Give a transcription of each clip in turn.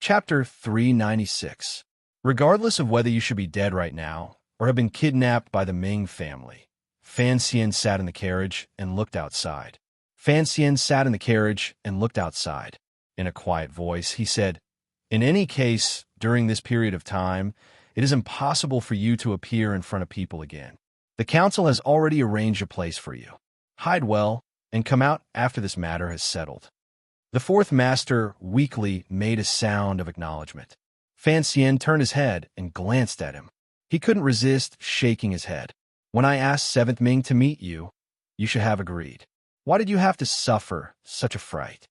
Chapter 396. Regardless of whether you should be dead right now or have been kidnapped by the Ming family, Fan Xian sat in the carriage and looked outside. Fan Xian sat in the carriage and looked outside. In a quiet voice, he said, "In any case, during this period of time, it is impossible for you to appear in front of people again. The council has already arranged a place for you. Hide well and come out after this matter has settled." The fourth master weakly made a sound of acknowledgement. Fan Xian turned his head and glanced at him. He couldn't resist shaking his head. "When I asked Seventh Ming to meet you, you should have agreed. Why did you have to suffer such a fright?"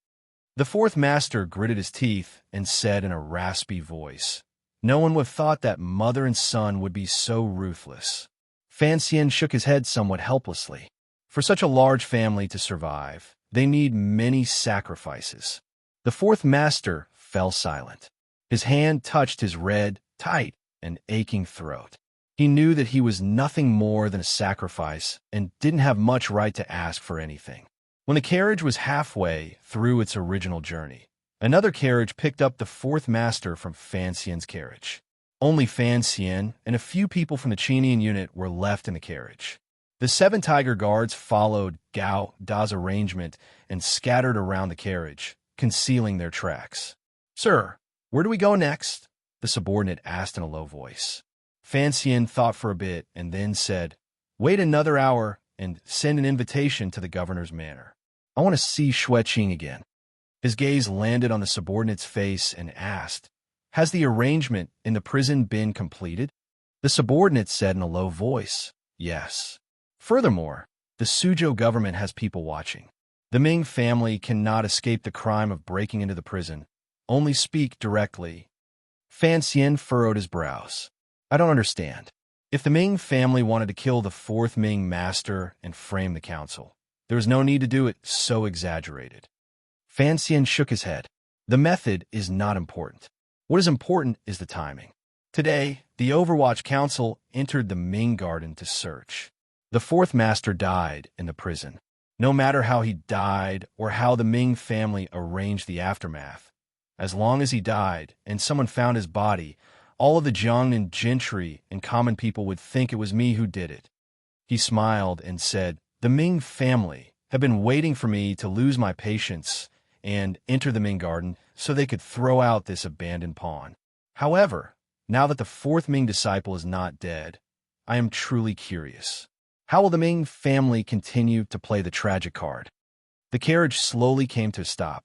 The fourth master gritted his teeth and said in a raspy voice, "No one would have thought that mother and son would be so ruthless." Fan Xian shook his head somewhat helplessly. For such a large family to survive, they need many sacrifices. The fourth master fell silent. His hand touched his red, tight, and aching throat. He knew that he was nothing more than a sacrifice and didn't have much right to ask for anything. When the carriage was halfway through its original journey, another carriage picked up the fourth master from Fan Xian's carriage. Only Fan Xian and a few people from the Chinian unit were left in the carriage. The 7 tiger guards followed Gao Da's arrangement and scattered around the carriage, concealing their tracks. "Sir, where do we go next?" the subordinate asked in a low voice. Fan Xian thought for a bit and then said, "Wait another hour and send an invitation to the governor's manor. I want to see Xueqing again." His gaze landed on the subordinate's face and asked, "Has the arrangement in the prison been completed?" The subordinate said in a low voice, "Yes. Furthermore, the Suzhou government has people watching. The Ming family cannot escape the crime of breaking into the prison. Only speak directly." Fan Xian furrowed his brows. "I don't understand. If the Ming family wanted to kill the fourth Ming master and frame the council, there was no need to do it so exaggerated." Fan Xian shook his head. "The method is not important. What is important is the timing. Today, the Overwatch Council entered the Ming Garden to search. The fourth master died in the prison. No matter how he died or how the Ming family arranged the aftermath, as long as he died and someone found his body, all of the Jiangnan gentry and common people would think it was me who did it." He smiled and said, "The Ming family have been waiting for me to lose my patience and enter the Ming Garden so they could throw out this abandoned pawn. However, now that the fourth Ming disciple is not dead, I am truly curious. How will the Ming family continue to play the tragic card?" The carriage slowly came to a stop.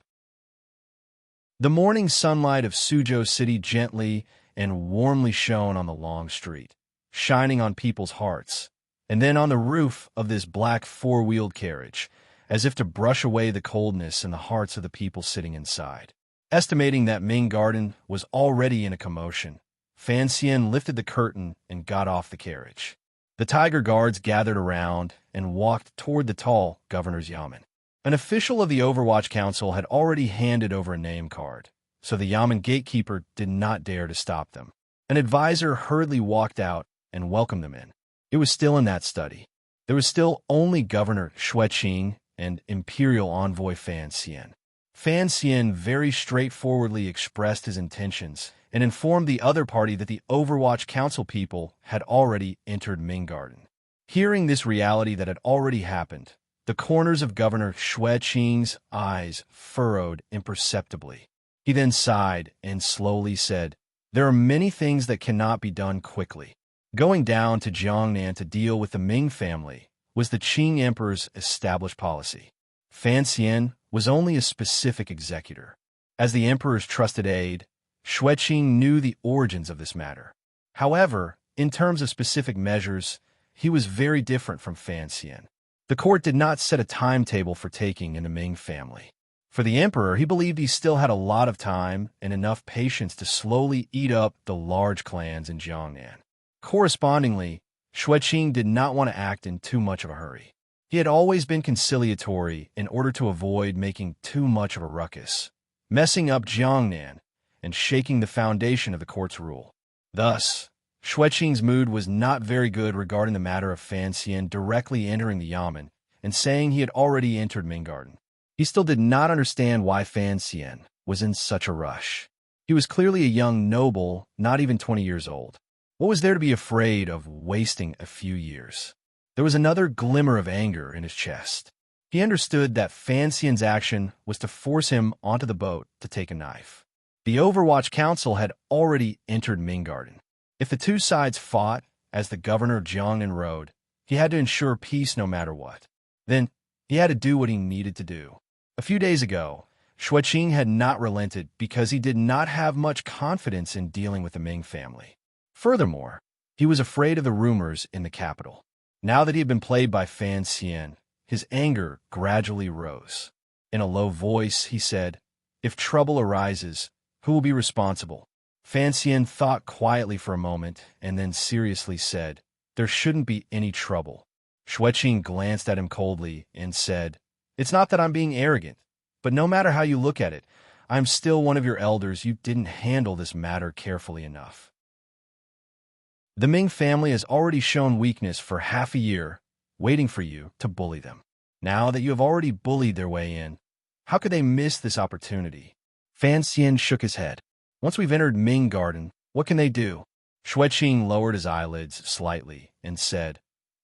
The morning sunlight of Suzhou City gently and warmly shone on the long street, shining on people's hearts, and then on the roof of this black 4-wheeled carriage, as if to brush away the coldness in the hearts of the people sitting inside. Estimating that Ming Garden was already in a commotion, Fan Xian lifted the curtain and got off the carriage. The tiger guards gathered around and walked toward the tall governor's yamen. An official of the Overwatch Council had already handed over a name card, so the yamen gatekeeper did not dare to stop them. An advisor hurriedly walked out and welcomed them in. It was still in that study. There was still only Governor Xueqing and Imperial Envoy Fan Xian. Fan Xian very straightforwardly expressed his intentions and informed the other party that the Overwatch Council people had already entered Ming Garden. Hearing this reality that had already happened, the corners of Governor Xueqing's eyes furrowed imperceptibly. He then sighed and slowly said, "There are many things that cannot be done quickly. Going down to Jiangnan to deal with the Ming family was the Qing Emperor's established policy. Fan Xian was only a specific executor. As the Emperor's trusted aide, Xueqing knew the origins of this matter. However, in terms of specific measures, he was very different from Fan Xian. The court did not set a timetable for taking in the Ming family. For the Emperor, he believed he still had a lot of time and enough patience to slowly eat up the large clans in Jiangnan. Correspondingly, Xueqing did not want to act in too much of a hurry. He had always been conciliatory in order to avoid making too much of a ruckus, messing up Jiangnan, and shaking the foundation of the court's rule. Thus, Xueqing's mood was not very good regarding the matter of Fan Xian directly entering the yamen and saying he had already entered Ming Garden. He still did not understand why Fan Xian was in such a rush. He was clearly a young noble, not even 20 years old. What was there to be afraid of wasting a few years? There was another glimmer of anger in his chest. He understood that Fan Xian's action was to force him onto the boat to take a knife. The Overwatch Council had already entered Ming Garden. If the two sides fought, as the governor of Jiangnan rode, he had to ensure peace no matter what. Then, he had to do what he needed to do. A few days ago, Xueqing had not relented because he did not have much confidence in dealing with the Ming family. Furthermore, he was afraid of the rumors in the capital. Now that he had been played by Fan Xian, his anger gradually rose. In a low voice, he said, "If trouble arises, who will be responsible?" Fan Xian thought quietly for a moment and then seriously said, "There shouldn't be any trouble." Xueqing glanced at him coldly and said, "It's not that I'm being arrogant, but no matter how you look at it, I'm still one of your elders. You didn't handle this matter carefully enough. The Ming family has already shown weakness for half a year, waiting for you to bully them. Now that you have already bullied their way in, how could they miss this opportunity?" Fan Xian shook his head. "Once we've entered Ming Garden, what can they do?" Xueqing lowered his eyelids slightly and said,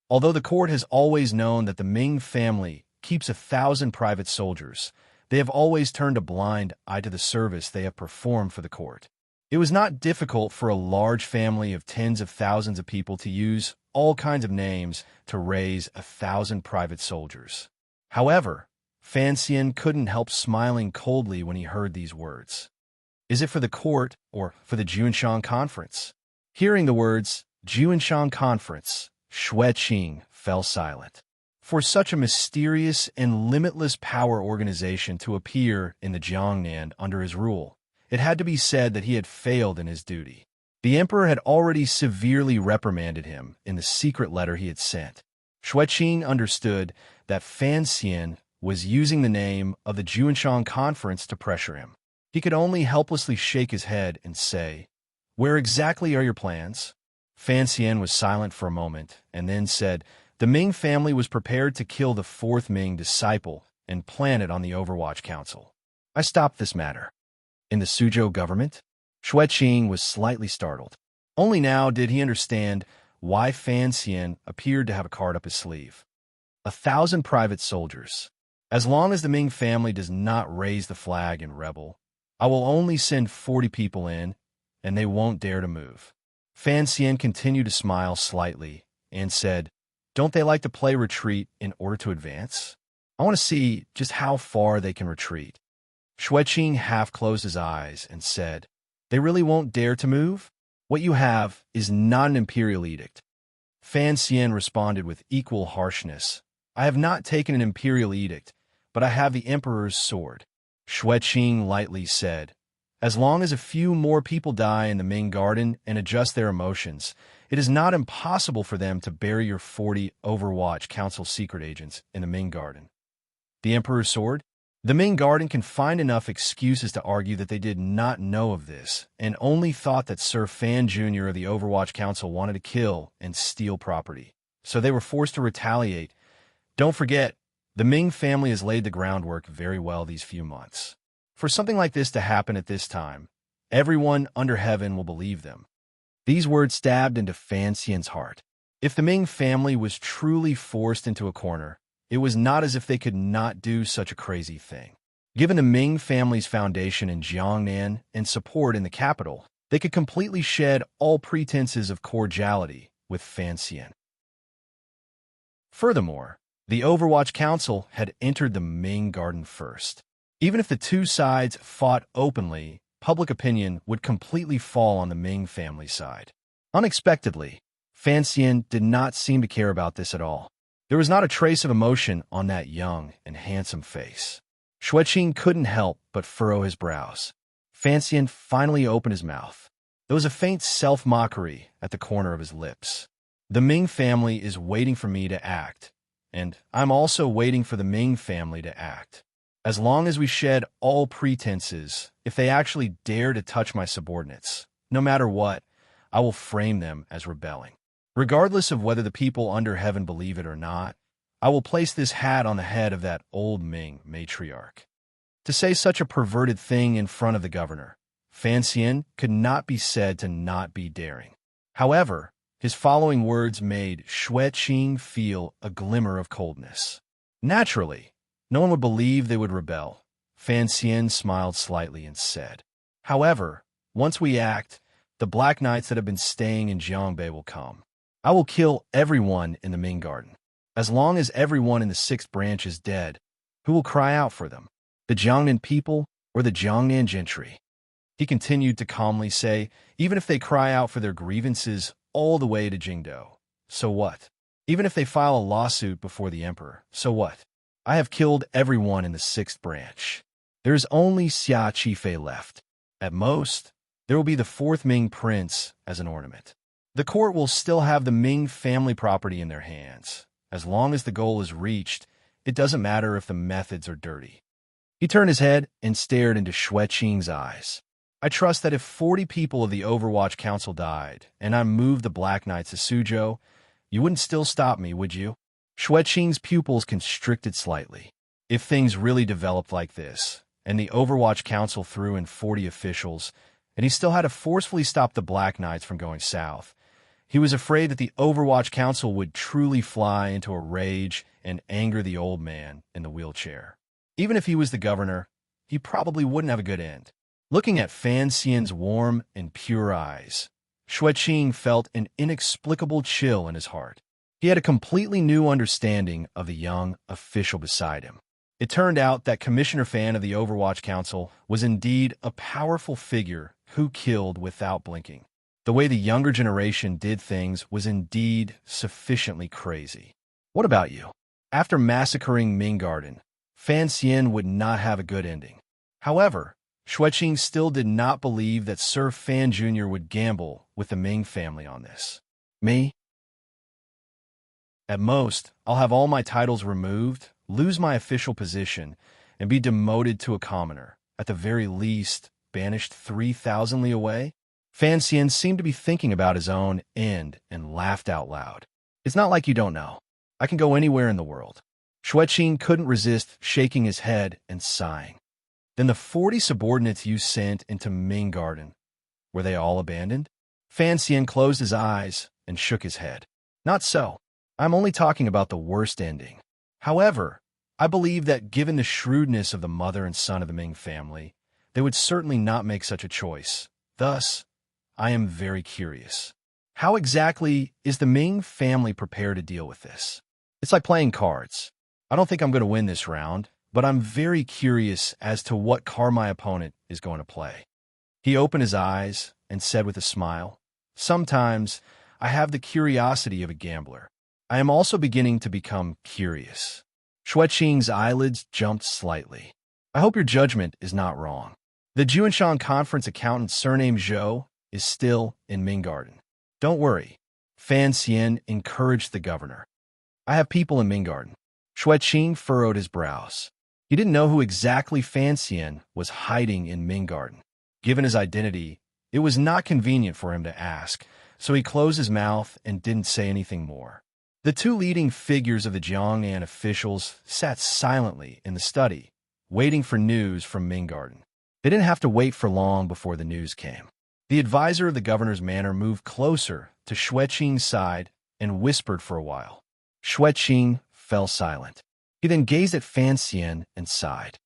"Although the court has always known that the Ming family keeps 1,000 private soldiers, they have always turned a blind eye to the service they have performed for the court. It was not difficult for a large family of tens of thousands of people to use all kinds of names to raise 1,000 private soldiers." However, Fan Xian couldn't help smiling coldly when he heard these words. Is it for the court or for the Juanshan Conference? Hearing the words, Juanshan Conference, Xueqing fell silent. For such a mysterious and limitless power organization to appear in the Jiangnan under his rule, it had to be said that he had failed in his duty. The emperor had already severely reprimanded him in the secret letter he had sent. Xueqing understood that Fan Xian was using the name of the Juanshan Conference to pressure him. He could only helplessly shake his head and say, "Where exactly are your plans?" Fan Xian was silent for a moment and then said, "The Ming family was prepared to kill the fourth Ming disciple and plan it on the Overwatch Council. I stopped this matter." In the Suzhou government? Xueqing was slightly startled. Only now did he understand why Fan Xian appeared to have a card up his sleeve. 1,000 private soldiers. As long as the Ming family does not raise the flag and rebel, I will only send 40 people in, and they won't dare to move. Fan Xian continued to smile slightly and said, "Don't they like to play retreat in order to advance? I want to see just how far they can retreat." Xueqing half closed his eyes and said, "They really won't dare to move? What you have is not an imperial edict." Fan Xian responded with equal harshness, "I have not taken an imperial edict, but I have the emperor's sword." Xueqing lightly said, "As long as a few more people die in the Ming Garden and adjust their emotions, it is not impossible for them to bury your 40 Overwatch Council secret agents in the Ming Garden." The emperor's sword? The Ming Garden can find enough excuses to argue that they did not know of this and only thought that Sir Fan Jr. of the Overwatch Council wanted to kill and steal property, so they were forced to retaliate. Don't forget, the Ming family has laid the groundwork very well these few months. For something like this to happen at this time, everyone under heaven will believe them. These words stabbed into Fan Xian's heart. If the Ming family was truly forced into a corner, it was not as if they could not do such a crazy thing. Given the Ming family's foundation in Jiangnan and support in the capital, they could completely shed all pretenses of cordiality with Fan Xian. Furthermore, the Overwatch Council had entered the Ming Garden first. Even if the two sides fought openly, public opinion would completely fall on the Ming family side. Unexpectedly, Fan Xian did not seem to care about this at all. There was not a trace of emotion on that young and handsome face. Xueqing couldn't help but furrow his brows. Fan Xian finally opened his mouth. There was a faint self-mockery at the corner of his lips. The Ming family is waiting for me to act, and I'm also waiting for the Ming family to act. As long as we shed all pretenses, if they actually dare to touch my subordinates, no matter what, I will frame them as rebelling. Regardless of whether the people under heaven believe it or not, I will place this hat on the head of that old Ming matriarch. To say such a perverted thing in front of the governor, Fan Xian could not be said to not be daring. However, his following words made Xue Qing feel a glimmer of coldness. Naturally, no one would believe they would rebel. Fan Xian smiled slightly and said, "However, once we act, the Black Knights that have been staying in Jiangbei will come. I will kill everyone in the Ming Garden. As long as everyone in the 6th branch is dead, who will cry out for them? The Jiangnan people or the Jiangnan gentry?" He continued to calmly say, "Even if they cry out for their grievances all the way to Jingdou, so what? Even if they file a lawsuit before the emperor, so what? I have killed everyone in the 6th branch. There is only Xia Qifei left. At most, there will be the 4th Ming prince as an ornament. The court will still have the Ming family property in their hands. As long as the goal is reached, it doesn't matter if the methods are dirty." He turned his head and stared into Xue Qing's eyes. "I trust that if 40 people of the Overwatch Council died, and I moved the Black Knights to Suzhou, you wouldn't still stop me, would you?" Xue Qing's pupils constricted slightly. If things really developed like this, and the Overwatch Council threw in 40 officials, and he still had to forcefully stop the Black Knights from going south, he was afraid that the Overwatch Council would truly fly into a rage and anger the old man in the wheelchair. Even if he was the governor, he probably wouldn't have a good end. Looking at Fan Xian's warm and pure eyes, Xue Qing felt an inexplicable chill in his heart. He had a completely new understanding of the young official beside him. It turned out that Commissioner Fan of the Overwatch Council was indeed a powerful figure who killed without blinking. The way the younger generation did things was indeed sufficiently crazy. What about you? After massacring Ming Garden, Fan Xian would not have a good ending. However, Xue Qing still did not believe that Sir Fan Jr. would gamble with the Ming family on this. Me? At most, I'll have all my titles removed, lose my official position, and be demoted to a commoner. At the very least, banished 3,000 li away? Fan Xian seemed to be thinking about his own end and laughed out loud. "It's not like you don't know. I can go anywhere in the world." Xue Qing couldn't resist shaking his head and sighing. "Then the 40 subordinates you sent into Ming Garden, were they all abandoned?" Fan Xian closed his eyes and shook his head. "Not so. I'm only talking about the worst ending. However, I believe that given the shrewdness of the mother and son of the Ming family, they would certainly not make such a choice. Thus, I am very curious. How exactly is the Ming family prepared to deal with this? It's like playing cards. I don't think I'm going to win this round, but I'm very curious as to what card my opponent is going to play." He opened his eyes and said with a smile, "Sometimes I have the curiosity of a gambler. I am also beginning to become curious." Xue Qing's eyelids jumped slightly. "I hope your judgment is not wrong. The Juanshan Conference accountant surnamed Zhou is still in Ming Garden. Don't worry." Fan Xian encouraged the governor. "I have people in Ming Garden." Xue Qing furrowed his brows. He didn't know who exactly Fan Xian was hiding in Ming Garden. Given his identity, it was not convenient for him to ask, so he closed his mouth and didn't say anything more. The two leading figures of the Jiangnan officials sat silently in the study, waiting for news from Ming Garden. They didn't have to wait for long before the news came. The advisor of the governor's manor moved closer to Xue Qing's side and whispered for a while. Xue Qing fell silent. He then gazed at Fan Xian and sighed.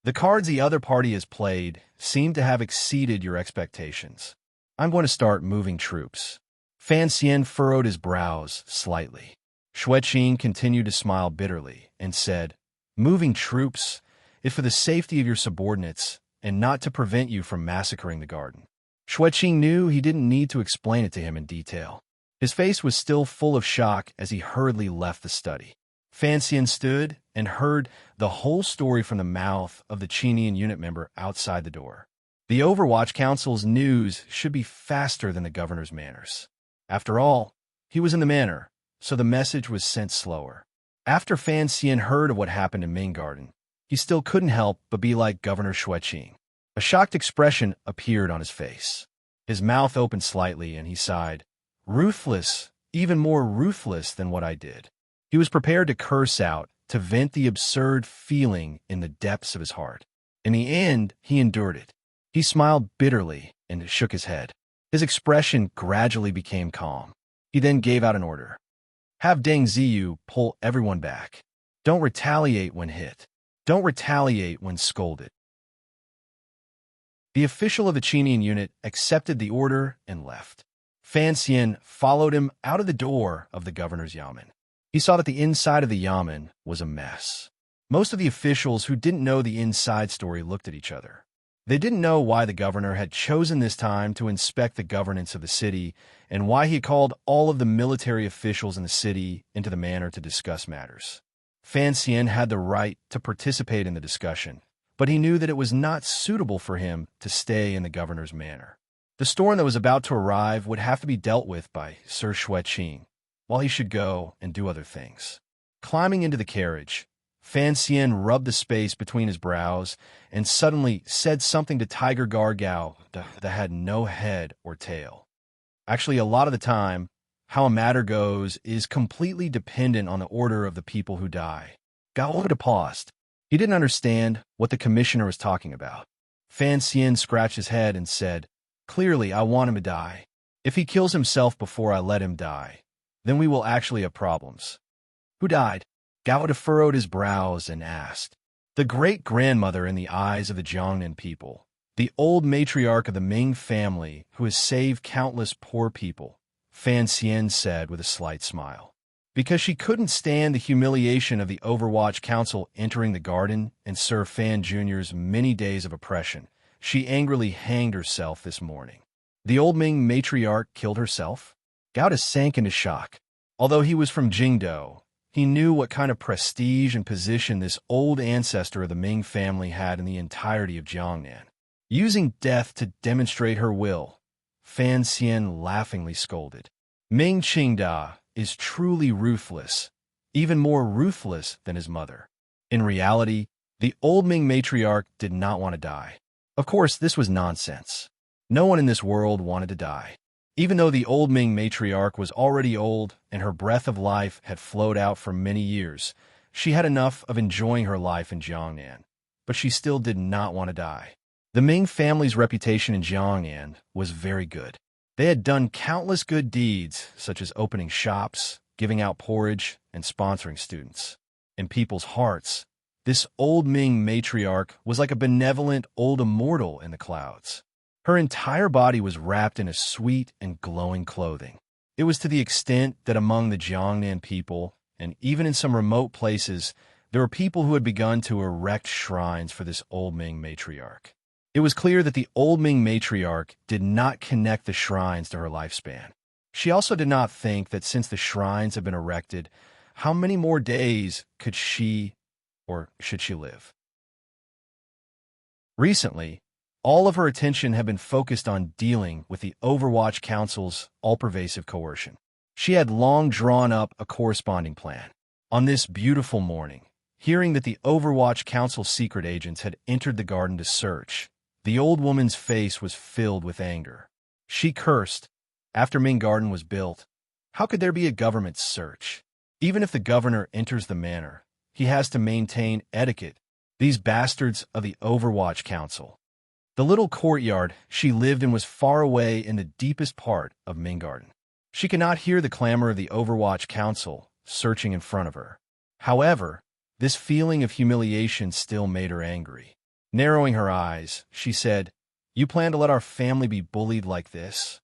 "The cards the other party has played seem to have exceeded your expectations. I'm going to start moving troops." Fan Xian furrowed his brows slightly. Xue Qing continued to smile bitterly and said, "Moving troops is for the safety of your subordinates and not to prevent you from massacring the garden." Xue Qing knew he didn't need to explain it to him in detail. His face was still full of shock as he hurriedly left the study. Fan Xian stood and heard the whole story from the mouth of the Qinian unit member outside the door. The Overwatch Council's news should be faster than the governor's manners. After all, he was in the manor, so the message was sent slower. After Fan Xian heard of what happened in Ming Garden, he still couldn't help but be like Governor Xue Qing. A shocked expression appeared on his face. His mouth opened slightly and he sighed, "Ruthless, even more ruthless than what I did." He was prepared to curse out, to vent the absurd feeling in the depths of his heart. In the end, he endured it. He smiled bitterly and shook his head. His expression gradually became calm. He then gave out an order. Have Deng Ziyu pull everyone back. Don't retaliate when hit. Don't retaliate when scolded. The official of the Chinian unit accepted the order and left. Fan Xian followed him out of the door of the governor's yamen. He saw that the inside of the yamen was a mess. Most of the officials who didn't know the inside story looked at each other. They didn't know why the governor had chosen this time to inspect the governance of the city and why he called all of the military officials in the city into the manor to discuss matters. Fan Xian had the right to participate in the discussion, but he knew that it was not suitable for him to stay in the governor's manor. The storm that was about to arrive would have to be dealt with by Sir Xueqing, while he should go and do other things. Climbing into the carriage, Fan Xian rubbed the space between his brows and suddenly said something to Tiger Gargao that had no head or tail. Actually, a lot of the time, how a matter goes is completely dependent on the order of the people who die. Gao paused. He didn't understand what the commissioner was talking about. Fan Xian scratched his head and said, Clearly, I want him to die. If he kills himself before I let him die, then we will actually have problems. Who died? Gao furrowed his brows and asked. The great-grandmother in the eyes of the Jiangnan people, the old matriarch of the Ming family who has saved countless poor people, Fan Xian said with a slight smile. Because she couldn't stand the humiliation of the Overwatch Council entering the garden and Sir Fan Jr.'s many days of oppression, she angrily hanged herself this morning. The old Ming matriarch killed herself? Gao sank into shock. Although he was from Jingdou, he knew what kind of prestige and position this old ancestor of the Ming family had in the entirety of Jiangnan. Using death to demonstrate her will, Fan Xian laughingly scolded. Ming Qingda is truly ruthless, even more ruthless than his mother. In reality, the old Ming matriarch did not want to die. Of course, this was nonsense. No one in this world wanted to die. Even though the old Ming matriarch was already old and her breath of life had flowed out for many years, she had enough of enjoying her life in Jiangnan, but she still did not want to die. The Ming family's reputation in Jiangnan was very good. They had done countless good deeds, such as opening shops, giving out porridge, and sponsoring students. In people's hearts, this old Ming matriarch was like a benevolent old immortal in the clouds. Her entire body was wrapped in a sweet and glowing clothing. It was to the extent that among the Jiangnan people, and even in some remote places, there were people who had begun to erect shrines for this old Ming matriarch. It was clear that the old Ming matriarch did not connect the shrines to her lifespan. She also did not think that since the shrines had been erected, how many more days could she, or should she live? Recently, all of her attention had been focused on dealing with the Overwatch Council's all-pervasive coercion. She had long drawn up a corresponding plan. On this beautiful morning, hearing that the Overwatch Council's secret agents had entered the garden to search, the old woman's face was filled with anger. She cursed. After Ming Garden was built, how could there be a government search? Even if the governor enters the manor, he has to maintain etiquette. These bastards of the Overwatch Council. The little courtyard she lived in was far away in the deepest part of Ming Garden. She could not hear the clamor of the Overwatch Council searching in front of her. However, this feeling of humiliation still made her angry. Narrowing her eyes, she said, "You plan to let our family be bullied like this?"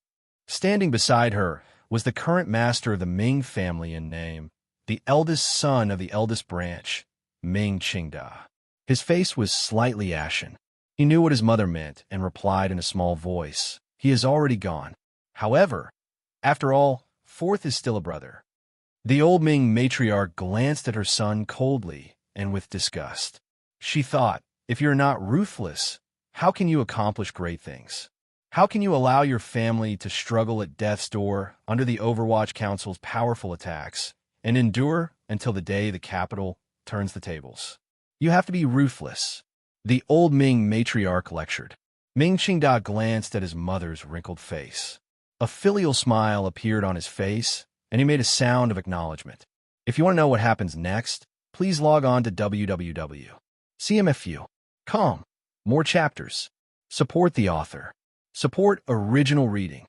Standing beside her was the current master of the Ming family in name, the eldest son of the eldest branch, Ming Qingda. His face was slightly ashen. He knew what his mother meant and replied in a small voice, "He is already gone." However, after all, fourth is still a brother. The old Ming matriarch glanced at her son coldly and with disgust. She thought, if you're not ruthless, how can you accomplish great things? How can you allow your family to struggle at death's door under the Overwatch Council's powerful attacks and endure until the day the capital turns the tables? You have to be ruthless. The old Ming matriarch lectured. Ming Qingda glanced at his mother's wrinkled face. A filial smile appeared on his face, and he made a sound of acknowledgement. If you want to know what happens next, please log on to www.cmfu.com. More chapters. Support the author. Support original reading.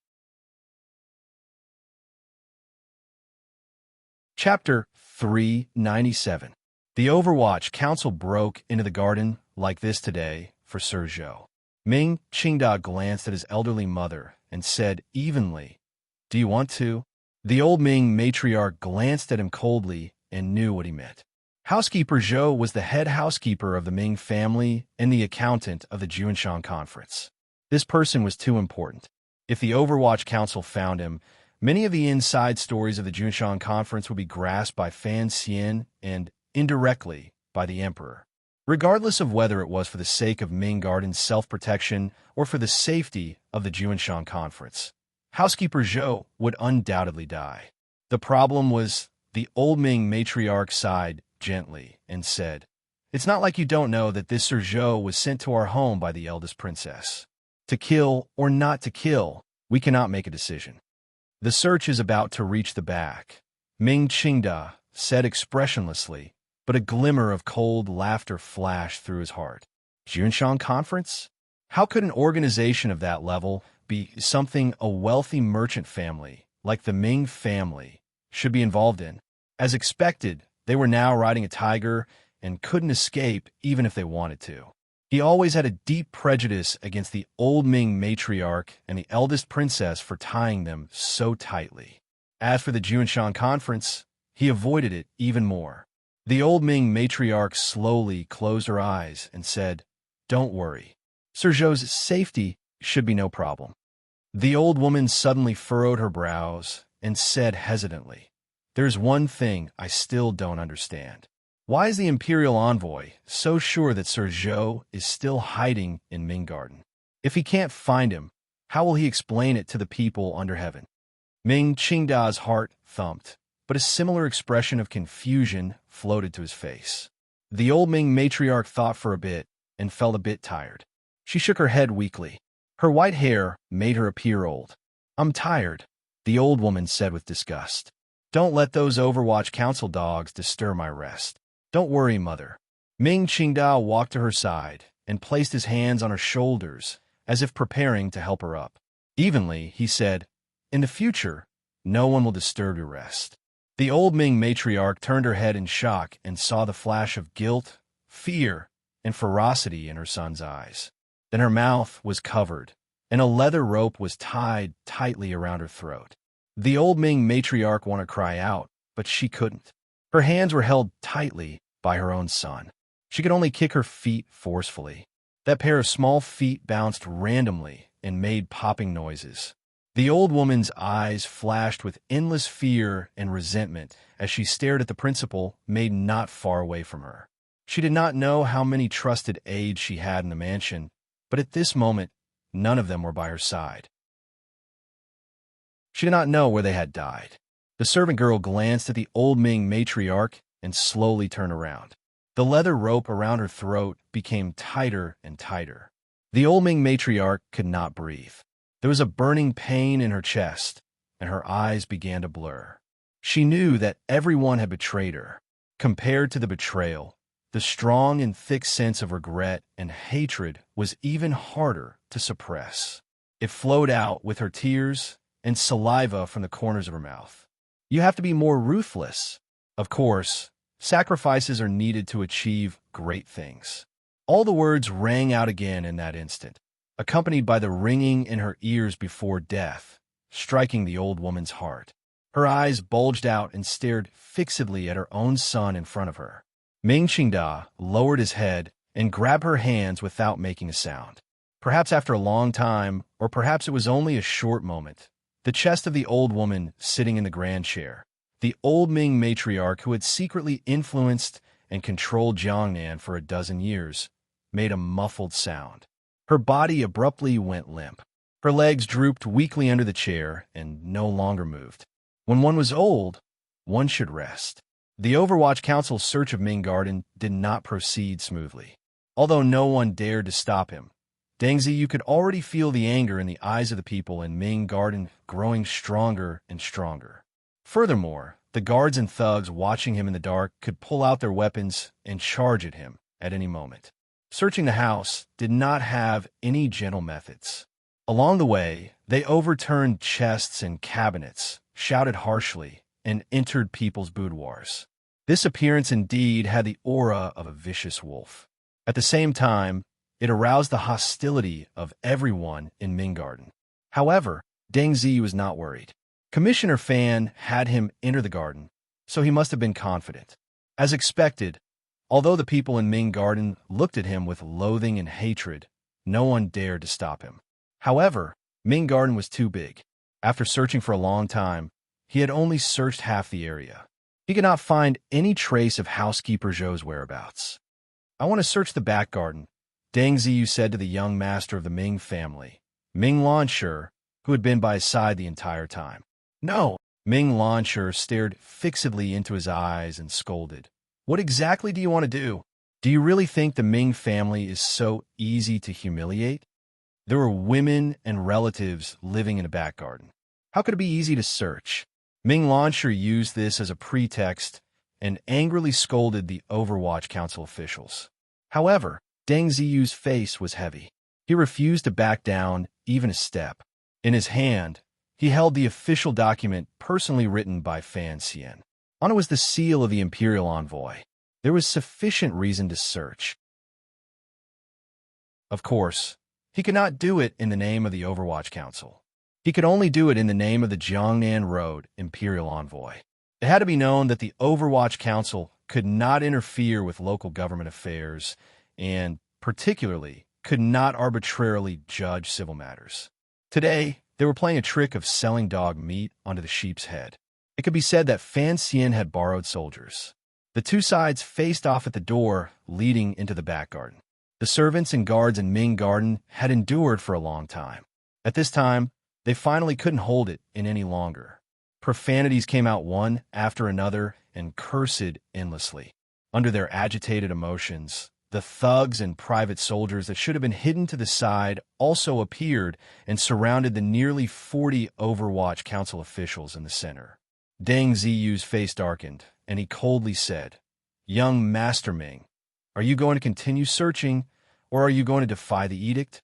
Chapter 397. The Overwatch Council broke into the garden like this today for Sir Zhou. Ming Qingda glanced at his elderly mother and said evenly, "Do you want to?" The old Ming matriarch glanced at him coldly and knew what he meant. Housekeeper Zhou was the head housekeeper of the Ming family and the accountant of the Juanshan Conference. This person was too important. If the Overwatch Council found him, many of the inside stories of the Juanshan Conference would be grasped by Fan Xian and, indirectly, by the Emperor. Regardless of whether it was for the sake of Ming Garden's self-protection or for the safety of the Juanshan Conference, Housekeeper Zhou would undoubtedly die. The problem was the old Ming matriarch sighed gently and said, "It's not like you don't know that this Sir Zhou was sent to our home by the eldest princess. To kill or not to kill, we cannot make a decision. The search is about to reach the back," Ming Qingda said expressionlessly, but a glimmer of cold laughter flashed through his heart. Juanshan Conference? How could an organization of that level be something a wealthy merchant family, like the Ming family, should be involved in? As expected, they were now riding a tiger and couldn't escape even if they wanted to. He always had a deep prejudice against the old Ming matriarch and the eldest princess for tying them so tightly. As for the Juanshan Conference, he avoided it even more. The old Ming matriarch slowly closed her eyes and said, "Don't worry. Sir Zhou's safety should be no problem." The old woman suddenly furrowed her brows and said hesitantly, "There's one thing I still don't understand. Why is the imperial envoy so sure that Sir Zhou is still hiding in Ming Garden? If he can't find him, how will he explain it to the people under heaven?" Ming Qingda's heart thumped, but a similar expression of confusion floated to his face. The old Ming matriarch thought for a bit and felt a bit tired. She shook her head weakly. Her white hair made her appear old. "I'm tired," the old woman said with disgust. "Don't let those Overwatch Council dogs disturb my rest." "Don't worry, mother." Ming Qingda walked to her side and placed his hands on her shoulders as if preparing to help her up. Evenly, he said, "In the future, no one will disturb your rest." The old Ming matriarch turned her head in shock and saw the flash of guilt, fear, and ferocity in her son's eyes. Then her mouth was covered, and a leather rope was tied tightly around her throat. The old Ming matriarch wanted to cry out, but she couldn't. Her hands were held tightly by her own son. She could only kick her feet forcefully. That pair of small feet bounced randomly and made popping noises. The old woman's eyes flashed with endless fear and resentment as she stared at the principal made not far away from her. She did not know how many trusted aides she had in the mansion, but at this moment, none of them were by her side. She did not know where they had died. The servant girl glanced at the old Ming matriarch and slowly turned around. The leather rope around her throat became tighter and tighter. The old Ming matriarch could not breathe. There was a burning pain in her chest, and her eyes began to blur. She knew that everyone had betrayed her. Compared to the betrayal, the strong and thick sense of regret and hatred was even harder to suppress. It flowed out with her tears and saliva from the corners of her mouth. "You have to be more ruthless." Of course, sacrifices are needed to achieve great things. All the words rang out again in that instant, accompanied by the ringing in her ears before death, striking the old woman's heart. Her eyes bulged out and stared fixedly at her own son in front of her. Ming Qingda lowered his head and grabbed her hands without making a sound. Perhaps after a long time, or perhaps it was only a short moment, the chest of the old woman sitting in the grand chair, the old Ming matriarch who had secretly influenced and controlled Jiangnan for a dozen years, made a muffled sound. Her body abruptly went limp. Her legs drooped weakly under the chair and no longer moved. When one was old, one should rest. The Overwatch Council's search of Ming Garden did not proceed smoothly. Although no one dared to stop him, Deng Ziyu could already feel the anger in the eyes of the people in Ming Garden growing stronger and stronger. Furthermore, the guards and thugs watching him in the dark could pull out their weapons and charge at him at any moment. searching the house did not have any gentle methods. Along the way, they overturned chests and cabinets, shouted harshly, and entered people's boudoirs. This appearance indeed had the aura of a vicious wolf. At the same time, it aroused the hostility of everyone in Ming Garden. However, Deng Ziyu was not worried. Commissioner Fan had him enter the garden, so he must have been confident. As expected, although the people in Ming Garden looked at him with loathing and hatred, no one dared to stop him. However, Ming Garden was too big. After searching for a long time, he had only searched half the area. He could not find any trace of housekeeper Zhou's whereabouts. "I want to search the back garden," Deng Ziyu said to the young master of the Ming family, Ming Lanshi, who had been by his side the entire time. "No!" Ming Lanshi stared fixedly into his eyes and scolded. "What exactly do you want to do? Do you really think the Ming family is so easy to humiliate? There were women and relatives living in a back garden. How could it be easy to search?" Ming Lanshi used this as a pretext and angrily scolded the Overwatch Council officials. However, Deng Ziyu's face was heavy. He refused to back down even a step. In his hand, he held the official document personally written by Fan Xian. On it was the seal of the imperial envoy. There was sufficient reason to search. Of course, he could not do it in the name of the Overwatch Council. He could only do it in the name of the Jiangnan Road Imperial Envoy. It had to be known that the Overwatch Council could not interfere with local government affairs and, particularly, could not arbitrarily judge civil matters. Today, they were playing a trick of selling dog meat onto the sheep's head. It could be said that Fan Xian had borrowed soldiers. The two sides faced off at the door leading into the back garden. The servants and guards in Ming Garden had endured for a long time. At this time, they finally couldn't hold it in any longer. Profanities came out one after another and cursed endlessly. Under their agitated emotions, the thugs and private soldiers that should have been hidden to the side also appeared and surrounded the nearly 40 Overwatch Council officials in the center. Deng Ziyu's face darkened, and he coldly said, "Young Master Ming, are you going to continue searching, or are you going to defy the edict?"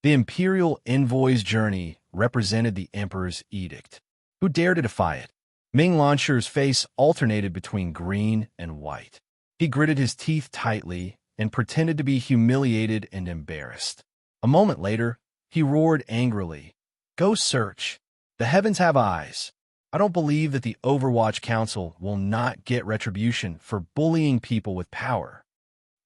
The imperial envoy's journey represented the emperor's edict. Who dared to defy it? Ming Lanshi's face alternated between green and white. He gritted his teeth tightly and pretended to be humiliated and embarrassed. A moment later, he roared angrily, "Go search. The heavens have eyes. I don't believe that the Overwatch Council will not get retribution for bullying people with power."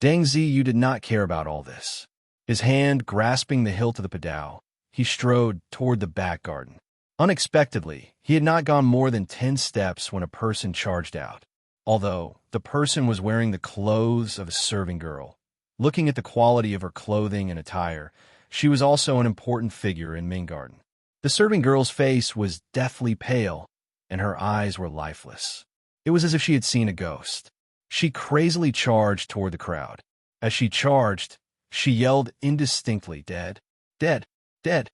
Deng Ziyu did not care about all this. His hand grasping the hilt of the padao, he strode toward the back garden. Unexpectedly, he had not gone more than 10 steps when a person charged out. Although the person was wearing the clothes of a serving girl, looking at the quality of her clothing and attire, she was also an important figure in Ming Garden. The serving girl's face was deathly pale, and her eyes were lifeless. It was as if she had seen a ghost. She crazily charged toward the crowd. As she charged, she yelled indistinctly, "Dead, dead, dead,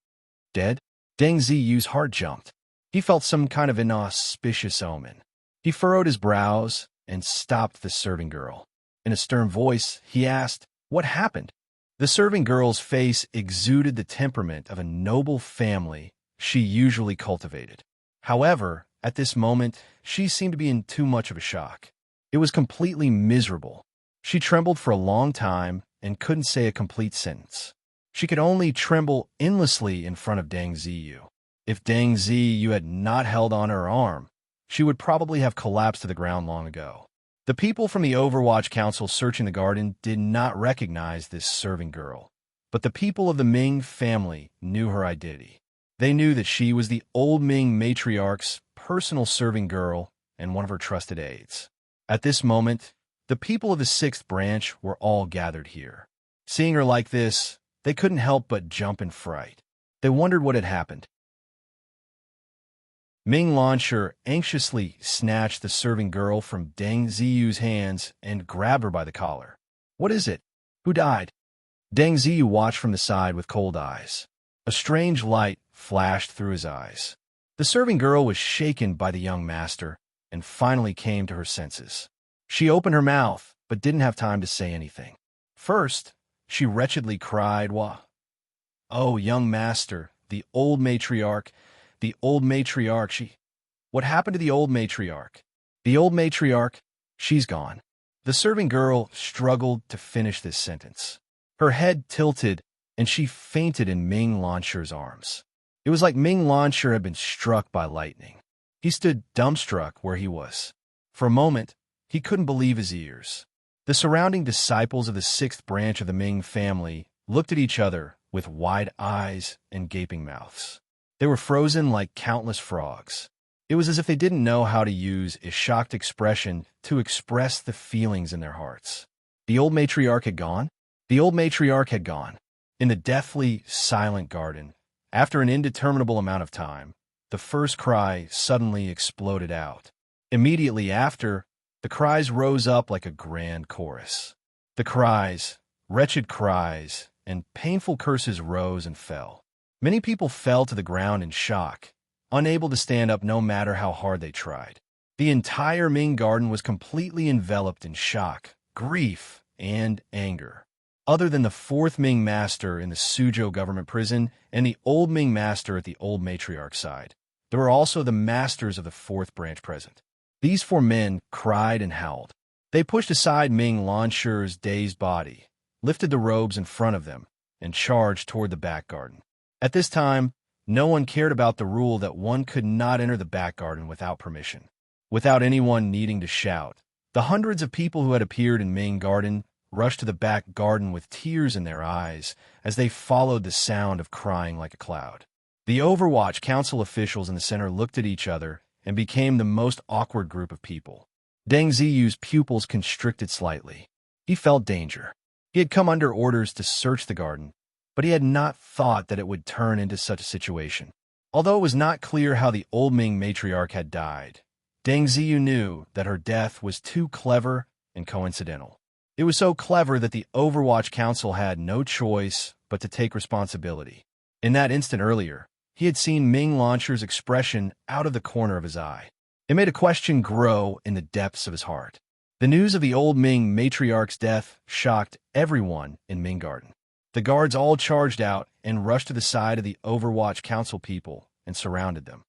dead." Deng Ziyu's heart jumped. He felt some kind of inauspicious omen. He furrowed his brows and stopped the serving girl. In a stern voice, he asked, "What happened?" The serving girl's face exuded the temperament of a noble family she usually cultivated. However, at this moment, she seemed to be in too much of a shock. It was completely miserable. She trembled for a long time and couldn't say a complete sentence. She could only tremble endlessly in front of Deng Ziyu. If Deng Ziyu had not held on her arm, she would probably have collapsed to the ground long ago. The people from the Overwatch Council searching the garden did not recognize this serving girl, but the people of the Ming family knew her identity. They knew that she was the old Ming matriarch's personal serving girl and one of her trusted aides. At this moment, the people of the 6th branch were all gathered here. Seeing her like this, they couldn't help but jump in fright. They wondered what had happened. Ming Lanshi anxiously snatched the serving girl from Deng Ziyu's hands and grabbed her by the collar. "What is it? Who died?" Deng Ziyu watched from the side with cold eyes. A strange light flashed through his eyes. The serving girl was shaken by the young master and finally came to her senses. She opened her mouth, but didn't have time to say anything. First, She wretchedly cried, "Wah! Oh, young master, the old matriarch, she... What happened to the old matriarch? The old matriarch, she's gone." The serving girl struggled to finish this sentence. Her head tilted, and she fainted in Ming Lansher's arms. It was like Ming Lansher had been struck by lightning. He stood dumbstruck where he was. For a moment, he couldn't believe his ears. The surrounding disciples of the sixth branch of the Ming family looked at each other with wide eyes and gaping mouths. They were frozen like countless frogs. It was as if they didn't know how to use a shocked expression to express the feelings in their hearts. The old matriarch had gone? The old matriarch had gone. In the deathly silent garden, after an indeterminable amount of time, the first cry suddenly exploded out. Immediately after, the cries rose up like a grand chorus. The cries, wretched cries, and painful curses rose and fell. Many people fell to the ground in shock, unable to stand up no matter how hard they tried. The entire Ming garden was completely enveloped in shock, grief, and anger. Other than the fourth Ming master in the Suzhou government prison and the old Ming master at the old matriarch's side, there were also the masters of the fourth branch present. These four men cried and howled. They pushed aside Ming Lansher's dazed body, lifted the robes in front of them, and charged toward the back garden. At this time, no one cared about the rule that one could not enter the back garden without permission. Without anyone needing to shout, the hundreds of people who had appeared in Ming Garden rushed to the back garden with tears in their eyes as they followed the sound of crying like a cloud. The Overwatch Council officials in the center looked at each other and became the most awkward group of people. Deng Ziyu's pupils constricted slightly. He felt danger. He had come under orders to search the garden, but he had not thought that it would turn into such a situation. Although it was not clear how the old Ming matriarch had died, Deng Ziyu knew that her death was too clever and coincidental. It was so clever that the Overwatch Council had no choice but to take responsibility. In that instant earlier, he had seen Ming Lansher's expression out of the corner of his eye. It made a question grow in the depths of his heart. The news of the old Ming matriarch's death shocked everyone in Ming Garden. The guards all charged out and rushed to the side of the Overwatch Council people and surrounded them.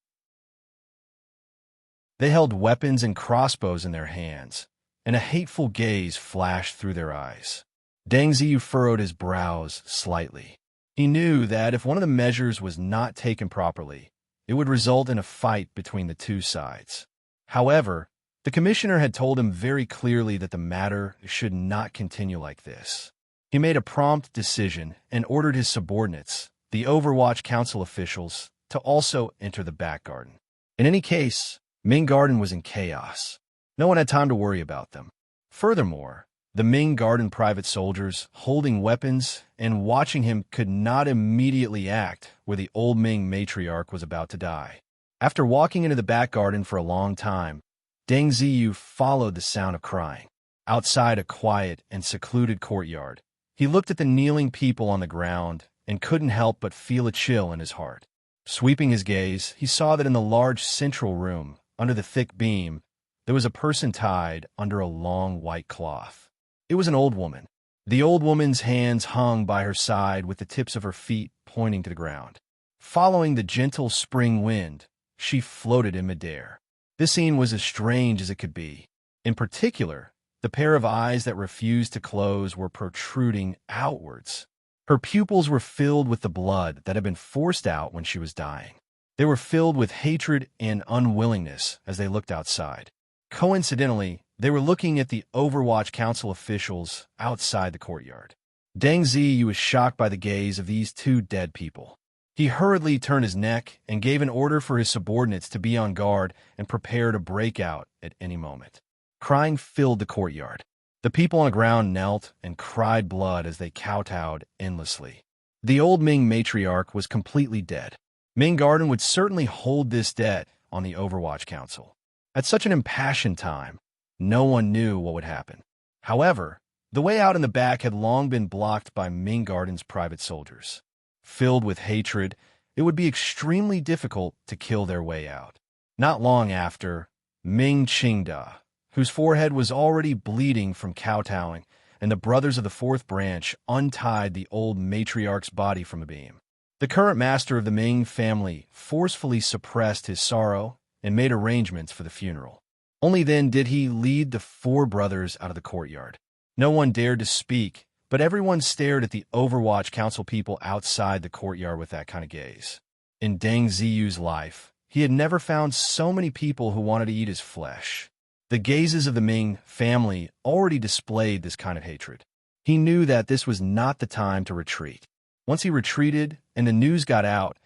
They held weapons and crossbows in their hands, and a hateful gaze flashed through their eyes. Deng Ziyu furrowed his brows slightly. He knew that if one of the measures was not taken properly, it would result in a fight between the two sides. However, the commissioner had told him very clearly that the matter should not continue like this. He made a prompt decision and ordered his subordinates, the Overwatch Council officials, to also enter the back garden. In any case, Ming Garden was in chaos. No one had time to worry about them. Furthermore, the Ming Garden private soldiers, holding weapons and watching him, could not immediately act where the old Ming matriarch was about to die. After walking into the back garden for a long time, Deng Ziyu followed the sound of crying. Outside a quiet and secluded courtyard, he looked at the kneeling people on the ground and couldn't help but feel a chill in his heart. Sweeping his gaze, he saw that in the large central room, under the thick beam, there was a person tied under a long white cloth. It was an old woman. The old woman's hands hung by her side with the tips of her feet pointing to the ground. Following the gentle spring wind, she floated in midair. This scene was as strange as it could be. In particular, the pair of eyes that refused to close were protruding outwards. Her pupils were filled with the blood that had been forced out when she was dying. They were filled with hatred and unwillingness as they looked outside. Coincidentally, they were looking at the Overwatch Council officials outside the courtyard. Deng Ziyu was shocked by the gaze of these two dead people. He hurriedly turned his neck and gave an order for his subordinates to be on guard and prepare to break out at any moment. Crying filled the courtyard. The people on the ground knelt and cried blood as they kowtowed endlessly. The old Ming matriarch was completely dead. Ming Garden would certainly hold this debt on the Overwatch Council. At such an impassioned time, no one knew what would happen. However, the way out in the back had long been blocked by Ming Garden's private soldiers. Filled with hatred, it would be extremely difficult to kill their way out. Not long after, Ming Qingda, whose forehead was already bleeding from kowtowing, and the brothers of the fourth branch untied the old matriarch's body from a beam. The current master of the Ming family forcefully suppressed his sorrow and made arrangements for the funeral. Only then did he lead the four brothers out of the courtyard. No one dared to speak, but everyone stared at the Overwatch Council people outside the courtyard with that kind of gaze. In Deng Ziyu's life, he had never found so many people who wanted to eat his flesh. The gazes of the Ming family already displayed this kind of hatred. He knew that this was not the time to retreat. Once he retreated and the news got out,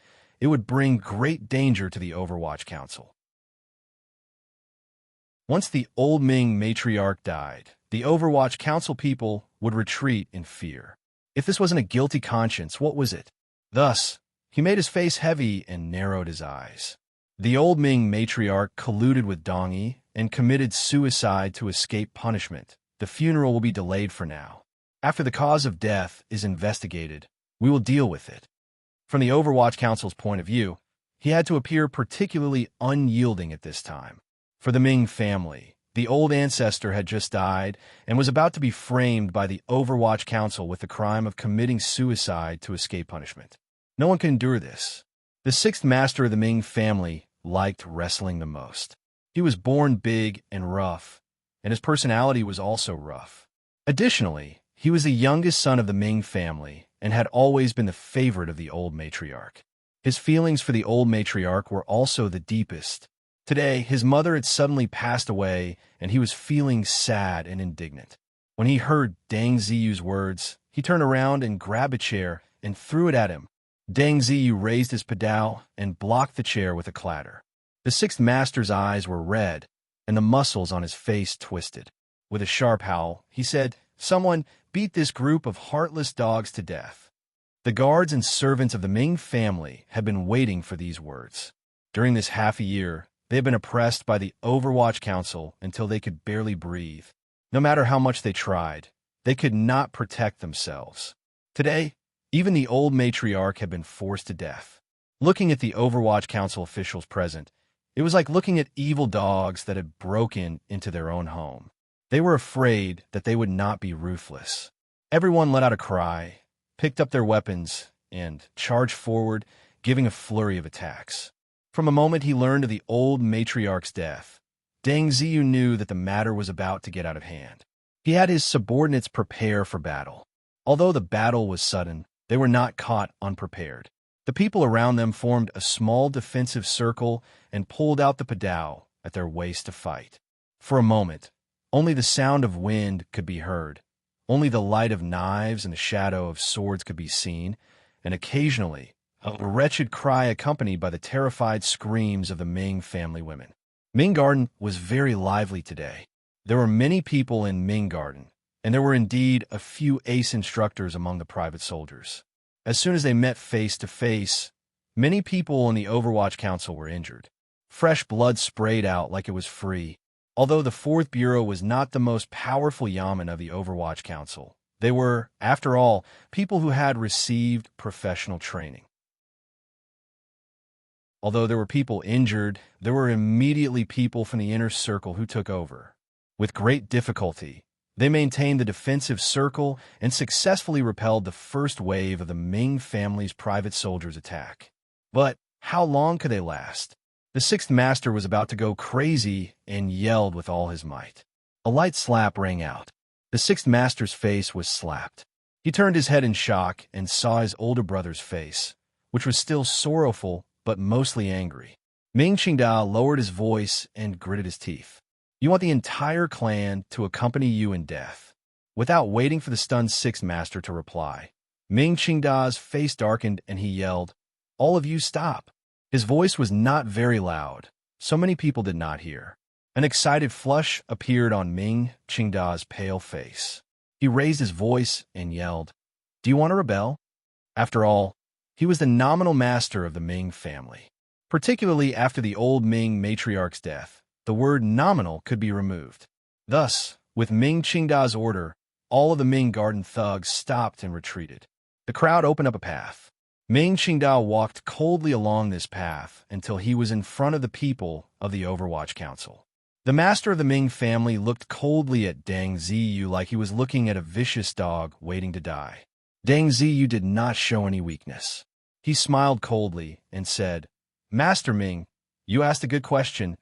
it would bring great danger to the Overwatch Council. Once the old Ming matriarch died, the Overwatch Council people would retreat in fear. If this wasn't a guilty conscience, what was it? Thus, he made his face heavy and narrowed his eyes. The old Ming matriarch colluded with Dong Yi and committed suicide to escape punishment. The funeral will be delayed for now. After the cause of death is investigated, we will deal with it. From the Overwatch Council's point of view, he had to appear particularly unyielding at this time. For the Ming family, the old ancestor had just died and was about to be framed by the Overwatch Council with the crime of committing suicide to escape punishment. No one could endure this. The sixth master of the Ming family liked wrestling the most. He was born big and rough, and his personality was also rough. Additionally, he was the youngest son of the Ming family and had always been the favorite of the old matriarch. His feelings for the old matriarch were also the deepest. Today, his mother had suddenly passed away, and he was feeling sad and indignant. When he heard Deng Ziyu's words, he turned around and grabbed a chair and threw it at him. Deng Ziyu raised his padao and blocked the chair with a clatter. The sixth master's eyes were red, and the muscles on his face twisted. With a sharp howl, he said, "Someone beat this group of heartless dogs to death." The guards and servants of the Ming family had been waiting for these words. During this half a year, they had been oppressed by the Overwatch Council until they could barely breathe. No matter how much they tried, they could not protect themselves. Today, even the old matriarch had been forced to death. Looking at the Overwatch Council officials present, it was like looking at evil dogs that had broken into their own home. They were afraid that they would not be ruthless. Everyone let out a cry, picked up their weapons, and charged forward, giving a flurry of attacks. From the moment he learned of the old matriarch's death, Deng Ziyu knew that the matter was about to get out of hand. He had his subordinates prepare for battle. Although the battle was sudden, they were not caught unprepared. The people around them formed a small defensive circle and pulled out the padao at their waist to fight. For a moment, only the sound of wind could be heard. Only the light of knives and the shadow of swords could be seen, and occasionally, a wretched cry accompanied by the terrified screams of the Ming family women. Ming Garden was very lively today. There were many people in Ming Garden, and there were indeed a few ace instructors among the private soldiers. As soon as they met face to face, many people in the Overwatch Council were injured. Fresh blood sprayed out like it was free. Although the 4th Bureau was not the most powerful yamen of the Overwatch Council, they were, after all, people who had received professional training. Although there were people injured, there were immediately people from the inner circle who took over. With great difficulty, they maintained the defensive circle and successfully repelled the first wave of the Ming family's private soldiers' attack. But how long could they last? The sixth master was about to go crazy and yelled with all his might. A light slap rang out. The sixth master's face was slapped. He turned his head in shock and saw his older brother's face, which was still sorrowful but mostly angry. Ming Qingda lowered his voice and gritted his teeth. "You want the entire clan to accompany you in death." Without waiting for the stunned sixth master to reply, Ming Qingda's face darkened and he yelled, "All of you stop." His voice was not very loud, so many people did not hear. An excited flush appeared on Ming Qingda's pale face. He raised his voice and yelled, "Do you want to rebel?" After all, he was the nominal master of the Ming family. Particularly after the old Ming matriarch's death, the word nominal could be removed. Thus, with Ming Qingda's order, all of the Ming Garden thugs stopped and retreated. The crowd opened up a path. Ming Qingda walked coldly along this path until he was in front of the people of the Overwatch Council. The master of the Ming family looked coldly at Deng Ziyu like he was looking at a vicious dog waiting to die. Deng Ziyu did not show any weakness. He smiled coldly and said, "Master Ming, you asked a good question.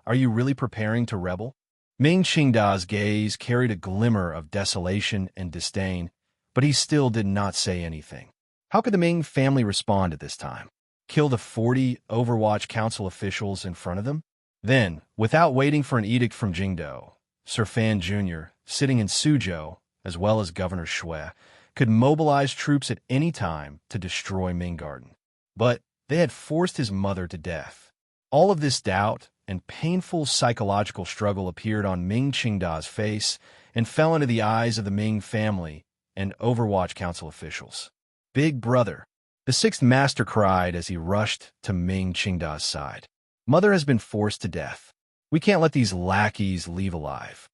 Are you really preparing to rebel?" Ming Qingda's gaze carried a glimmer of desolation and disdain, but he still did not say anything. How could the Ming family respond at this time? Kill the 40 Overwatch Council officials in front of them? Then, without waiting for an edict from Jingdo, Sir Fan Jr., sitting in Suzhou, as well as Governor Shui, could mobilize troops at any time to destroy Ming Garden. But they had forced his mother to death. All of this doubt and painful psychological struggle appeared on Ming Qingda's face and fell into the eyes of the Ming family and Overwatch Council officials. "Big brother," the sixth master cried as he rushed to Ming Qingda's side. "Mother has been forced to death. We can't let these lackeys leave alive."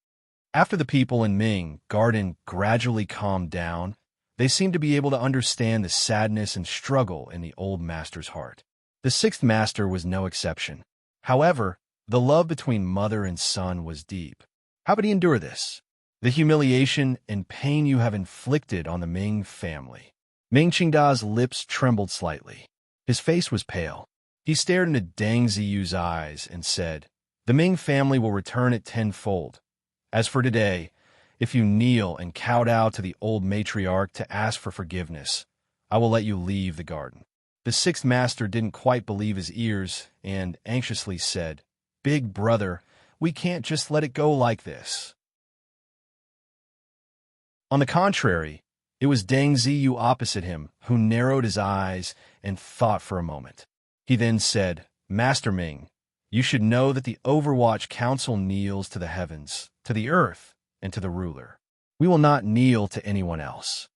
After the people in Ming Garden gradually calmed down, they seemed to be able to understand the sadness and struggle in the old master's heart. The sixth master was no exception. However, the love between mother and son was deep. How could he endure this? The humiliation and pain you have inflicted on the Ming family. Ming Qingda's lips trembled slightly. His face was pale. He stared into Deng Ziyu's eyes and said, "The Ming family will return it tenfold. As for today, if you kneel and kowtow to the old matriarch to ask for forgiveness, I will let you leave the garden." The sixth master didn't quite believe his ears and anxiously said, "Big brother, we can't just let it go like this." On the contrary, it was Deng Ziyu opposite him who narrowed his eyes and thought for a moment. He then said, "Master Ming, you should know that the Overwatch Council kneels to the heavens, to the earth, and to the ruler. We will not kneel to anyone else."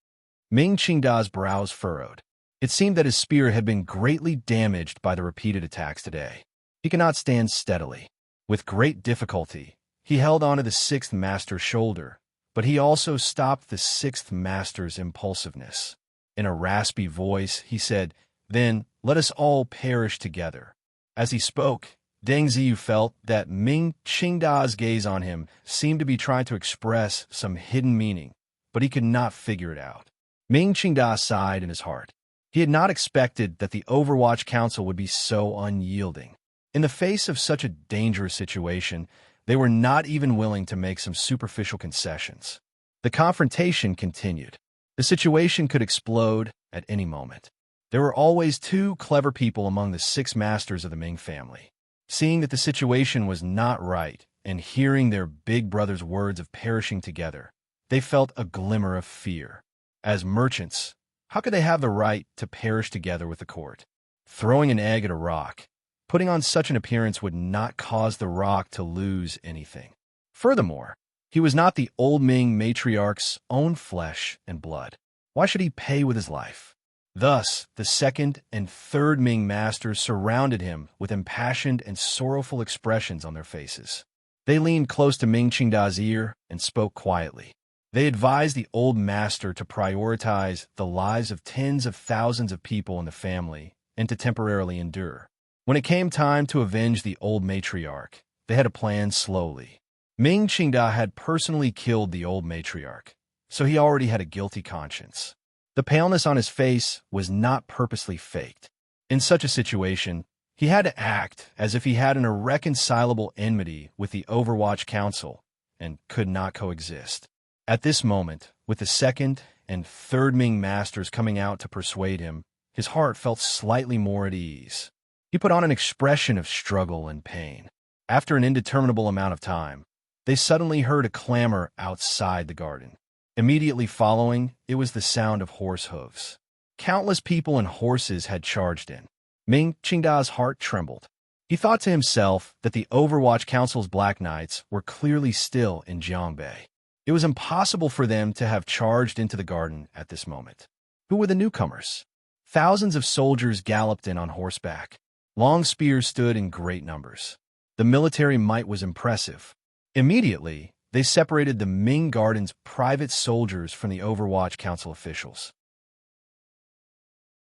Ming Qingda's brows furrowed. It seemed that his spirit had been greatly damaged by the repeated attacks today. He could not stand steadily. With great difficulty, he held onto the sixth master's shoulder, but he also stopped the sixth master's impulsiveness. In a raspy voice, he said, "Then let us all perish together." As he spoke, Deng Ziyu felt that Ming Qingda's gaze on him seemed to be trying to express some hidden meaning, but he could not figure it out. Ming Qingda sighed in his heart. He had not expected that the Overwatch Council would be so unyielding. In the face of such a dangerous situation, they were not even willing to make some superficial concessions. The confrontation continued. The situation could explode at any moment. There were always two clever people among the six masters of the Ming family. Seeing that the situation was not right and hearing their big brother's words of perishing together, they felt a glimmer of fear. As merchants, how could they have the right to perish together with the court? Throwing an egg at a rock, putting on such an appearance would not cause the rock to lose anything. Furthermore, he was not the old Ming matriarch's own flesh and blood. Why should he pay with his life? Thus, the second and third Ming masters surrounded him with impassioned and sorrowful expressions on their faces. They leaned close to Ming Qingda's ear and spoke quietly. They advised the old master to prioritize the lives of tens of thousands of people in the family and to temporarily endure. When it came time to avenge the old matriarch, they had to plan slowly. Ming Qingda had personally killed the old matriarch, so he already had a guilty conscience. The paleness on his face was not purposely faked. In such a situation, he had to act as if he had an irreconcilable enmity with the Overwatch Council and could not coexist. At this moment, with the second and third Ming masters coming out to persuade him, his heart felt slightly more at ease. He put on an expression of struggle and pain. After an indeterminable amount of time, they suddenly heard a clamor outside the garden. Immediately following, it was the sound of horse hooves. Countless people and horses had charged in. Ming Qingda's heart trembled. He thought to himself that the Overwatch Council's Black Knights were clearly still in Jiangbei. It was impossible for them to have charged into the garden at this moment. Who were the newcomers? Thousands of soldiers galloped in on horseback. Long spears stood in great numbers. The military might was impressive. Immediately, they separated the Ming Garden's private soldiers from the Overwatch Council officials.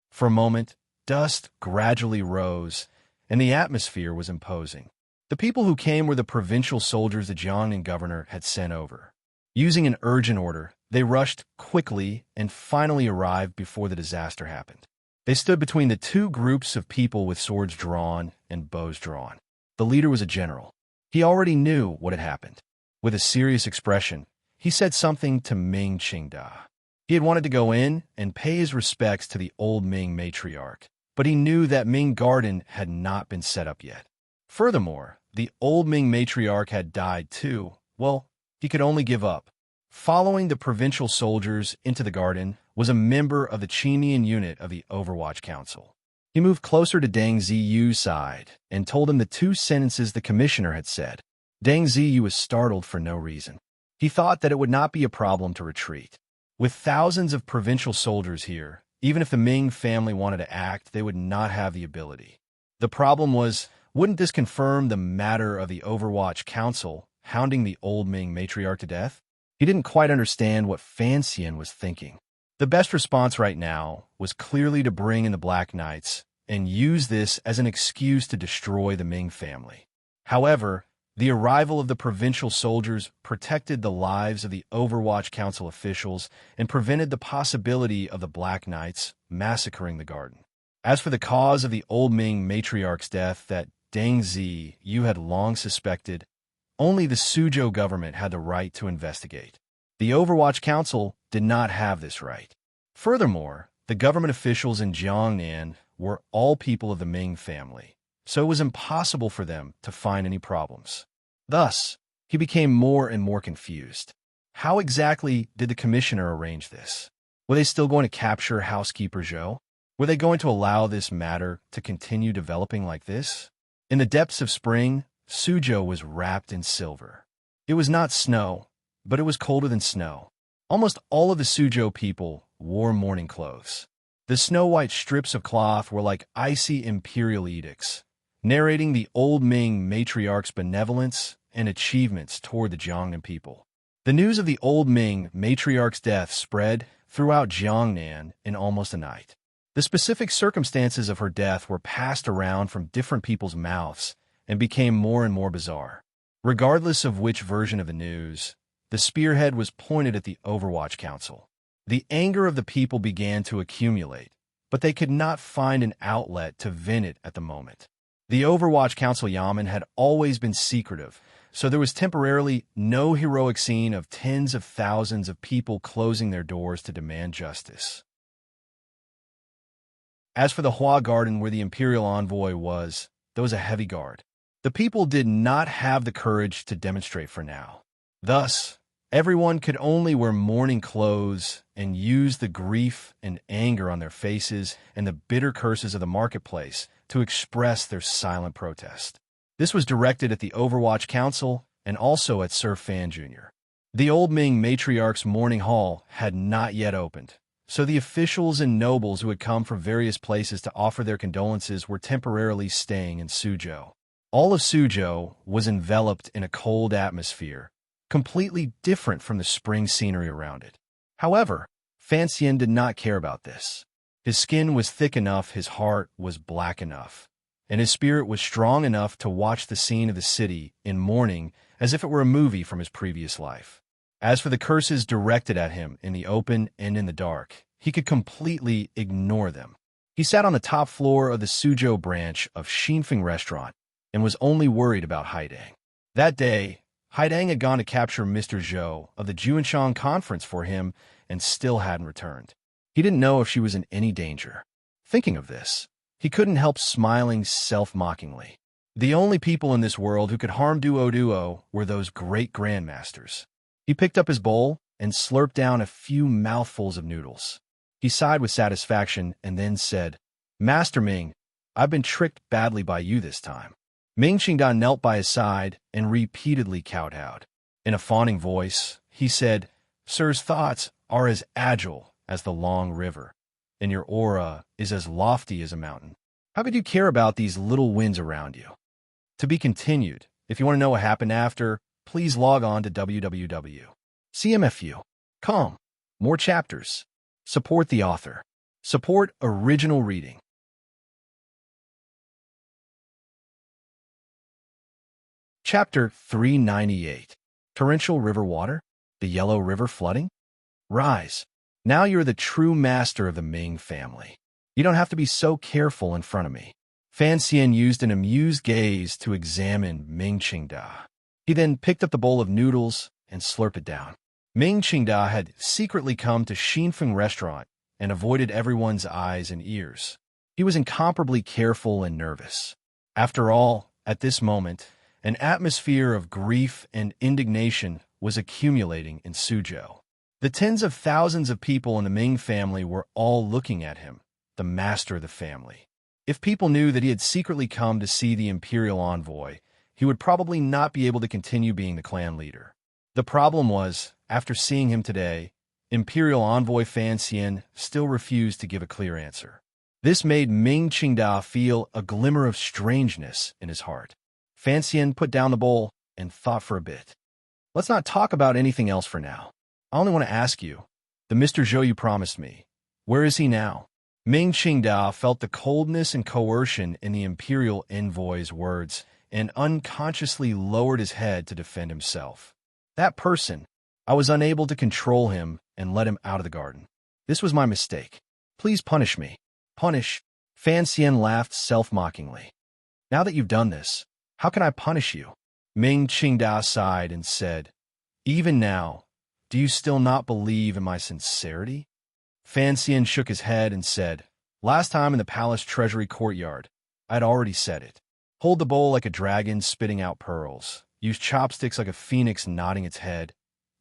For a moment, dust gradually rose, and the atmosphere was imposing. The people who came were the provincial soldiers the Jiangnan governor had sent over. Using an urgent order, they rushed quickly and finally arrived before the disaster happened. They stood between the two groups of people with swords drawn and bows drawn. The leader was a general. He already knew what had happened. With a serious expression, he said something to Ming Qingda. He had wanted to go in and pay his respects to the old Ming matriarch, but he knew that Ming Garden had not been set up yet. Furthermore, the old Ming matriarch had died too. Well, he could only give up. Following the provincial soldiers into the garden was a member of the Qinian unit of the Overwatch Council. He moved closer to Deng Ziyu's side and told him the two sentences the commissioner had said. Deng Ziyu was startled for no reason. He thought that it would not be a problem to retreat. With thousands of provincial soldiers here, even if the Ming family wanted to act, they would not have the ability. The problem was, wouldn't this confirm the matter of the Overwatch Council hounding the old Ming matriarch to death? He didn't quite understand what Fan Xian was thinking. The best response right now was clearly to bring in the Black Knights and use this as an excuse to destroy the Ming family. However, the arrival of the provincial soldiers protected the lives of the Overwatch Council officials and prevented the possibility of the Black Knights massacring the garden. As for the cause of the old Ming matriarch's death that Deng Ziyu had long suspected, only the Suzhou government had the right to investigate. The Overwatch Council did not have this right. Furthermore, the government officials in Jiangnan were all people of the Ming family, so it was impossible for them to find any problems. Thus, he became more and more confused. How exactly did the commissioner arrange this? Were they still going to capture housekeeper Zhou? Were they going to allow this matter to continue developing like this? In the depths of spring, Suzhou was wrapped in silver. It was not snow, but it was colder than snow. Almost all of the Suzhou people wore mourning clothes. The snow-white strips of cloth were like icy imperial edicts, narrating the old Ming matriarch's benevolence and achievements toward the Jiangnan people. The news of the old Ming matriarch's death spread throughout Jiangnan in almost a night. The specific circumstances of her death were passed around from different people's mouths and became more and more bizarre. Regardless of which version of the news, the spearhead was pointed at the Overwatch Council. The anger of the people began to accumulate, but they could not find an outlet to vent it at the moment. The Overwatch Council Yamen had always been secretive, so there was temporarily no heroic scene of tens of thousands of people closing their doors to demand justice. As for the Hua Garden where the imperial envoy was, there was a heavy guard. The people did not have the courage to demonstrate for now. Thus, everyone could only wear mourning clothes and use the grief and anger on their faces and the bitter curses of the marketplace to express their silent protest. This was directed at the Overwatch Council and also at Sir Fan Jr. The old Ming matriarch's mourning hall had not yet opened, so the officials and nobles who had come from various places to offer their condolences were temporarily staying in Suzhou. All of Suzhou was enveloped in a cold atmosphere, completely different from the spring scenery around it. However, Fan Xian did not care about this. His skin was thick enough, his heart was black enough, and his spirit was strong enough to watch the scene of the city in mourning as if it were a movie from his previous life. As for the curses directed at him in the open and in the dark, he could completely ignore them. He sat on the top floor of the Suzhou branch of Xinfeng restaurant and was only worried about Haidang. That day, Haidang had gone to capture Mr. Zhou of the Juanshan conference for him and still hadn't returned. He didn't know if she was in any danger. Thinking of this, he couldn't help smiling self-mockingly. The only people in this world who could harm Duo were those great grandmasters. He picked up his bowl and slurped down a few mouthfuls of noodles. He sighed with satisfaction and then said, "Master Ming, I've been tricked badly by you this time." Ming Qingdan knelt by his side and repeatedly kowtowed. In a fawning voice, he said, "Sir's thoughts are as agile as the long river, and your aura is as lofty as a mountain. How could you care about these little winds around you?" To be continued. If you want to know what happened after, please log on to www.cmfu.com. More chapters. Support the author. Support original reading. Chapter 398. Torrential River Water? The Yellow River Flooding? Rise. Now you're the true master of the Ming family. You don't have to be so careful in front of me. Fan Xian used an amused gaze to examine Ming Qingda. He then picked up the bowl of noodles and slurped it down. Ming Qingda had secretly come to Xinfeng restaurant and avoided everyone's eyes and ears. He was incomparably careful and nervous. After all, at this moment, an atmosphere of grief and indignation was accumulating in Suzhou. The tens of thousands of people in the Ming family were all looking at him, the master of the family. If people knew that he had secretly come to see the imperial envoy, he would probably not be able to continue being the clan leader. The problem was, after seeing him today, Imperial Envoy Fan Xian still refused to give a clear answer. This made Ming Qingda feel a glimmer of strangeness in his heart. Fan Xian put down the bowl and thought for a bit. Let's not talk about anything else for now. I only want to ask you, the Mr. Zhou you promised me, where is he now? Ming Qingda felt the coldness and coercion in the Imperial Envoy's words and unconsciously lowered his head to defend himself. That person, I was unable to control him and let him out of the garden. This was my mistake. Please punish me. Punish? Fan Xian laughed self-mockingly. Now that you've done this, how can I punish you? Ming Qingda sighed and said, even now, do you still not believe in my sincerity? Fan Xian shook his head and said, last time in the palace treasury courtyard, I'd already said it. Hold the bowl like a dragon spitting out pearls. Use chopsticks like a phoenix nodding its head.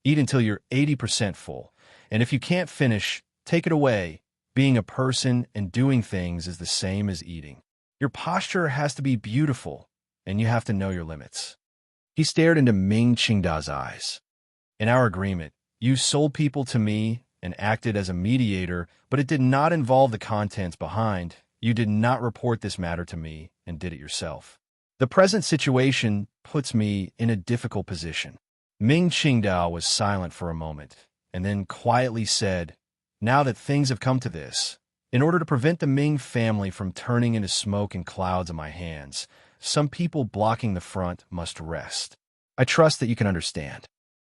Eat until you're 80% full. And if you can't finish, take it away. Being a person and doing things is the same as eating. Your posture has to be beautiful, and you have to know your limits. He stared into Ming Qingda's eyes. In our agreement, you sold people to me and acted as a mediator, but it did not involve the contents behind. You did not report this matter to me and did it yourself. The present situation puts me in a difficult position. Ming Qingda was silent for a moment, and then quietly said, now that things have come to this, in order to prevent the Ming family from turning into smoke and clouds in my hands, some people blocking the front must rest. I trust that you can understand.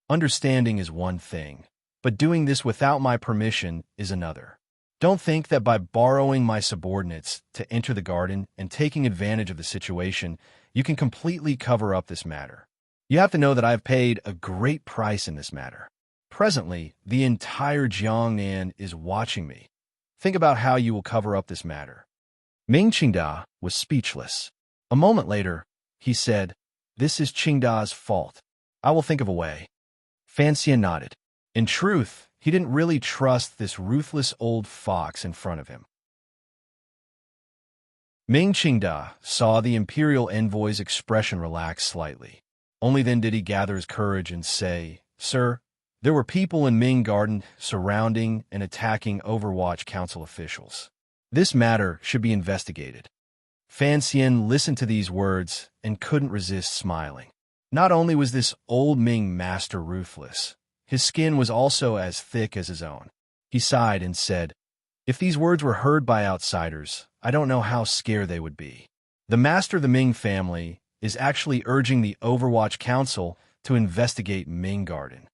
Understanding is one thing, but doing this without my permission is another. Don't think that by borrowing my subordinates to enter the garden and taking advantage of the situation, you can completely cover up this matter. You have to know that I have paid a great price in this matter. Presently, the entire Jiangnan is watching me. Think about how you will cover up this matter. Ming Qingda was speechless. A moment later, he said, this is Qingda's fault. I will think of a way. Fan Xian nodded. In truth, he didn't really trust this ruthless old fox in front of him. Ming Qingda saw the imperial envoy's expression relax slightly. Only then did he gather his courage and say, sir, there were people in Ming Garden surrounding and attacking Overwatch Council officials. This matter should be investigated. Fan Xian listened to these words and couldn't resist smiling. Not only was this old Ming master ruthless, his skin was also as thick as his own. He sighed and said, if these words were heard by outsiders, I don't know how scared they would be. The master of the Ming family is actually urging the Overwatch Council to investigate Ming Garden.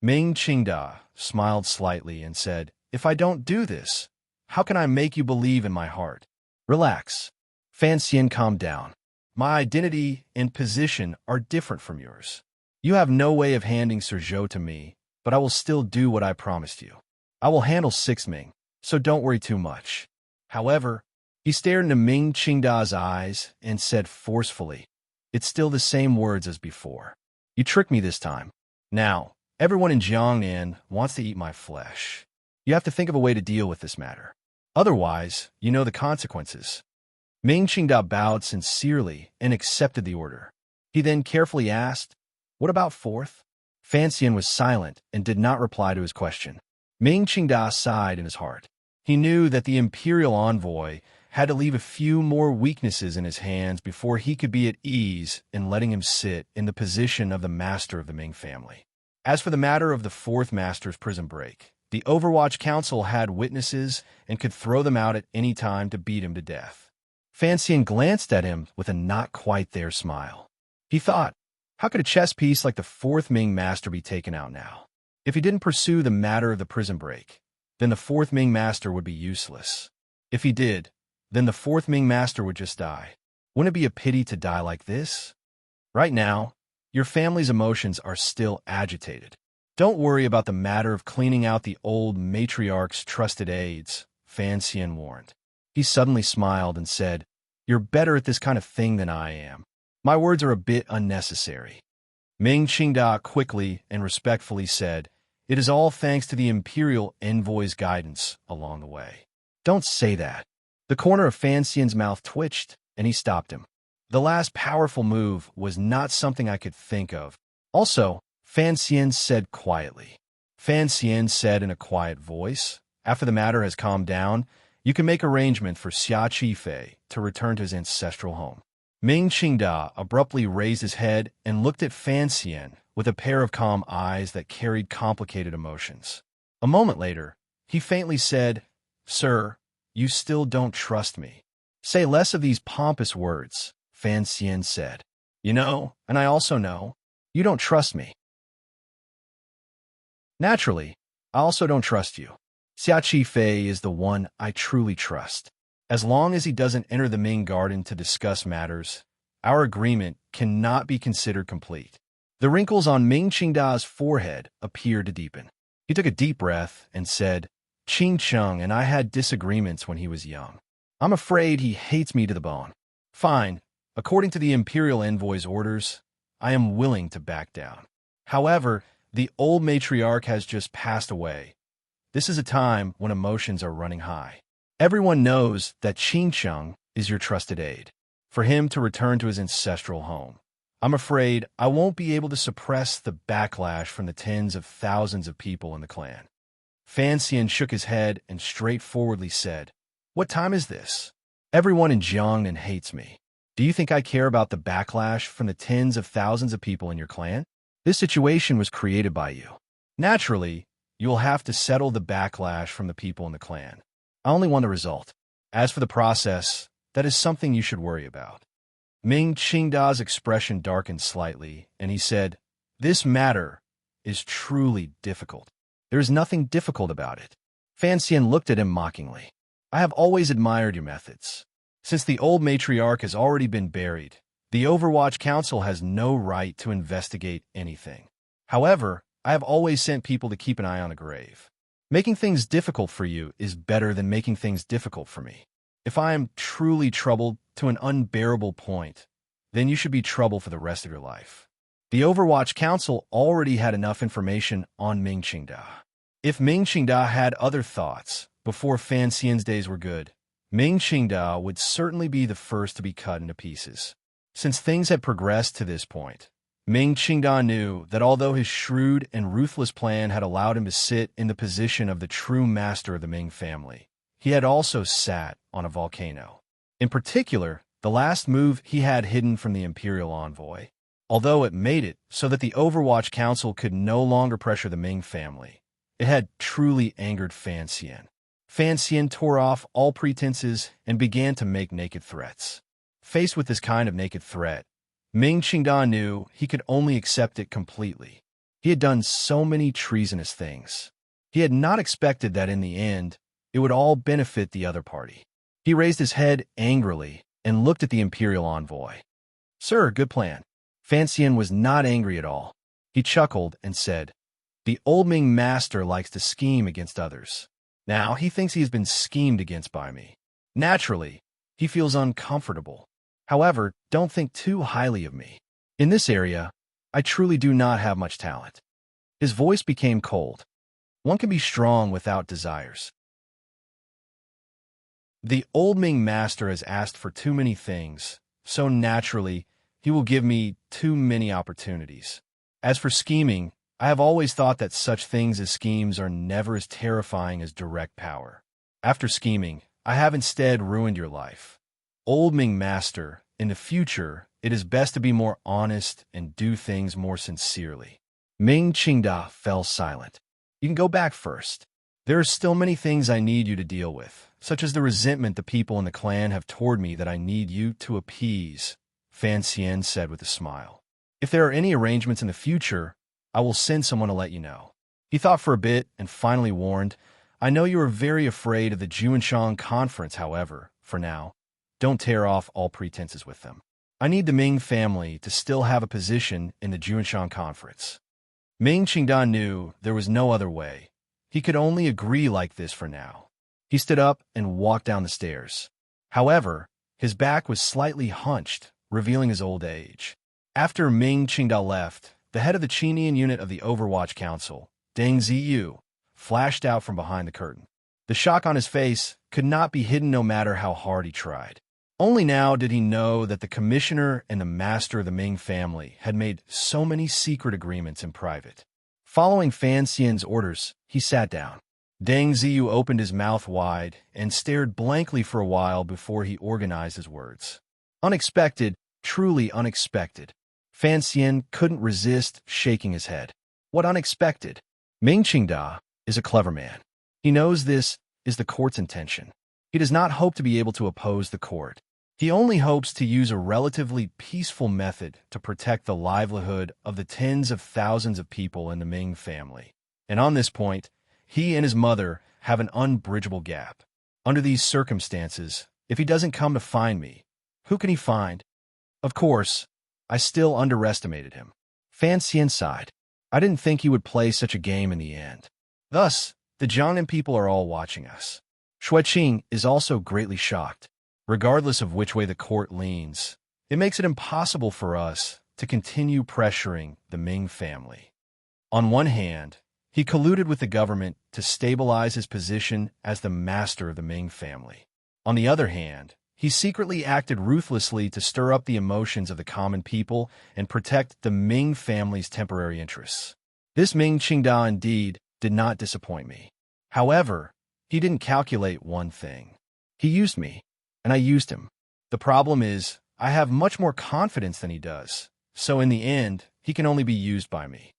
Ming Qingda smiled slightly and said, if I don't do this, how can I make you believe in my heart? Relax. Fan Xian calmed down. My identity and position are different from yours. You have no way of handing Sir Zhou to me, but I will still do what I promised you. I will handle 6 Ming, so don't worry too much. However, he stared into Ming Qingda's eyes and said forcefully, it's still the same words as before. You tricked me this time. Now, everyone in Jiangnan wants to eat my flesh. You have to think of a way to deal with this matter. Otherwise, you know the consequences. Ming Qingda bowed sincerely and accepted the order. He then carefully asked, what about 4th? Fan Xian was silent and did not reply to his question. Ming Qingda sighed in his heart. He knew that the imperial envoy had to leave a few more weaknesses in his hands before he could be at ease in letting him sit in the position of the master of the Ming family. As for the matter of the 4th master's prison break, the Overwatch Council had witnesses and could throw them out at any time to beat him to death. Fan Xian glanced at him with a not-quite-there smile. He thought, How could a chess piece like the fourth Ming master be taken out now? If he didn't pursue the matter of the prison break, then the fourth Ming master would be useless. If he did, then the fourth Ming master would just die. Wouldn't it be a pity to die like this? Right now, your family's emotions are still agitated. Don't worry about the matter of cleaning out the old matriarch's trusted aides, Fan Xian warned. He suddenly smiled and said, "You're better at this kind of thing than I am. My words are a bit unnecessary." Ming Qingda quickly and respectfully said, "It is all thanks to the imperial envoy's guidance along the way." "Don't say that." The corner of Fan Xian's mouth twitched, and he stopped him. "The last powerful move was not something I could think of." "Also," Fan Xian said quietly. Fan Xian said in a quiet voice, "After the matter has calmed down, you can make arrangement for Xia Qifei to return to his ancestral home." Ming Qingda abruptly raised his head and looked at Fan Xian with a pair of calm eyes that carried complicated emotions. A moment later, he faintly said, "Sir, you still don't trust me." "Say less of these pompous words," Fan Xian said. "You know, and I also know, you don't trust me. Naturally, I also don't trust you. Xia Qifei is the one I truly trust. As long as he doesn't enter the Ming garden to discuss matters, our agreement cannot be considered complete." The wrinkles on Ming Qingda's forehead appeared to deepen. He took a deep breath and said, "Qing Cheng and I had disagreements when he was young. I'm afraid he hates me to the bone. Fine, according to the imperial envoy's orders, I am willing to back down. However, the old matriarch has just passed away. This is a time when emotions are running high. Everyone knows that Qing Cheng is your trusted aide. For him to return to his ancestral home, I'm afraid I won't be able to suppress the backlash from the tens of thousands of people in the clan." Fan Xian shook his head and straightforwardly said, "What time is this? Everyone in Jiangnan hates me. Do you think I care about the backlash from the tens of thousands of people in your clan? This situation was created by you. Naturally, you will have to settle the backlash from the people in the clan. I only want the result. As for the process, that is something you should worry about." Ming Qingda's expression darkened slightly, and he said, "This matter is truly difficult." "There is nothing difficult about it." Fan Xian looked at him mockingly. "I have always admired your methods. Since the old matriarch has already been buried, the Overwatch Council has no right to investigate anything. However, I have always sent people to keep an eye on the grave. Making things difficult for you is better than making things difficult for me. If I am truly troubled to an unbearable point, then you should be troubled for the rest of your life." The Overwatch Council already had enough information on Ming Qingda. If Ming Qingda had other thoughts before Fan Xian's days were good, Ming Qingda would certainly be the first to be cut into pieces. Since things had progressed to this point, Ming Qingda knew that although his shrewd and ruthless plan had allowed him to sit in the position of the true master of the Ming family, he had also sat on a volcano. In particular, the last move he had hidden from the imperial envoy. Although it made it so that the Overwatch Council could no longer pressure the Ming family, it had truly angered Fan Xian. Fan Xian tore off all pretenses and began to make naked threats. Faced with this kind of naked threat, Ming Qingda knew he could only accept it completely. He had done so many treasonous things. He had not expected that in the end, it would all benefit the other party. He raised his head angrily and looked at the imperial envoy. "Sir, good plan." Fan Xian was not angry at all. He chuckled and said, "The old Ming master likes to scheme against others. Now he thinks he has been schemed against by me. Naturally, he feels uncomfortable. However, don't think too highly of me. In this area, I truly do not have much talent." His voice became cold. "One can be strong without desires. The old Ming master has asked for too many things, so naturally, he will give me too many opportunities. As for scheming, I have always thought that such things as schemes are never as terrifying as direct power. After scheming, I have instead ruined your life. Old Ming master, in the future, it is best to be more honest and do things more sincerely." Ming Qingda fell silent. "You can go back first. There are still many things I need you to deal with, such as the resentment the people in the clan have toward me that I need you to appease," Fan Xian said with a smile. If there are any arrangements in the future, I will send someone to let you know. He thought for a bit and finally warned, I know you are very afraid of the Juanshan conference, however, for now, don't tear off all pretenses with them. I need the Ming family to still have a position in the Juanshan conference. Ming Qingda knew there was no other way. He could only agree like this for now. He stood up and walked down the stairs. However, his back was slightly hunched, revealing his old age. After Ming Qingda left, the head of the Qinian unit of the Overwatch Council, Deng Ziyu, flashed out from behind the curtain. The shock on his face could not be hidden no matter how hard he tried. Only now did he know that the commissioner and the master of the Ming family had made so many secret agreements in private. Following Fan Xian's orders, he sat down. Deng Ziyu opened his mouth wide and stared blankly for a while before he organized his words. Unexpected, truly unexpected. Fan Xian couldn't resist shaking his head. What unexpected? Ming Qingda is a clever man. He knows this is the court's intention. He does not hope to be able to oppose the court. He only hopes to use a relatively peaceful method to protect the livelihood of the tens of thousands of people in the Ming family. And on this point, he and his mother have an unbridgeable gap. Under these circumstances, if he doesn't come to find me, who can he find? Of course, I still underestimated him. Fan Xian sighed. I didn't think he would play such a game in the end. Thus, the Jiangnan people are all watching us. Xueqing is also greatly shocked. Regardless of which way the court leans, it makes it impossible for us to continue pressuring the Ming family. On one hand, he colluded with the government to stabilize his position as the master of the Ming family. On the other hand, he secretly acted ruthlessly to stir up the emotions of the common people and protect the Ming family's temporary interests. This Ming Qingda indeed did not disappoint me. However, he didn't calculate one thing. He used me, and I used him. The problem is, I have much more confidence than he does, so in the end, he can only be used by me.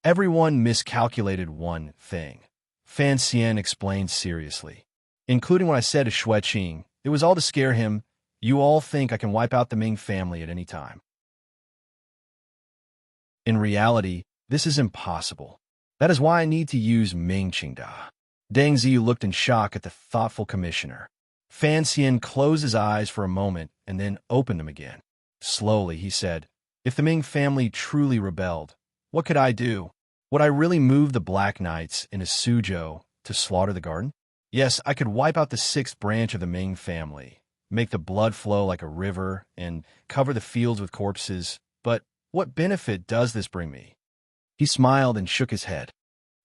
Everyone miscalculated one thing. Fan Xian explained seriously. Including what I said to Xueqing, it was all to scare him. You all think I can wipe out the Ming family at any time. In reality, this is impossible. That is why I need to use Ming Qingda. Deng Ziyu looked in shock at the thoughtful commissioner. Fan Xian closed his eyes for a moment and then opened them again. Slowly, he said, if the Ming family truly rebelled, what could I do? Would I really move the Black Knights into Suzhou to slaughter the garden? Yes, I could wipe out the sixth branch of the Ming family, make the blood flow like a river, and cover the fields with corpses, but what benefit does this bring me? He smiled and shook his head.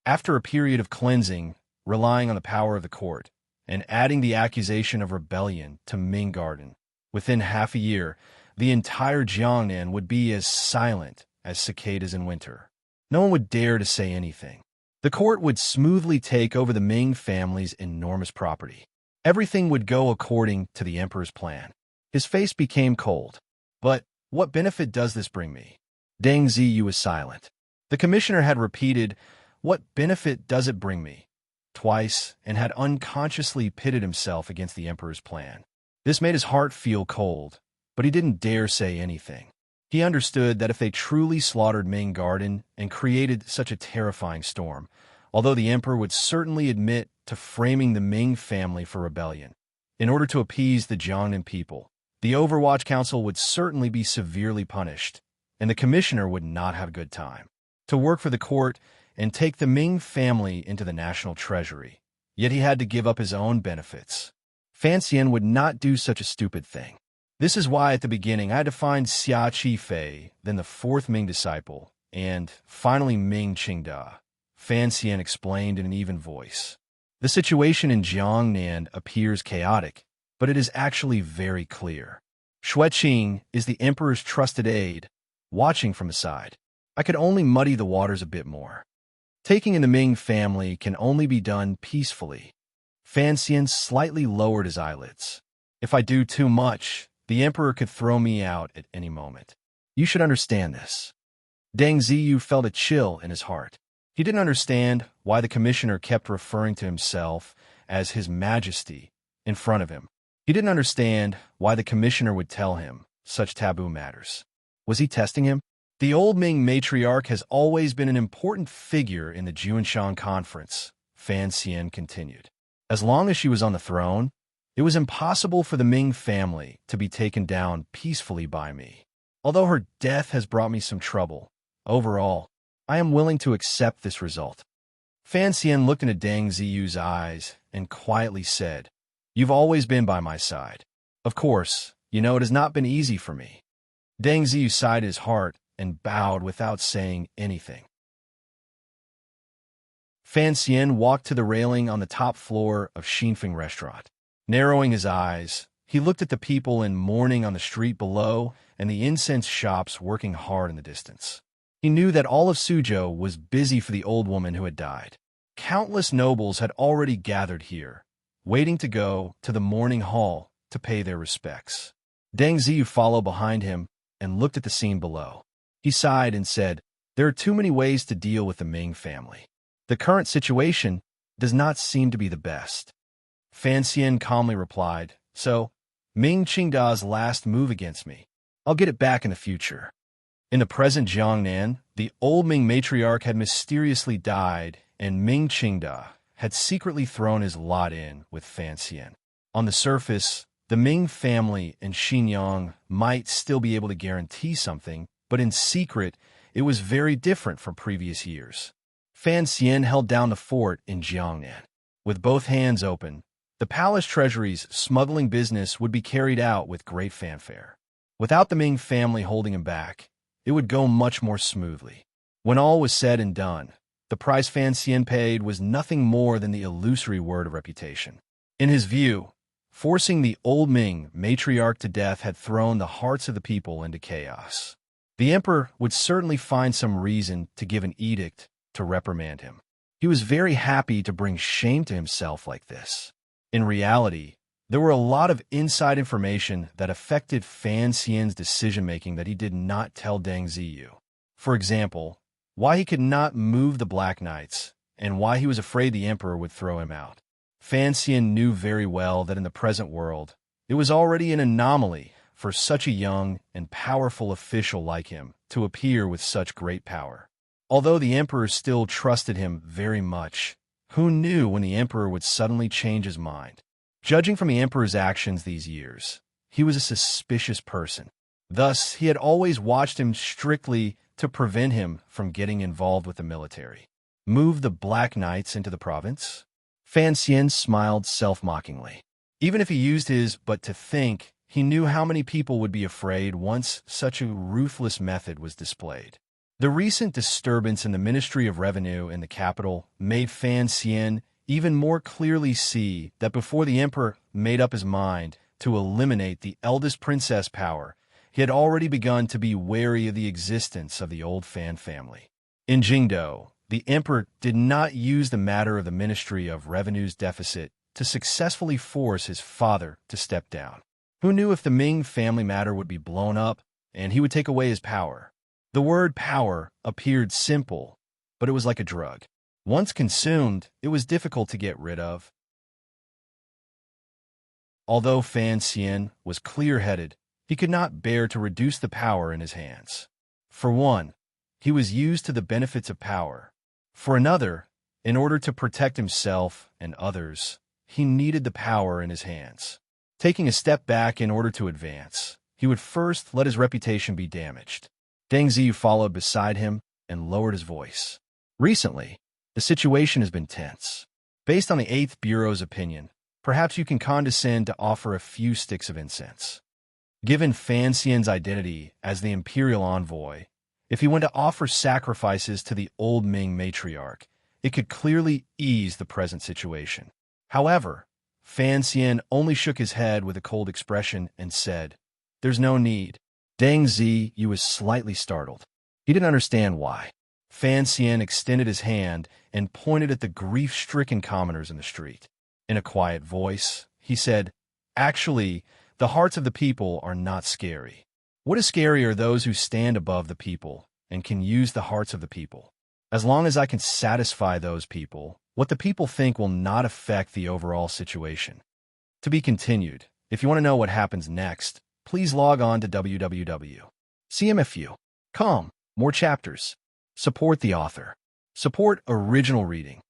After a period of cleansing, relying on the power of the court, and adding the accusation of rebellion to Ming Garden, within half a year, the entire Jiangnan would be as silent as cicadas in winter. No one would dare to say anything. The court would smoothly take over the Ming family's enormous property. Everything would go according to the emperor's plan. His face became cold. But what benefit does this bring me? Deng Ziyu was silent. The commissioner had repeated, what benefit does it bring me? Twice, and had unconsciously pitted himself against the emperor's plan. This made his heart feel cold, but he didn't dare say anything. He understood that if they truly slaughtered Ming Garden and created such a terrifying storm, although the emperor would certainly admit to framing the Ming family for rebellion, in order to appease the Jiangnan people, the Overwatch Council would certainly be severely punished, and the commissioner would not have a good time. To work for the court and take the Ming family into the national treasury, yet he had to give up his own benefits. Fan Xian would not do such a stupid thing. This is why at the beginning I had to find Xia Qifei, then the fourth Ming disciple, and finally Ming Qingda. Fan Xian explained in an even voice. The situation in Jiangnan appears chaotic, but it is actually very clear. Xueqing is the emperor's trusted aide, watching from the side. I could only muddy the waters a bit more. Taking in the Ming family can only be done peacefully. Fan Xian slightly lowered his eyelids. If I do too much, the emperor could throw me out at any moment. You should understand this. Deng Ziyu felt a chill in his heart. He didn't understand why the commissioner kept referring to himself as His Majesty in front of him. He didn't understand why the commissioner would tell him such taboo matters. Was he testing him? The old Ming matriarch has always been an important figure in the Juanshan Conference, Fan Xian continued. As long as she was on the throne, it was impossible for the Ming family to be taken down peacefully by me. Although her death has brought me some trouble, overall, I am willing to accept this result. Fan Xian looked into Deng Ziyu's eyes and quietly said, "You've always been by my side. Of course, you know it has not been easy for me." Deng Ziyu sighed his heart and bowed without saying anything. Fan Xian walked to the railing on the top floor of Xinfeng restaurant. Narrowing his eyes, he looked at the people in mourning on the street below and the incense shops working hard in the distance. He knew that all of Suzhou was busy for the old woman who had died. Countless nobles had already gathered here, waiting to go to the mourning hall to pay their respects. Deng Ziyu followed behind him and looked at the scene below. He sighed and said, "There are too many ways to deal with the Ming family. The current situation does not seem to be the best." Fan Xian calmly replied, "So, Ming Qingda's last move against me. I'll get it back in the future." In the present Jiangnan, the old Ming matriarch had mysteriously died, and Ming Qingda had secretly thrown his lot in with Fan Xian. On the surface, the Ming family and Xinyang might still be able to guarantee something, but in secret, it was very different from previous years. Fan Xian held down the fort in Jiangnan. With both hands open, the palace treasury's smuggling business would be carried out with great fanfare. Without the Ming family holding him back, it would go much more smoothly. When all was said and done, the price Fan Xian paid was nothing more than the illusory word of reputation. In his view, forcing the old Ming matriarch to death had thrown the hearts of the people into chaos. The emperor would certainly find some reason to give an edict to reprimand him. He was very happy to bring shame to himself like this. In reality, there were a lot of inside information that affected Fan Xian's decision-making that he did not tell Deng Ziyu. For example, why he could not move the Black Knights, and why he was afraid the emperor would throw him out. Fan Xian knew very well that in the present world, it was already an anomaly for such a young and powerful official like him to appear with such great power. Although the emperor still trusted him very much, who knew when the emperor would suddenly change his mind? Judging from the emperor's actions these years, he was a suspicious person. Thus, he had always watched him strictly to prevent him from getting involved with the military. Move the Black Knights into the province? Fan Xian smiled self-mockingly. Even if he used his but to think, he knew how many people would be afraid once such a ruthless method was displayed. The recent disturbance in the Ministry of Revenue in the capital made Fan Xian even more clearly see that before the emperor made up his mind to eliminate the eldest princess power, he had already begun to be wary of the existence of the old Fan family. In Jingdou, the emperor did not use the matter of the Ministry of Revenue's deficit to successfully force his father to step down. Who knew if the Ming family matter would be blown up and he would take away his power? The word power appeared simple, but it was like a drug. Once consumed, it was difficult to get rid of. Although Fan Xian was clear-headed, he could not bear to reduce the power in his hands. For one, he was used to the benefits of power. For another, in order to protect himself and others, he needed the power in his hands. Taking a step back in order to advance, he would first let his reputation be damaged. Deng Ziyu followed beside him and lowered his voice. Recently, the situation has been tense. Based on the 8th Bureau's opinion, perhaps you can condescend to offer a few sticks of incense. Given Fan Xian's identity as the imperial envoy, if he went to offer sacrifices to the old Ming matriarch, it could clearly ease the present situation. However, Fan Xian only shook his head with a cold expression and said, "There's no need." Deng Ziyu was slightly startled. He didn't understand why. Fan Xian extended his hand and pointed at the grief-stricken commoners in the street. In a quiet voice, he said, "Actually, the hearts of the people are not scary. What is scary are those who stand above the people and can use the hearts of the people. As long as I can satisfy those people, what the people think will not affect the overall situation." To be continued. If you want to know what happens next, please log on to www.cmfu.com. More chapters. Support the author. Support original reading.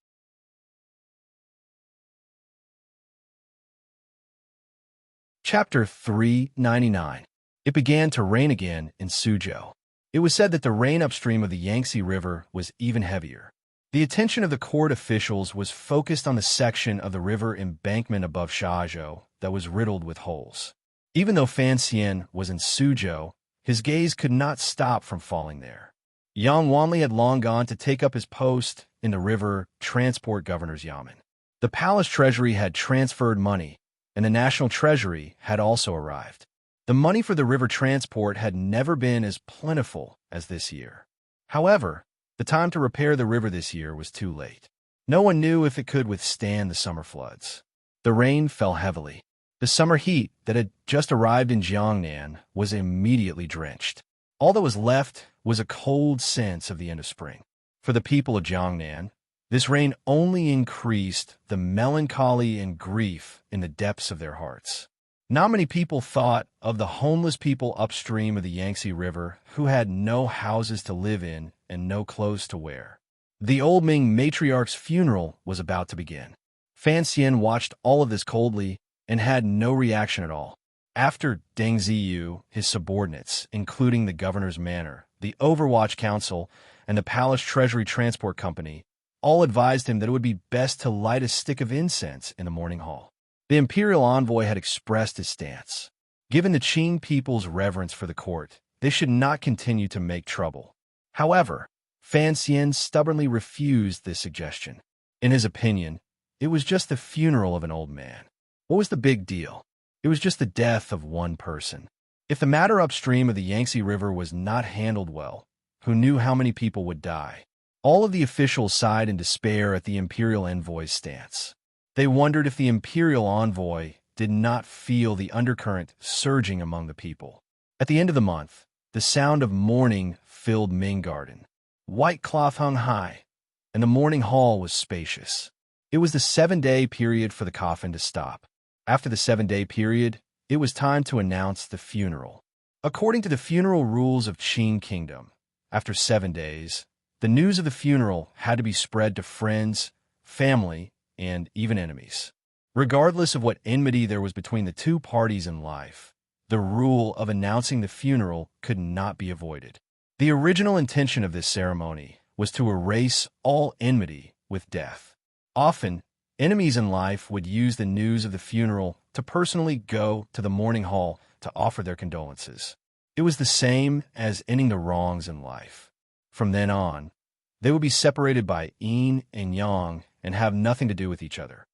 Chapter 399. It began to rain again in Suzhou. It was said that the rain upstream of the Yangtze River was even heavier. The attention of the court officials was focused on the section of the river embankment above Shazhou that was riddled with holes. Even though Fan Xian was in Suzhou, his gaze could not stop from falling there. Yang Wanli had long gone to take up his post in the river transport governor's yamen. The palace treasury had transferred money, and the national treasury had also arrived. The money for the river transport had never been as plentiful as this year. However, the time to repair the river this year was too late. No one knew if it could withstand the summer floods. The rain fell heavily. The summer heat that had just arrived in Jiangnan was immediately drenched. All that was left was a cold sense of the end of spring. For the people of Jiangnan, this rain only increased the melancholy and grief in the depths of their hearts. Not many people thought of the homeless people upstream of the Yangtze River who had no houses to live in and no clothes to wear. The old Ming matriarch's funeral was about to begin. Fan Xian watched all of this coldly and had no reaction at all. After Deng Ziyu, his subordinates, including the governor's manor, the Overwatch Council, and the Palace Treasury Transport Company, all advised him that it would be best to light a stick of incense in the morning hall. The imperial envoy had expressed his stance. Given the Qing people's reverence for the court, they should not continue to make trouble. However, Fan Xian stubbornly refused this suggestion. In his opinion, it was just the funeral of an old man. What was the big deal? It was just the death of one person. If the matter upstream of the Yangtze River was not handled well, who knew how many people would die? All of the officials sighed in despair at the imperial envoy's stance. They wondered if the imperial envoy did not feel the undercurrent surging among the people. At the end of the month, the sound of mourning filled Ming Garden. White cloth hung high, and the mourning hall was spacious. It was the 7-day period for the coffin to stop. After the 7-day period, it was time to announce the funeral. According to the funeral rules of Qing Kingdom, after 7 days, the news of the funeral had to be spread to friends, family, and even enemies. Regardless of what enmity there was between the two parties in life, the rule of announcing the funeral could not be avoided. The original intention of this ceremony was to erase all enmity with death. Often, enemies in life would use the news of the funeral to personally go to the mourning hall to offer their condolences. It was the same as ending the wrongs in life. From then on, they would be separated by yin and yang and have nothing to do with each other.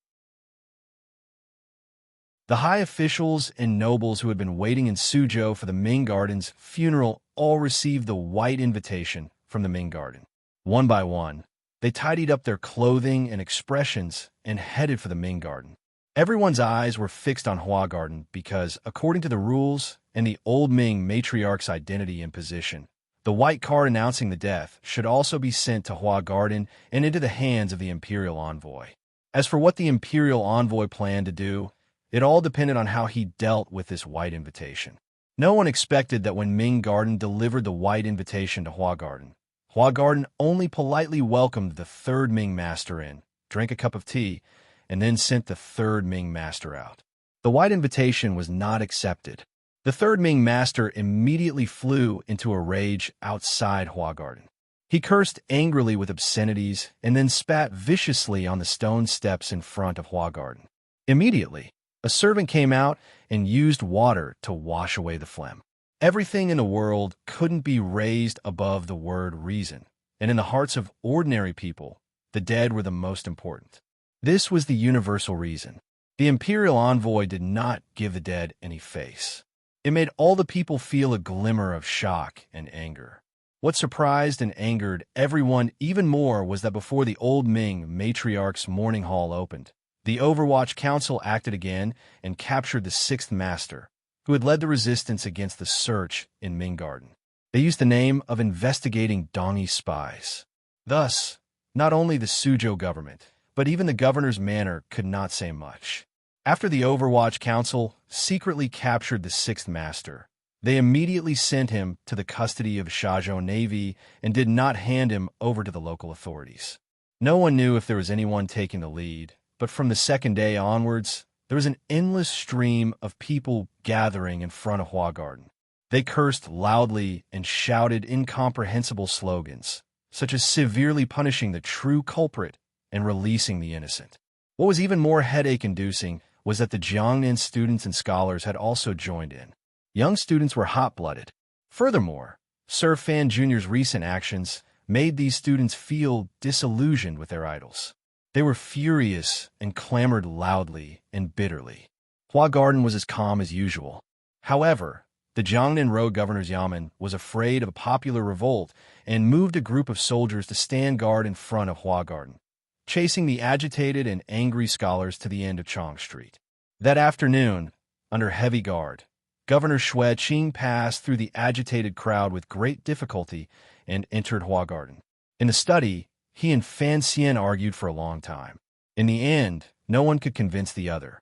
The high officials and nobles who had been waiting in Suzhou for the Ming Garden's funeral all received the white invitation from the Ming Garden. One by one, they tidied up their clothing and expressions and headed for the Ming Garden. Everyone's eyes were fixed on Hua Garden because, according to the rules and the old Ming matriarch's identity and position, the white card announcing the death should also be sent to Hua Garden and into the hands of the imperial envoy. As for what the imperial envoy planned to do, it all depended on how he dealt with this white invitation. No one expected that when Ming Garden delivered the white invitation to Hua Garden only politely welcomed the third Ming master in, drank a cup of tea, and then sent the third Ming master out. The white invitation was not accepted. The third Ming master immediately flew into a rage outside Hua Garden. He cursed angrily with obscenities and then spat viciously on the stone steps in front of Hua Garden. Immediately, a servant came out and used water to wash away the phlegm. Everything in the world couldn't be raised above the word reason, and in the hearts of ordinary people, the dead were the most important. This was the universal reason. The imperial envoy did not give the dead any face. It made all the people feel a glimmer of shock and anger. What surprised and angered everyone even more was that before the old Ming matriarch's mourning hall opened, the Overwatch Council acted again and captured the sixth master, who had led the resistance against the search in Ming Garden. They used the name of investigating Dongyi spies. Thus, not only the Suzhou government, but even the governor's manor could not say much. After the Overwatch Council secretly captured the sixth master, They immediately sent him to the custody of Shazhou Navy and did not hand him over to the local authorities. No one knew if there was anyone taking the lead, but from the second day onwards, there was an endless stream of people gathering in front of Hua Garden. They cursed loudly and shouted incomprehensible slogans, such as severely punishing the true culprit and releasing the innocent. What was even more headache-inducing was that the Jiangnan students and scholars had also joined in. Young students were hot-blooded. Furthermore, Sir Fan Jr.'s recent actions made these students feel disillusioned with their idols. They were furious and clamored loudly and bitterly. Hua Garden was as calm as usual. However, the Jiangnan Road Governor's Yamen was afraid of a popular revolt and moved a group of soldiers to stand guard in front of Hua Garden, chasing the agitated and angry scholars to the end of Chong Street. That afternoon, under heavy guard, Governor Xue Qing passed through the agitated crowd with great difficulty and entered Hua Garden. In the study, he and Fan Xian argued for a long time. In the end, no one could convince the other.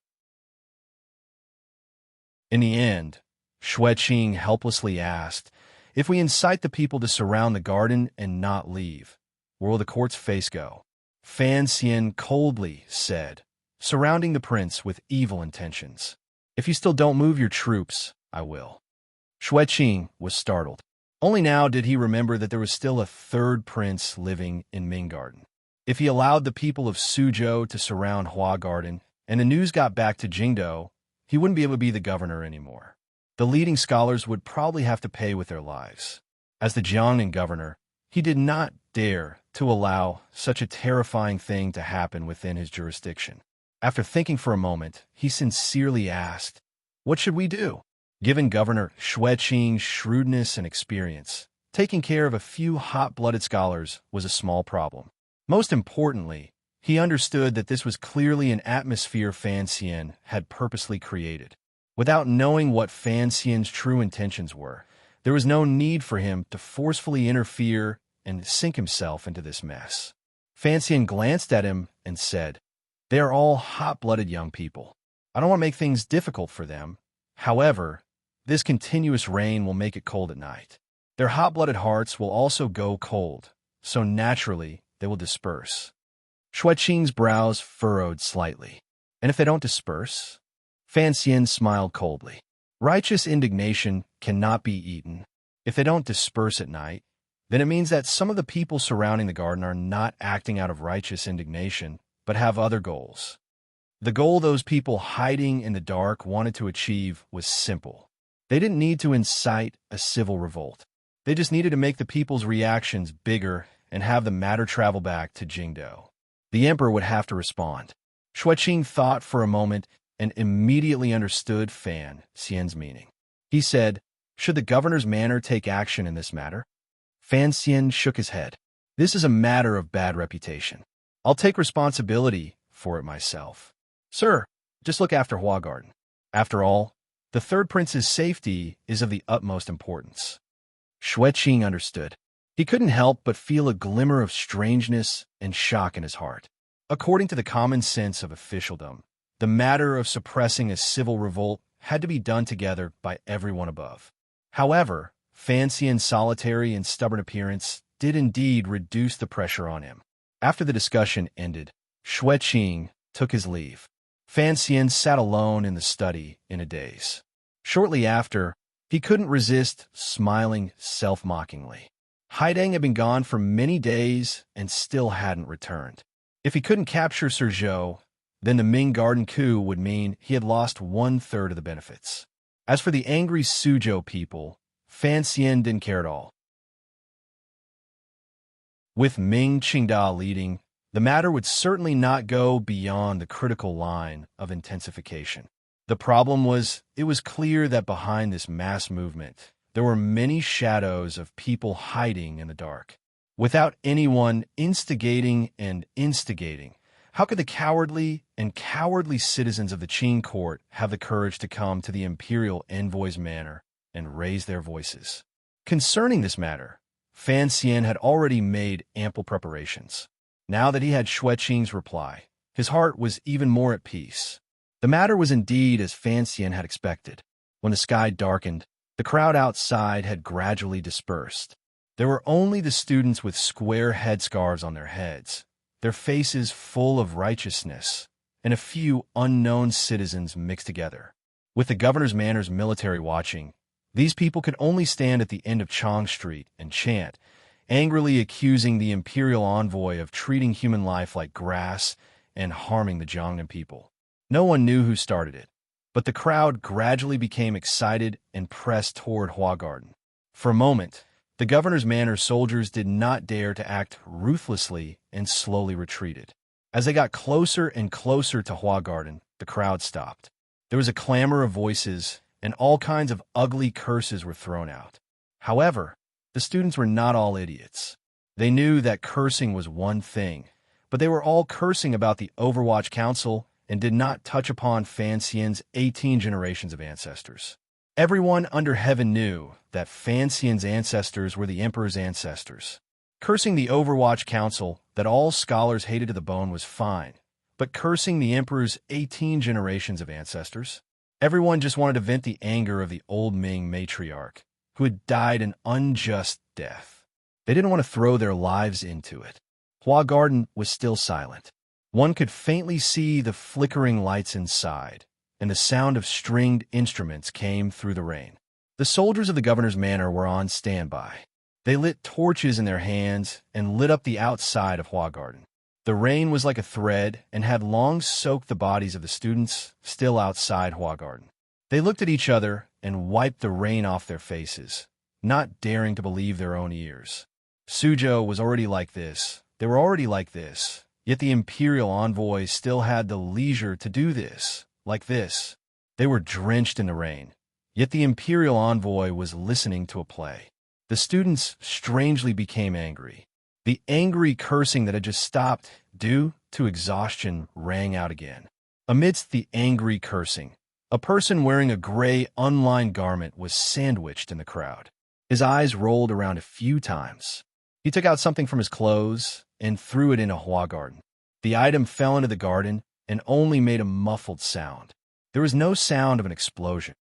In the end, Xue Qing helplessly asked, "If we incite the people to surround the garden and not leave, where will the court's face go?" Fan Xian coldly said, "Surrounding the prince with evil intentions. If you still don't move your troops, I will." Xue Qing was startled. Only now did he remember that there was still a third prince living in Ming Garden. If he allowed the people of Suzhou to surround Hua Garden and the news got back to Jingdou, he wouldn't be able to be the governor anymore. The leading scholars would probably have to pay with their lives. As the Jiangnan governor, he did not dare to allow such a terrifying thing to happen within his jurisdiction. After thinking for a moment, he sincerely asked, "What should we do?" Given Governor Xue Qing's shrewdness and experience, taking care of a few hot-blooded scholars was a small problem. Most importantly, he understood that this was clearly an atmosphere Fan Xian had purposely created. Without knowing what Fan Xian's true intentions were, there was no need for him to forcefully interfere and sink himself into this mess. Fan Xian glanced at him and said, "They are all hot-blooded young people. I don't want to make things difficult for them. However, this continuous rain will make it cold at night. Their hot-blooded hearts will also go cold, so naturally they will disperse." Xue Qing's brows furrowed slightly. "And if they don't disperse?" Fan Xian smiled coldly. "Righteous indignation cannot be eaten. If they don't disperse at night, then it means that some of the people surrounding the garden are not acting out of righteous indignation, but have other goals. The goal those people hiding in the dark wanted to achieve was simple. They didn't need to incite a civil revolt. They just needed to make the people's reactions bigger and have the matter travel back to Jingdou. The emperor would have to respond." Xue Qing thought for a moment and immediately understood Fan Xian's meaning. He said, "Should the governor's manor take action in this matter?" Fan Xian shook his head. "This is a matter of bad reputation. I'll take responsibility for it myself. Sir, just look after Hua Garden. After all, the third prince's safety is of the utmost importance." Xue Qing understood. He couldn't help but feel a glimmer of strangeness and shock in his heart. According to the common sense of officialdom, the matter of suppressing a civil revolt had to be done together by everyone above. However, Fan Xian's solitary and stubborn appearance did indeed reduce the pressure on him. After the discussion ended, Xue Qing took his leave. Fan Xian sat alone in the study in a daze. Shortly after, he couldn't resist smiling self-mockingly. Haidang had been gone for many days and still hadn't returned. If he couldn't capture Suzhou, then the Ming Garden coup would mean he had lost 1/3 of the benefits. As for the angry Suzhou people, Fan Xian didn't care at all. With Ming Qingda leading, the matter would certainly not go beyond the critical line of intensification. The problem was, it was clear that behind this mass movement, there were many shadows of people hiding in the dark. Without anyone instigating, how could the cowardly citizens of the Qing court have the courage to come to the imperial envoy's manor and raise their voices? Concerning this matter, Fan Xian had already made ample preparations. Now that he had Xue Qing's reply, his heart was even more at peace. The matter was indeed as Fan Xian had expected. When the sky darkened, The crowd outside had gradually dispersed. There were only the students with square headscarves on their heads, their faces full of righteousness, and a few unknown citizens mixed together. With the governor's manor's military watching, these people could only stand at the end of Chong Street and chant, angrily accusing the imperial envoy of treating human life like grass and harming the Jiangnan people. No one knew who started it, but the crowd gradually became excited and pressed toward Hua Garden. For a moment, the governor's manor's soldiers did not dare to act ruthlessly and slowly retreated. As they got closer and closer to Hua Garden, the crowd stopped. There was a clamor of voices, and all kinds of ugly curses were thrown out. However, the students were not all idiots. They knew that cursing was one thing, but they were all cursing about the Overwatch Council and did not touch upon Fan Xian's 18 generations of ancestors. Everyone under heaven knew that Fan Xian's ancestors were the Emperor's ancestors. Cursing the Overwatch Council that all scholars hated to the bone was fine, but cursing the Emperor's 18 generations of ancestors? Everyone just wanted to vent the anger of the old Ming matriarch, who had died an unjust death. They didn't want to throw their lives into it. Hua Garden was still silent. One could faintly see the flickering lights inside, and the sound of stringed instruments came through the rain. The soldiers of the governor's manor were on standby. They lit torches in their hands and lit up the outside of Hua Garden. The rain was like a thread and had long soaked the bodies of the students still outside Hua Garden. They looked at each other and wiped the rain off their faces, not daring to believe their own ears. Suzhou was already like this. They were already like this. Yet the imperial envoy still had the leisure to do this, like this. They were drenched in the rain. Yet the imperial envoy was listening to a play. The students strangely became angry. The angry cursing that had just stopped due to exhaustion rang out again. Amidst the angry cursing, a person wearing a gray, unlined garment was sandwiched in the crowd. His eyes rolled around a few times. He took out something from his clothes and threw it into Hua Garden. The item fell into the garden and only made a muffled sound. There was no sound of an explosion.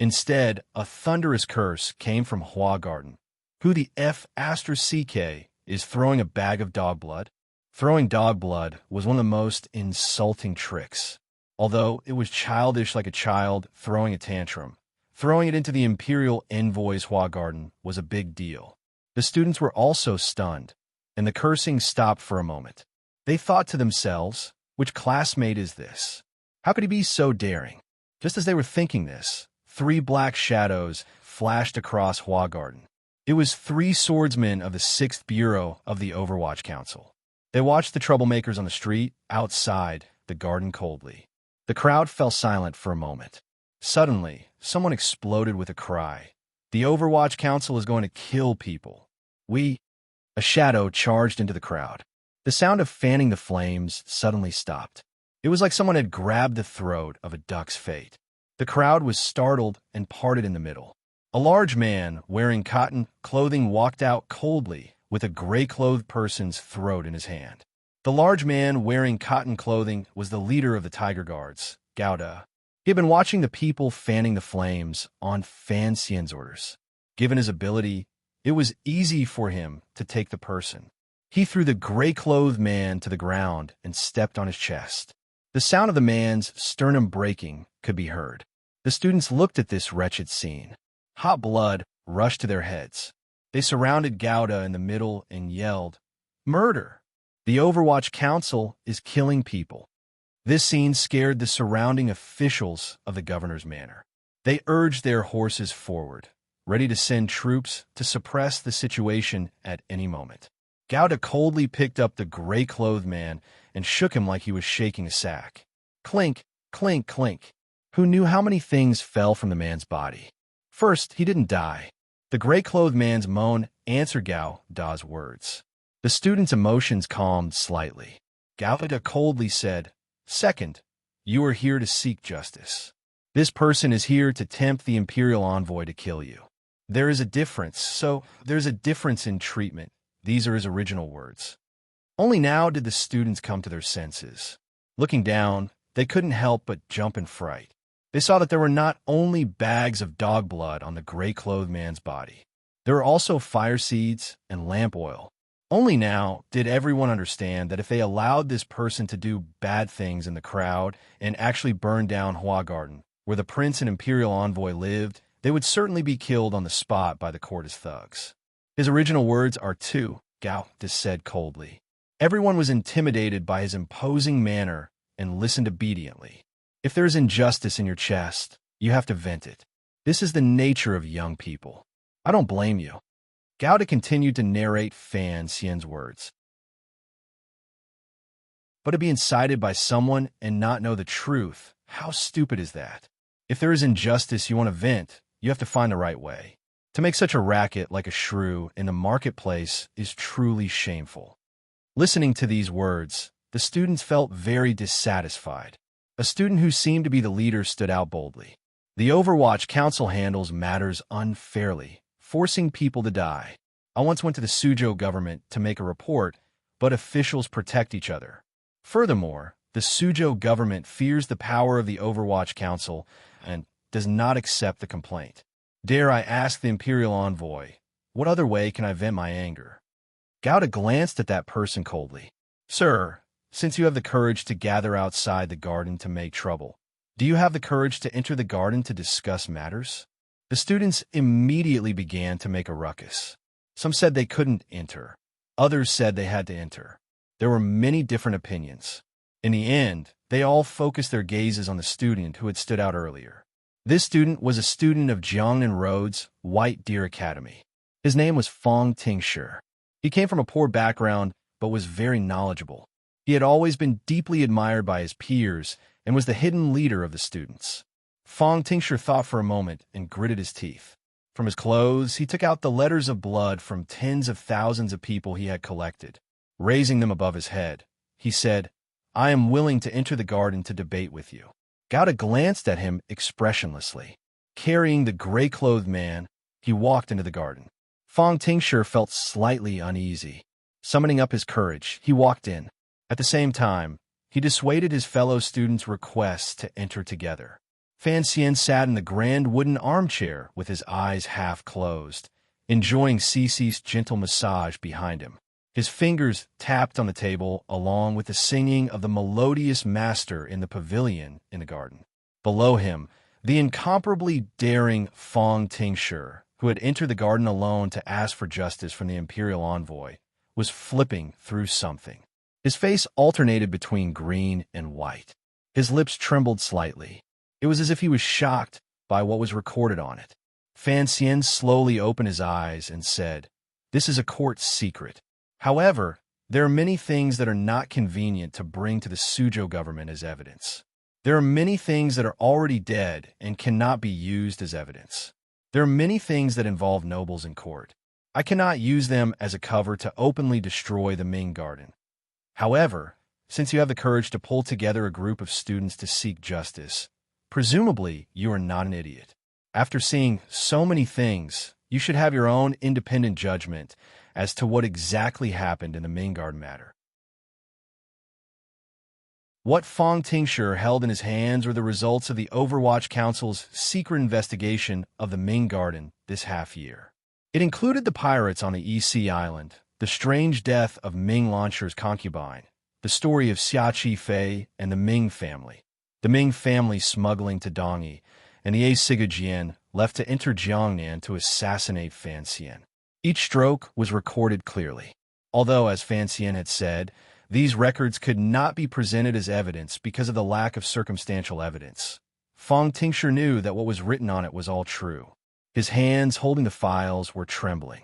Instead, a thunderous curse came from Hua Garden. Who the F***CK is throwing a bag of dog blood? Throwing dog blood was one of the most insulting tricks. Although it was childish like a child throwing a tantrum, throwing it into the imperial envoy's Hua Garden was a big deal. The students were also stunned, and the cursing stopped for a moment. They thought to themselves, which classmate is this? How could he be so daring? Just as they were thinking this, 3 black shadows flashed across Hua Garden. It was 3 swordsmen of the 6th Bureau of the Overwatch Council. They watched the troublemakers on the street outside the garden coldly. The crowd fell silent for a moment. Suddenly, someone exploded with a cry. The Overwatch Council is going to kill people. A shadow charged into the crowd. The sound of fanning the flames suddenly stopped. It was like someone had grabbed the throat of a duck's fate. The crowd was startled and parted in the middle. A large man wearing cotton clothing walked out coldly with a gray-clothed person's throat in his hand. The large man wearing cotton clothing was the leader of the Tiger Guards, Gao De. He had been watching the people fanning the flames on Fan Xian's orders. Given his ability, it was easy for him to take the person. He threw the gray-clothed man to the ground and stepped on his chest. The sound of the man's sternum breaking could be heard. The students looked at this wretched scene. Hot blood rushed to their heads. They surrounded Gao De in the middle and yelled, "Murder! The Overwatch Council is killing people." This scene scared the surrounding officials of the governor's manor. They urged their horses forward, ready to send troops to suppress the situation at any moment. Gao De coldly picked up the gray-clothed man and shook him like he was shaking a sack. Clink, clink, clink. Who knew how many things fell from the man's body? First, he didn't die. The gray-clothed man's moan answered Gao Da's words. The student's emotions calmed slightly. Gao Da coldly said, "Second, you are here to seek justice. This person is here to tempt the imperial envoy to kill you. There's a difference in treatment." These are his original words. Only now did the students come to their senses. Looking down, they couldn't help but jump in fright. They saw that there were not only bags of dog blood on the gray-clothed man's body. There were also fire seeds and lamp oil. Only now did everyone understand that if they allowed this person to do bad things in the crowd and actually burn down Hua Garden, where the prince and imperial envoy lived, they would certainly be killed on the spot by the court as thugs. His original words are two, Gao said coldly. Everyone was intimidated by his imposing manner and listened obediently. If there is injustice in your chest, you have to vent it. This is the nature of young people. I don't blame you. Gao continued to narrate Fan Xian's words. But to be incited by someone and not know the truth, how stupid is that? If there is injustice you want to vent, you have to find the right way. To make such a racket like a shrew in the marketplace is truly shameful. Listening to these words, the students felt very dissatisfied. A student who seemed to be the leader stood out boldly. The Overwatch Council handles matters unfairly, forcing people to die. I once went to the Suzhou government to make a report, but officials protect each other. Furthermore, the Suzhou government fears the power of the Overwatch Council and does not accept the complaint. Dare I ask the imperial envoy, what other way can I vent my anger? Gao glanced at that person coldly. Sir, since you have the courage to gather outside the garden to make trouble, do you have the courage to enter the garden to discuss matters? The students immediately began to make a ruckus. Some said they couldn't enter. Others said they had to enter. There were many different opinions. In the end, they all focused their gazes on the student who had stood out earlier. This student was a student of Jiangnan Road's White Deer Academy. His name was Fong Tingshi. He came from a poor background, but was very knowledgeable. He had always been deeply admired by his peers and was the hidden leader of the students. Fong Tingshi thought for a moment and gritted his teeth. From his clothes, he took out the letters of blood from tens of thousands of people he had collected. Raising them above his head, he said, I am willing to enter the garden to debate with you. Gao glanced at him expressionlessly. Carrying the gray-clothed man, he walked into the garden. Fong Tingshi felt slightly uneasy. Summoning up his courage, he walked in. At the same time, he dissuaded his fellow students' requests to enter together. Fan Xian sat in the grand wooden armchair with his eyes half closed, enjoying Cece's gentle massage behind him. His fingers tapped on the table along with the singing of the melodious master in the pavilion in the garden. Below him, the incomparably daring Fong Tingshi, who had entered the garden alone to ask for justice from the imperial envoy, was flipping through something. His face alternated between green and white. His lips trembled slightly. It was as if he was shocked by what was recorded on it. Fan Xian slowly opened his eyes and said, This is a court secret. However, there are many things that are not convenient to bring to the Suzhou government as evidence. There are many things that are already dead and cannot be used as evidence. There are many things that involve nobles in court. I cannot use them as a cover to openly destroy the Ming Garden. However, since you have the courage to pull together a group of students to seek justice, presumably you are not an idiot. After seeing so many things, you should have your own independent judgment as to what exactly happened in the Ming Garden matter. What Fong Tingshi held in his hands were the results of the Overwatch Council's secret investigation of the Ming Garden this half-year. It included the pirates on the EC Island, the strange death of Ming Launcher's concubine, the story of Xia Qifei and the Ming family, the Ming family smuggling to Dongyi, and the Sigajian left to enter Jiangnan to assassinate Fan Xian. Each stroke was recorded clearly. Although, as Fan Xian had said, these records could not be presented as evidence because of the lack of circumstantial evidence, Fong Tingshi knew that what was written on it was all true. His hands holding the files were trembling.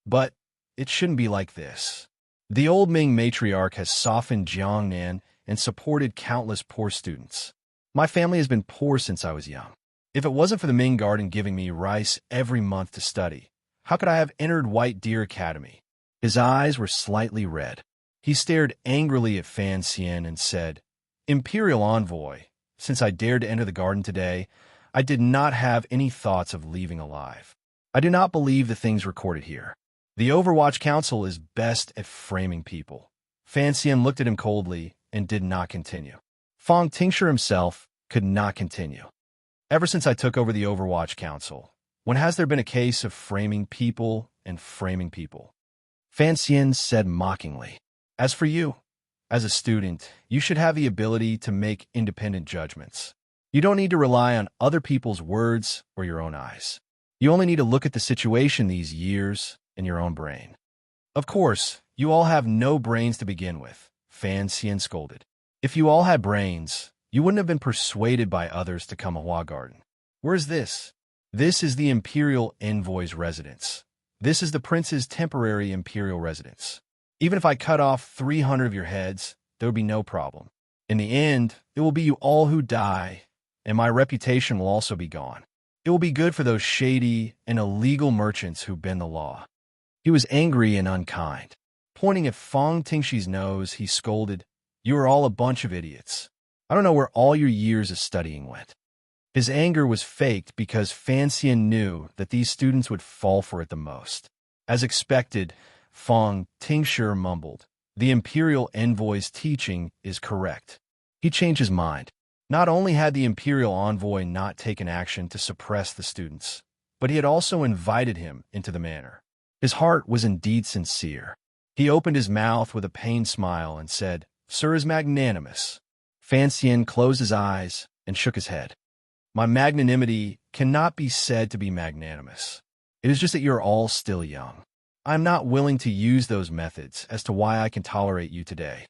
But it shouldn't be like this. The old Ming matriarch has softened Jiangnan and supported countless poor students. My family has been poor since I was young. If it wasn't for the Ming Garden giving me rice every month to study, how could I have entered White Deer Academy? His eyes were slightly red. He stared angrily at Fan Xian and said, Imperial Envoy, since I dared to enter the garden today, I did not have any thoughts of leaving alive. I do not believe the things recorded here. The Overwatch Council is best at framing people. Fan Xian looked at him coldly and did not continue. Fong Tingshi himself could not continue. Ever since I took over the Overwatch Council, when has there been a case of framing people and framing people? Fan Xian said mockingly. As for you, as a student, you should have the ability to make independent judgments. You don't need to rely on other people's words or your own eyes. You only need to look at the situation these years in your own brain. Of course, you all have no brains to begin with, Fan Xian scolded. If you all had brains, you wouldn't have been persuaded by others to come to Hua Garden. Where's this? This is the Imperial Envoy's residence. This is the Prince's temporary Imperial residence. Even if I cut off 300 of your heads, there would be no problem. In the end, it will be you all who die, and my reputation will also be gone. It will be good for those shady and illegal merchants who bend the law. He was angry and unkind. Pointing at Fang Tingxi's nose, he scolded, "You are all a bunch of idiots. I don't know where all your years of studying went." His anger was faked because Fan Xian knew that these students would fall for it the most. As expected, Fang Tingshi mumbled, "The Imperial Envoy's teaching is correct." He changed his mind. Not only had the Imperial Envoy not taken action to suppress the students, but he had also invited him into the manor. His heart was indeed sincere. He opened his mouth with a pained smile and said, "Sir is magnanimous." Fan Xian closed his eyes and shook his head. "My magnanimity cannot be said to be magnanimous. It is just that you're all still young. I am not willing to use those methods as to why I can tolerate you today."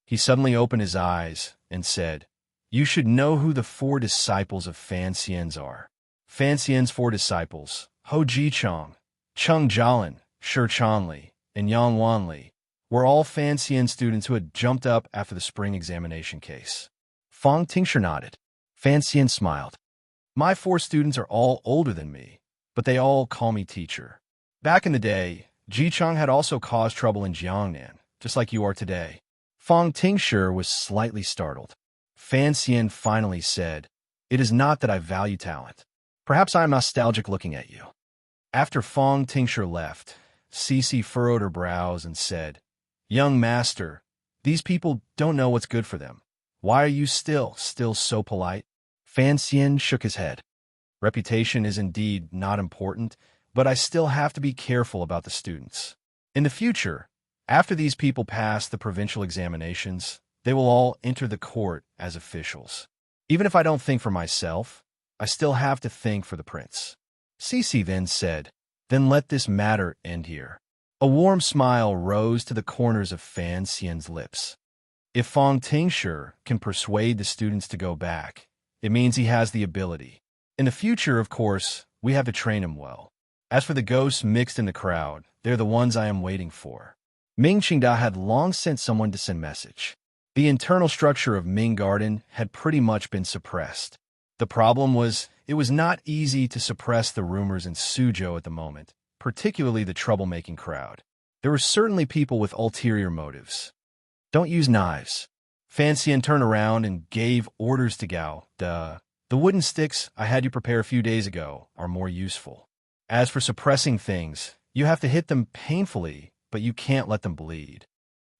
He suddenly opened his eyes and said, "You should know who the 4 disciples of Fan Xian's are." Fan Xian's 4 disciples, Ho Jichong, Cheng Jialin, Shi Chanli, and Yang Wanli, were all Fan Xian students who had jumped up after the spring examination case. Fang Tingshi nodded. Fan Xian smiled. "My 4 students are all older than me, but they all call me teacher. Back in the day, Jichong had also caused trouble in Jiangnan, just like you are today." Fang Tingshi was slightly startled. Fan Xian finally said, "It is not that I value talent. Perhaps I am nostalgic looking at you." After Fang Tingshi left, Cece furrowed her brows and said, "Young master, these people don't know what's good for them. Why are you still so polite?" Fan Xian shook his head. "Reputation is indeed not important, but I still have to be careful about the students. In the future, after these people pass the provincial examinations, they will all enter the court as officials. Even if I don't think for myself, I still have to think for the prince." Cece then said, "Then let this matter end here." A warm smile rose to the corners of Fan Xian's lips. If Fang Tingshi can persuade the students to go back, it means he has the ability. In the future, of course, we have to train him well. As for the ghosts mixed in the crowd, they're the ones I am waiting for. Ming Qingda had long sent someone to send message. The internal structure of Ming Garden had pretty much been suppressed. The problem was, it was not easy to suppress the rumors in Suzhou at the moment, particularly the troublemaking crowd. There were certainly people with ulterior motives. "Don't use knives." Fan Xian turned around and gave orders to Gao. The wooden sticks I had you prepare a few days ago are more useful. As for suppressing things, you have to hit them painfully, but you can't let them bleed.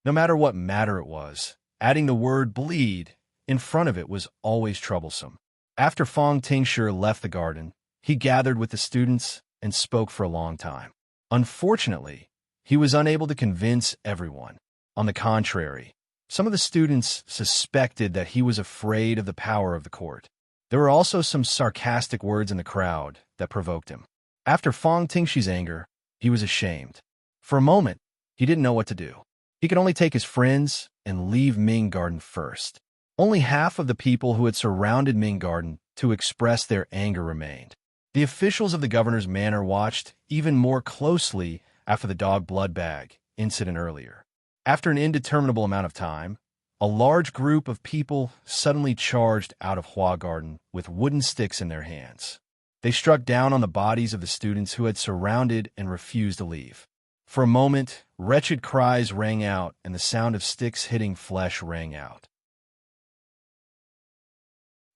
No matter what matter it was, adding the word bleed in front of it was always troublesome. After Fang Tingshi left the garden, he gathered with the students and spoke for a long time. Unfortunately, he was unable to convince everyone. On the contrary, some of the students suspected that he was afraid of the power of the court. There were also some sarcastic words in the crowd that provoked him. After Fang Tingshi's anger, he was ashamed. For a moment, he didn't know what to do. He could only take his friends and leave Ming Garden first. Only half of the people who had surrounded Ming Garden to express their anger remained. The officials of the governor's manor watched even more closely after the dog blood bag incident earlier. After an indeterminable amount of time, a large group of people suddenly charged out of Hua Garden with wooden sticks in their hands. They struck down on the bodies of the students who had surrounded and refused to leave. For a moment, wretched cries rang out and the sound of sticks hitting flesh rang out.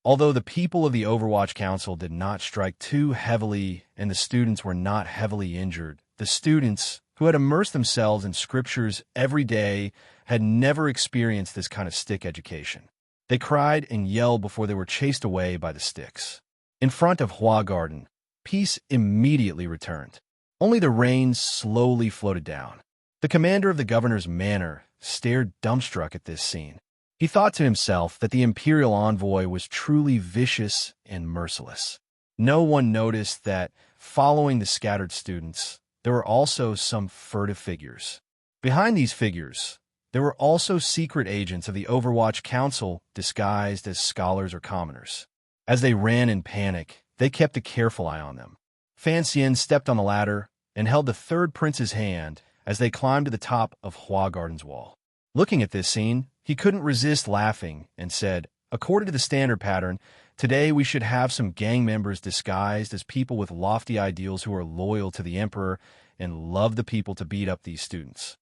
Although the people of the Overwatch Council did not strike too heavily and the students were not heavily injured, the students, who had immersed themselves in scriptures every day, had never experienced this kind of stick education. They cried and yelled before they were chased away by the sticks. In front of Hua Garden, peace immediately returned. Only the rain slowly floated down. The commander of the governor's manor stared dumbstruck at this scene. He thought to himself that the imperial envoy was truly vicious and merciless. No one noticed that, following the scattered students, there were also some furtive figures. Behind these figures, there were also secret agents of the Overwatch Council disguised as scholars or commoners. As they ran in panic, they kept a careful eye on them. Fan Xian stepped on the ladder and held the third prince's hand as they climbed to the top of Hua Garden's wall. Looking at this scene, he couldn't resist laughing and said, "According to the standard pattern, today we should have some gang members disguised as people with lofty ideals who are loyal to the emperor and love the people to beat up these students."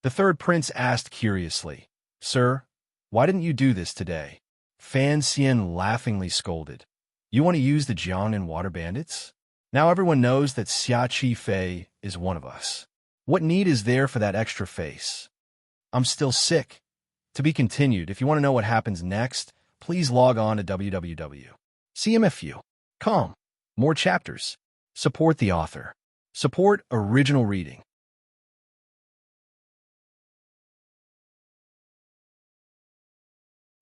The third prince asked curiously, "Sir, why didn't you do this today?" Fan Xian laughingly scolded, "You want to use the Jiangnan water bandits? Now everyone knows that Xia Qi Fei is one of us. What need is there for that extra face? I'm still sick." To be continued. If you want to know what happens next, please log on to www.cmfu.com. More chapters. Support the author. Support original reading.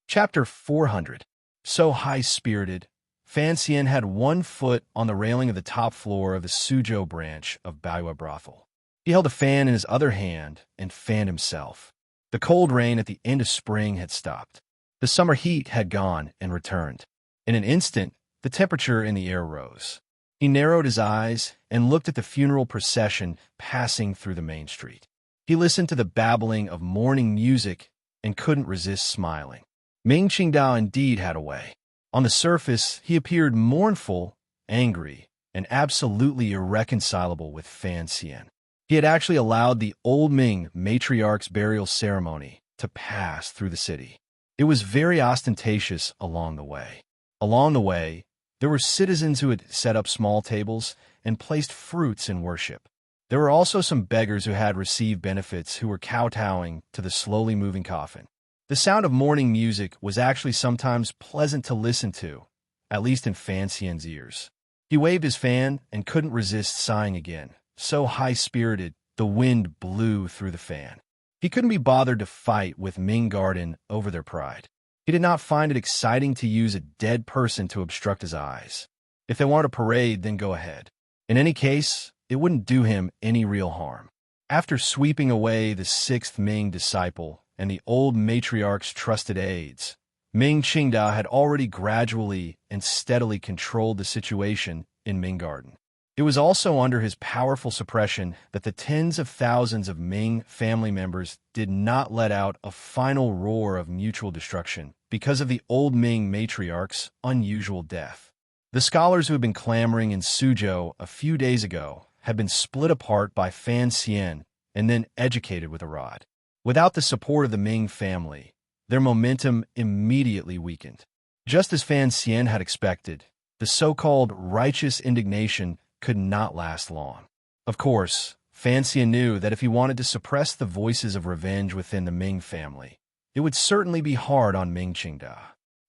Chapter 400. So high-spirited, Fan Xian had one foot on the railing of the top floor of the Suzhou branch of Baiwa Brothel. He held a fan in his other hand and fanned himself. The cold rain at the end of spring had stopped. The summer heat had gone and returned. In an instant, the temperature in the air rose. He narrowed his eyes and looked at the funeral procession passing through the main street. He listened to the babbling of mourning music and couldn't resist smiling. Ming Qingdao indeed had a way. On the surface, he appeared mournful, angry, and absolutely irreconcilable with Fan Xian. He had actually allowed the old Ming matriarch's burial ceremony to pass through the city. It was very ostentatious along the way. Along the way, there were citizens who had set up small tables and placed fruits in worship. There were also some beggars who had received benefits who were kowtowing to the slowly moving coffin. The sound of mourning music was actually sometimes pleasant to listen to, at least in Fan Xian's ears. He waved his fan and couldn't resist sighing again. So high-spirited, the wind blew through the fan. He couldn't be bothered to fight with Ming Garden over their pride. He did not find it exciting to use a dead person to obstruct his eyes. If they wanted a parade, then go ahead. In any case, it wouldn't do him any real harm. After sweeping away the sixth Ming disciple and the old matriarch's trusted aides, Ming Qingdao had already gradually and steadily controlled the situation in Ming Garden. It was also under his powerful suppression that the tens of thousands of Ming family members did not let out a final roar of mutual destruction because of the old Ming matriarch's unusual death. The scholars who had been clamoring in Suzhou a few days ago had been split apart by Fan Xian and then educated with a rod. Without the support of the Ming family, their momentum immediately weakened. Just as Fan Xian had expected, the so-called righteous indignation could not last long. Of course, Fan Xian knew that if he wanted to suppress the voices of revenge within the Ming family, it would certainly be hard on Ming Qingdao.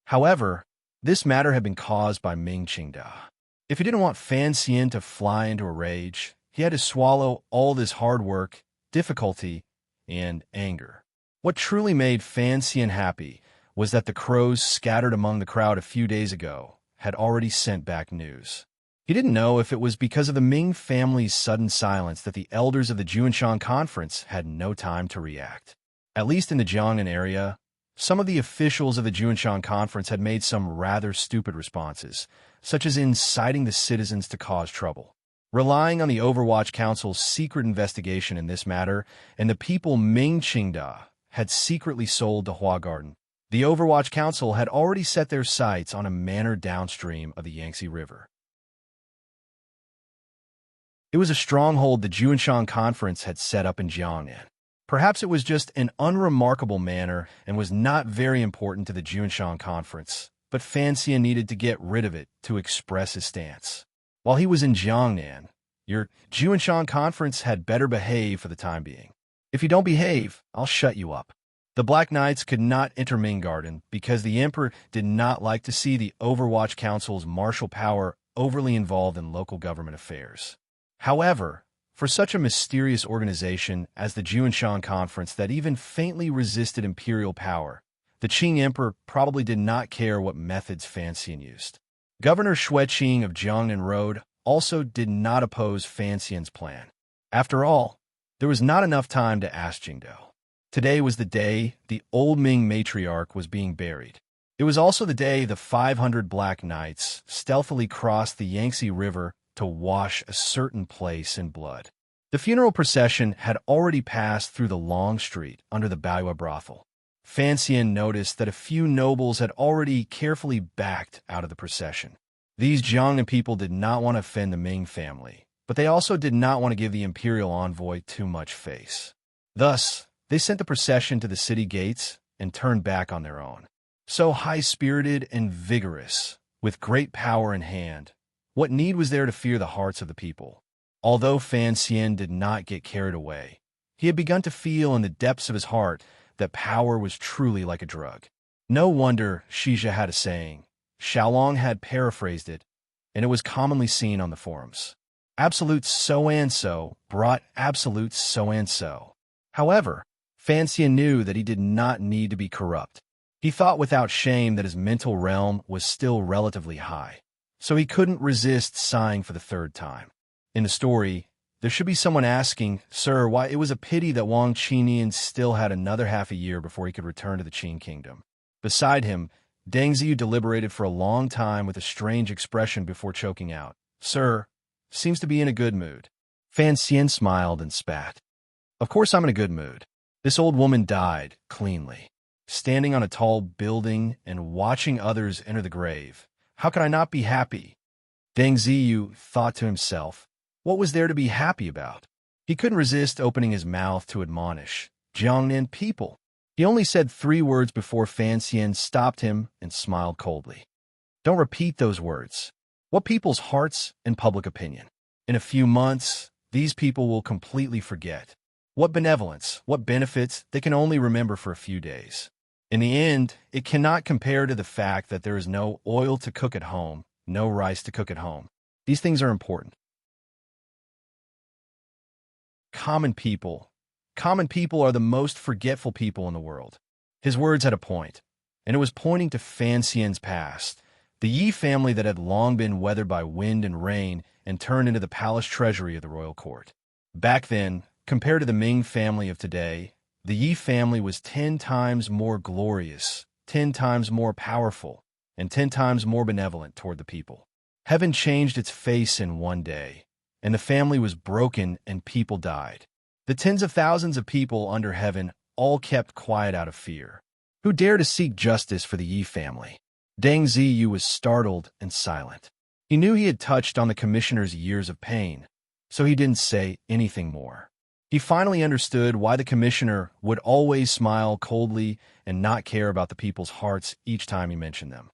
However, this matter had been caused by Ming Qingdao. If he didn't want Fan Xian to fly into a rage, he had to swallow all this hard work, difficulty, and anger. What truly made Fan Xian happy was that the crows scattered among the crowd a few days ago had already sent back news. He didn't know if it was because of the Ming family's sudden silence that the elders of the Juanshan Conference had no time to react. At least in the Jiangnan area, some of the officials of the Juanshan Conference had made some rather stupid responses, such as inciting the citizens to cause trouble. Relying on the Overwatch Council's secret investigation in this matter, and the people Ming Qingdao had secretly sold to Hua Garden, the Overwatch Council had already set their sights on a manor downstream of the Yangtze River. It was a stronghold the Juanshan Conference had set up in Jiangnan. Perhaps it was just an unremarkable manor and was not very important to the Juanshan Conference, but Fan Xian needed to get rid of it to express his stance. While he was in Jiangnan, your Juanshan Conference had better behave for the time being. If you don't behave, I'll shut you up. The Black Knights could not enter Ming Garden because the emperor did not like to see the Overwatch Council's martial power overly involved in local government affairs. However, for such a mysterious organization as the Juanshan Conference that even faintly resisted imperial power, the Qing emperor probably did not care what methods Fan Xian used. Governor Xue Qing of Jiangnan Road also did not oppose Fan Xian's plan. After all, there was not enough time to ask Jingdou. Today was the day the old Ming matriarch was being buried. It was also the day the 500 Black Knights stealthily crossed the Yangtze River to wash a certain place in blood. The funeral procession had already passed through the long street under the Baiyue brothel. Fan Xian noticed that a few nobles had already carefully backed out of the procession. These Jiangnan people did not want to offend the Ming family, but they also did not want to give the imperial envoy too much face. Thus, they sent the procession to the city gates and turned back on their own. So high-spirited and vigorous, with great power in hand, what need was there to fear the hearts of the people? Although Fan Xian did not get carried away, he had begun to feel in the depths of his heart that power was truly like a drug. No wonder Shizha had a saying. Xiaolong had paraphrased it, and it was commonly seen on the forums. Absolute so-and-so brought absolute so-and-so. However, Fan Xian knew that he did not need to be corrupt. He thought without shame that his mental realm was still relatively high, so he couldn't resist sighing for the third time. In the story, there should be someone asking, "Sir, why it was a pity that Wang Qinian still had another half a year before he could return to the Qing kingdom." Beside him, Deng Ziyu deliberated for a long time with a strange expression before choking out, "Sir, seems to be in a good mood." Fan Xian smiled and spat. "Of course I'm in a good mood. This old woman died cleanly, standing on a tall building and watching others enter the grave. How could I not be happy?" Deng Ziyu thought to himself, what was there to be happy about? He couldn't resist opening his mouth to admonish, "Jiangnan people." He only said 3 words before Fan Xian stopped him and smiled coldly. "Don't repeat those words. What people's hearts and public opinion? In a few months, these people will completely forget. What benevolence, what benefits, they can only remember for a few days. In the end, it cannot compare to the fact that there is no oil to cook at home, no rice to cook at home. These things are important." Common people. Common people are the most forgetful people in the world. His words had a point, and it was pointing to Fan Xian's past, the Yi family that had long been weathered by wind and rain and turned into the palace treasury of the royal court. Back then, compared to the Ming family of today, the Yi family was 10 times more glorious, 10 times more powerful, and 10 times more benevolent toward the people. Heaven changed its face in one day, and the family was broken and people died. The tens of thousands of people under heaven all kept quiet out of fear. Who dared to seek justice for the Yi family? Deng Ziyu was startled and silent. He knew he had touched on the commissioner's years of pain, so he didn't say anything more. He finally understood why the commissioner would always smile coldly and not care about the people's hearts each time he mentioned them.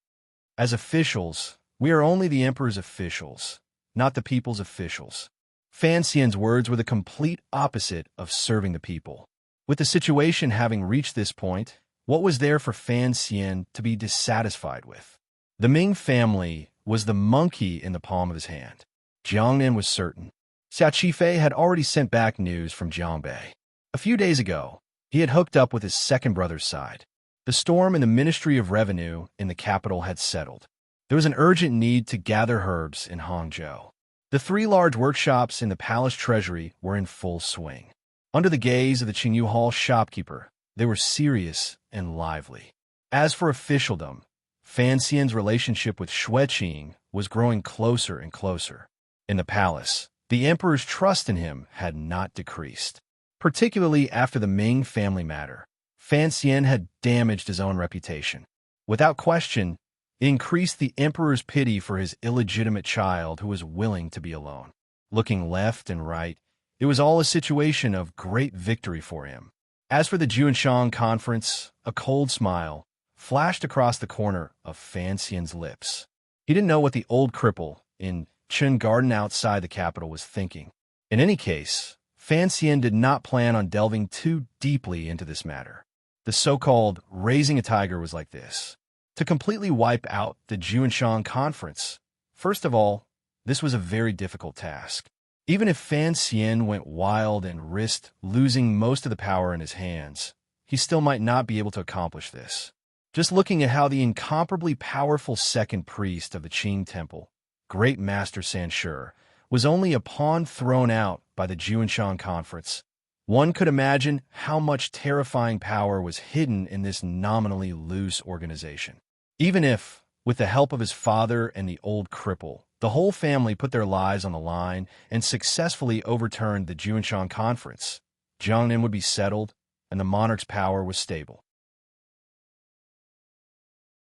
As officials, we are only the emperor's officials, not the people's officials. Fan Xian's words were the complete opposite of serving the people. With the situation having reached this point, what was there for Fan Xian to be dissatisfied with? The Ming family was the monkey in the palm of his hand. Jiangnan was certain. Xia Qifei had already sent back news from Jiangbei. A few days ago, he had hooked up with his second brother's side. The storm in the Ministry of Revenue in the capital had settled. There was an urgent need to gather herbs in Hangzhou. The 3 large workshops in the palace treasury were in full swing. Under the gaze of the Qingyu Hall shopkeeper, they were serious and lively. As for officialdom, Fan Xian's relationship with Xue Qing was growing closer and closer. In the palace, the emperor's trust in him had not decreased. Particularly after the Ming family matter, Fan Xian had damaged his own reputation. Without question, it increased the emperor's pity for his illegitimate child who was willing to be alone. Looking left and right, it was all a situation of great victory for him. As for the Juanshan conference, a cold smile flashed across the corner of Fan Xian's lips. He didn't know what the old cripple in Chen Garden outside the capital was thinking. In any case, Fan Xian did not plan on delving too deeply into this matter. The The so-called raising a tiger was like this. To completely wipe out the Juanshan Conference, first of all, this was a very difficult task. Even if Fan Xian went wild and risked losing most of the power in his hands, he still might not be able to accomplish this. Just looking at how the incomparably powerful second priest of the Qing Temple, Great Master Sanshur, was only a pawn thrown out by the Juanshan Conference, one could imagine how much terrifying power was hidden in this nominally loose organization. Even if, with the help of his father and the old cripple, the whole family put their lives on the line and successfully overturned the Juanshan Conference, Jiangnan would be settled and the monarch's power was stable.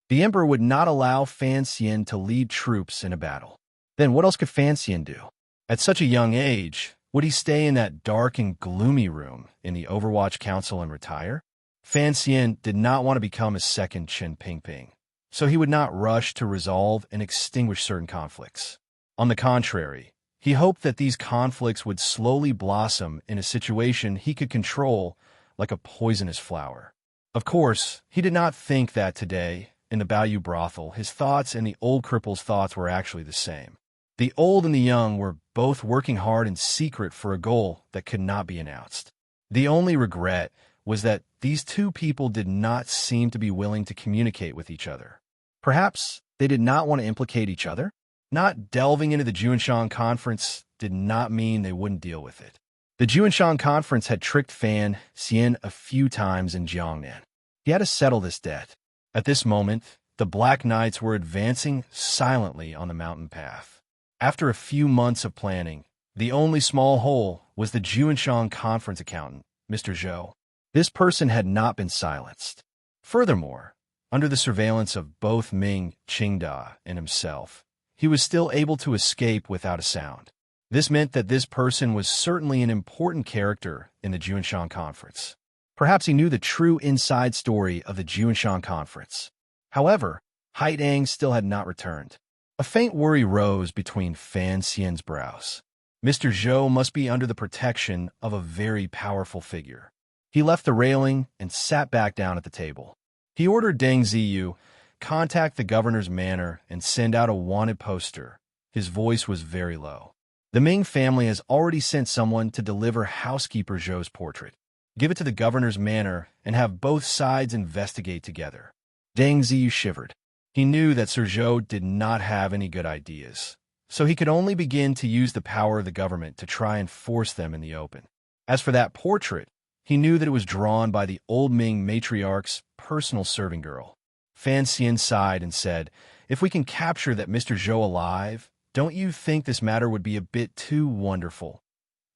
The emperor would not allow Fan Xian to lead troops in a battle. Then what else could Fan Xian do? At such a young age, would he stay in that dark and gloomy room in the Overwatch Council and retire? Fan Xian did not want to become a second Chen Pingping, so he would not rush to resolve and extinguish certain conflicts. On the contrary, he hoped that these conflicts would slowly blossom in a situation he could control like a poisonous flower. Of course, he did not think that today, in the Baoyu brothel, his thoughts and the old cripple's thoughts were actually the same. The old and the young were both working hard in secret for a goal that could not be announced. The only regret was that these two people did not seem to be willing to communicate with each other. Perhaps they did not want to implicate each other? Not delving into the Juanshan Conference did not mean they wouldn't deal with it. The Juanshan Conference had tricked Fan Xian a few times in Jiangnan. He had to settle this debt. At this moment, the Black Knights were advancing silently on the mountain path. After a few months of planning, the only small hole was the Juanshan Conference accountant, Mr. Zhou. This person had not been silenced. Furthermore, under the surveillance of both Ming Qingda and himself, he was still able to escape without a sound. This meant that this person was certainly an important character in the Juanshan Conference. Perhaps he knew the true inside story of the Juanshan Conference. However, Haidang still had not returned. A faint worry rose between Fan Xian's brows. Mr. Zhou must be under the protection of a very powerful figure. He left the railing and sat back down at the table. He ordered Deng Ziyu, contact the governor's manor and send out a wanted poster. His voice was very low. The Ming family has already sent someone to deliver housekeeper Zhou's portrait. Give it to the governor's manor and have both sides investigate together. Deng Ziyu shivered. He knew that Sir Zhou did not have any good ideas, so he could only begin to use the power of the government to try and force them in the open. As for that portrait, he knew that it was drawn by the old Ming matriarch's personal serving girl. Fan Xian sighed and said, "If we can capture that Mr. Zhou alive, don't you think this matter would be a bit too wonderful?"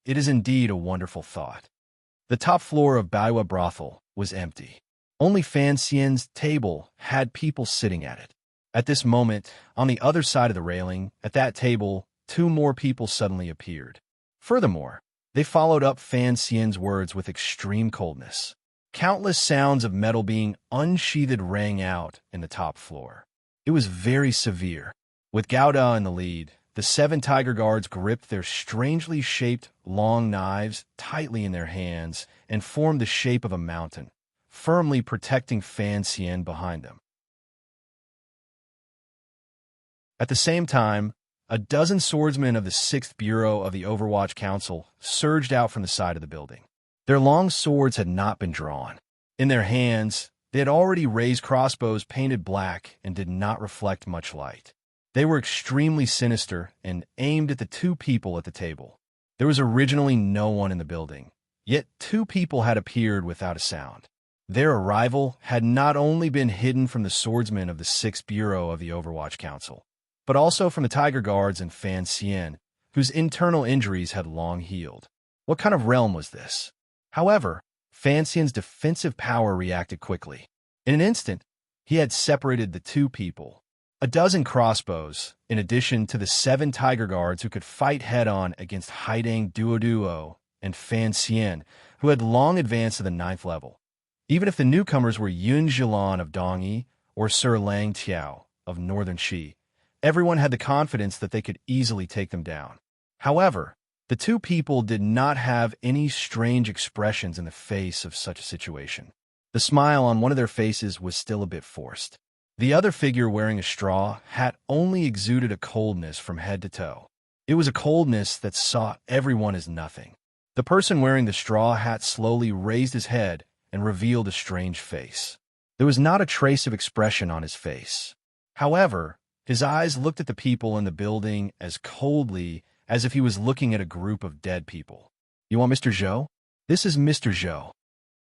It is indeed a wonderful thought. The top floor of Baiwa brothel was empty. Only Fan Xian's table had people sitting at it. At this moment, on the other side of the railing, at that table, two more people suddenly appeared. Furthermore, they followed up Fan Xian's words with extreme coldness. Countless sounds of metal being unsheathed rang out in the top floor. It was very severe. With Gao Da in the lead, the 7 tiger guards gripped their strangely shaped long knives tightly in their hands and formed the shape of a mountain, firmly protecting Fan Xian behind them. At the same time, a dozen swordsmen of the 6th Bureau of the Overwatch Council surged out from the side of the building. Their long swords had not been drawn. In their hands, they had already raised crossbows painted black and did not reflect much light. They were extremely sinister and aimed at the two people at the table. There was originally no one in the building, yet two people had appeared without a sound. Their arrival had not only been hidden from the swordsmen of the 6th Bureau of the Overwatch Council, but also from the Tiger Guards and Fan Xian, whose internal injuries had long healed. What kind of realm was this? However, Fan Xian's defensive power reacted quickly. In an instant, he had separated the two people. A dozen crossbows, in addition to the 7 Tiger Guards who could fight head-on against Haidang Duoduo and Fan Xian, who had long advanced to the 9th level. Even if the newcomers were Yun Zhilan of Dongyi or Sir Lang Tiao of Northern Qi, everyone had the confidence that they could easily take them down. However, the two people did not have any strange expressions in the face of such a situation. The smile on one of their faces was still a bit forced. The other figure wearing a straw hat only exuded a coldness from head to toe. It was a coldness that saw everyone as nothing. The person wearing the straw hat slowly raised his head and revealed a strange face. There was not a trace of expression on his face. However, his eyes looked at the people in the building as coldly as if he was looking at a group of dead people. "You want Mr. Zhou?" "This is Mr. Zhou."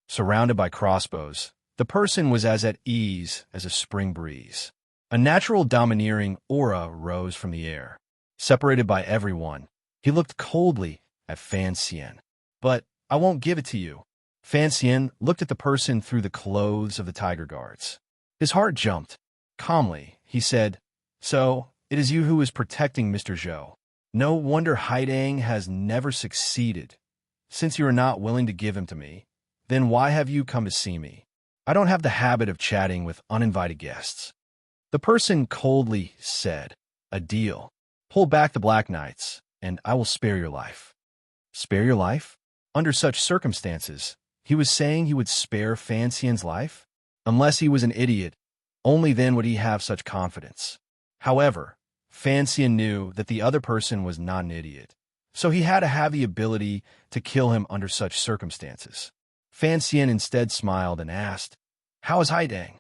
Surrounded by crossbows, the person was as at ease as a spring breeze. A natural domineering aura rose from the air. Separated by everyone, he looked coldly at Fan Xian. "But I won't give it to you." Fan Xian looked at the person through the clothes of the tiger guards. His heart jumped. Calmly, he said, "So, it is you who is protecting Mr. Zhou. No wonder Haidang has never succeeded. Since you are not willing to give him to me, then why have you come to see me? I don't have the habit of chatting with uninvited guests." The person coldly said, "A deal. Pull back the Black Knights, and I will spare your life." Spare your life? Under such circumstances, he was saying he would spare Fan Xian's life? Unless he was an idiot, only then would he have such confidence. However, Fan Xian knew that the other person was not an idiot, so he had to have the ability to kill him under such circumstances. Fan Xian instead smiled and asked, "How is Haidang?"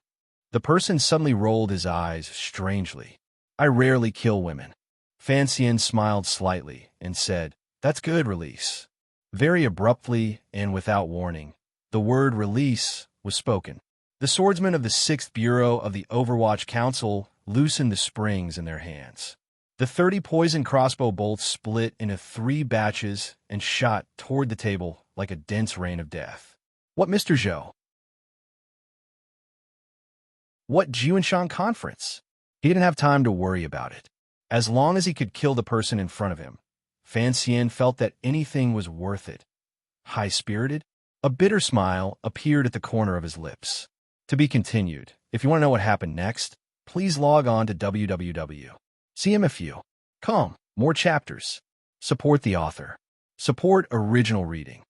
The person suddenly rolled his eyes strangely. "I rarely kill women." Fan Xian smiled slightly and said, "That's good, release." Very abruptly and without warning, the word release was spoken. The swordsmen of the 6th Bureau of the Overwatch Council loosened the springs in their hands. The 30 poison crossbow bolts split into 3 batches and shot toward the table like a dense rain of death. "What, Mr. Zhou? What Jiunshan conference?" He didn't have time to worry about it. As long as he could kill the person in front of him, Fan Xian felt that anything was worth it. High-spirited? A bitter smile appeared at the corner of his lips. To be continued. If you want to know what happened next, please log on to www.cmfu.com. More chapters. Support the author. Support original reading.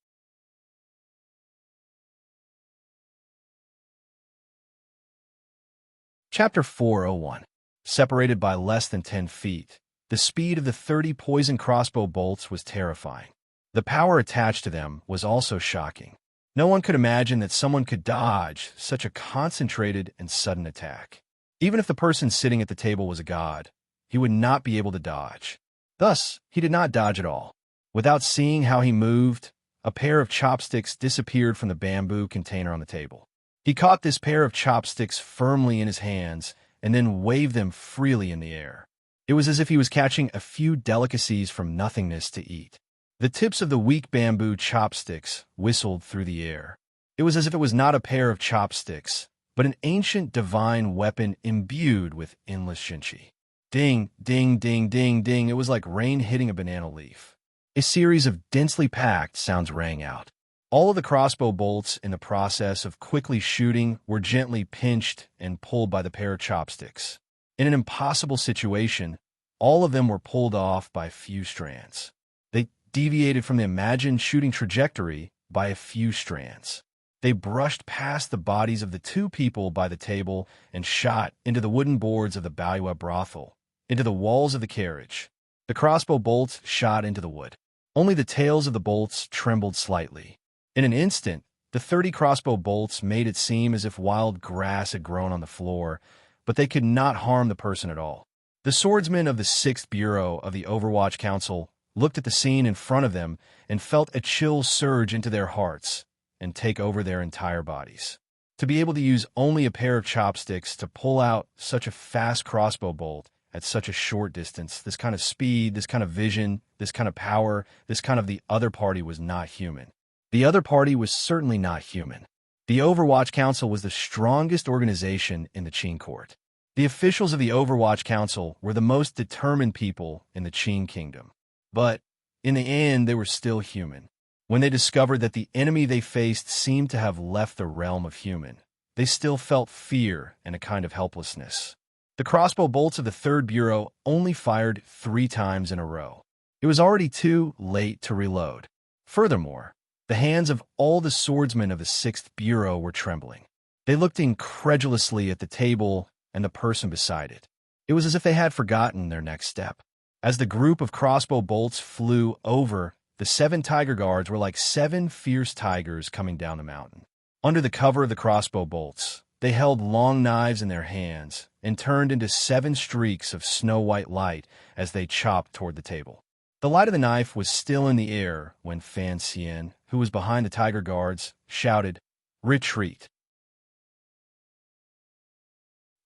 Chapter 401. Separated by less than 10 feet, the speed of the 30 poison crossbow bolts was terrifying. The power attached to them was also shocking. No one could imagine that someone could dodge such a concentrated and sudden attack. Even if the person sitting at the table was a god, he would not be able to dodge. Thus, he did not dodge at all. Without seeing how he moved, a pair of chopsticks disappeared from the bamboo container on the table. He caught this pair of chopsticks firmly in his hands and then waved them freely in the air. It was as if he was catching a few delicacies from nothingness to eat. The tips of the weak bamboo chopsticks whistled through the air. It was as if it was not a pair of chopsticks, but an ancient divine weapon imbued with endless shinchi. Ding, ding, ding, ding, ding. It was like rain hitting a banana leaf. A series of densely packed sounds rang out. All of the crossbow bolts in the process of quickly shooting were gently pinched and pulled by the pair of chopsticks. In an impossible situation, all of them were pulled off by a few strands. They deviated from the imagined shooting trajectory by a few strands. They brushed past the bodies of the 2 people by the table and shot into the wooden boards of the Baiwa brothel, into the walls of the carriage. The crossbow bolts shot into the wood. Only the tails of the bolts trembled slightly. In an instant, the 30 crossbow bolts made it seem as if wild grass had grown on the floor, but they could not harm the person at all. The swordsmen of the 6th Bureau of the Overwatch Council looked at the scene in front of them and felt a chill surge into their hearts and take over their entire bodies. To be able to use only a pair of chopsticks to pull out such a fast crossbow bolt at such a short distance, this kind of speed, this kind of vision, this kind of power, this kind of the other party was not human. The other party was certainly not human. The Overwatch Council was the strongest organization in the Qin court. The officials of the Overwatch Council were the most determined people in the Qin kingdom. But, in the end, they were still human. When they discovered that the enemy they faced seemed to have left the realm of human, they still felt fear and a kind of helplessness. The crossbow bolts of the 3rd Bureau only fired 3 times in a row. It was already too late to reload. Furthermore, the hands of all the swordsmen of the 6th Bureau were trembling. They looked incredulously at the table and the person beside it. It was as if they had forgotten their next step. As the group of crossbow bolts flew over, the 7 tiger guards were like 7 fierce tigers coming down the mountain. Under the cover of the crossbow bolts, they held long knives in their hands and turned into 7 streaks of snow-white light as they chopped toward the table. The light of the knife was still in the air when Fan Xian, who was behind the tiger guards, shouted, "Retreat!"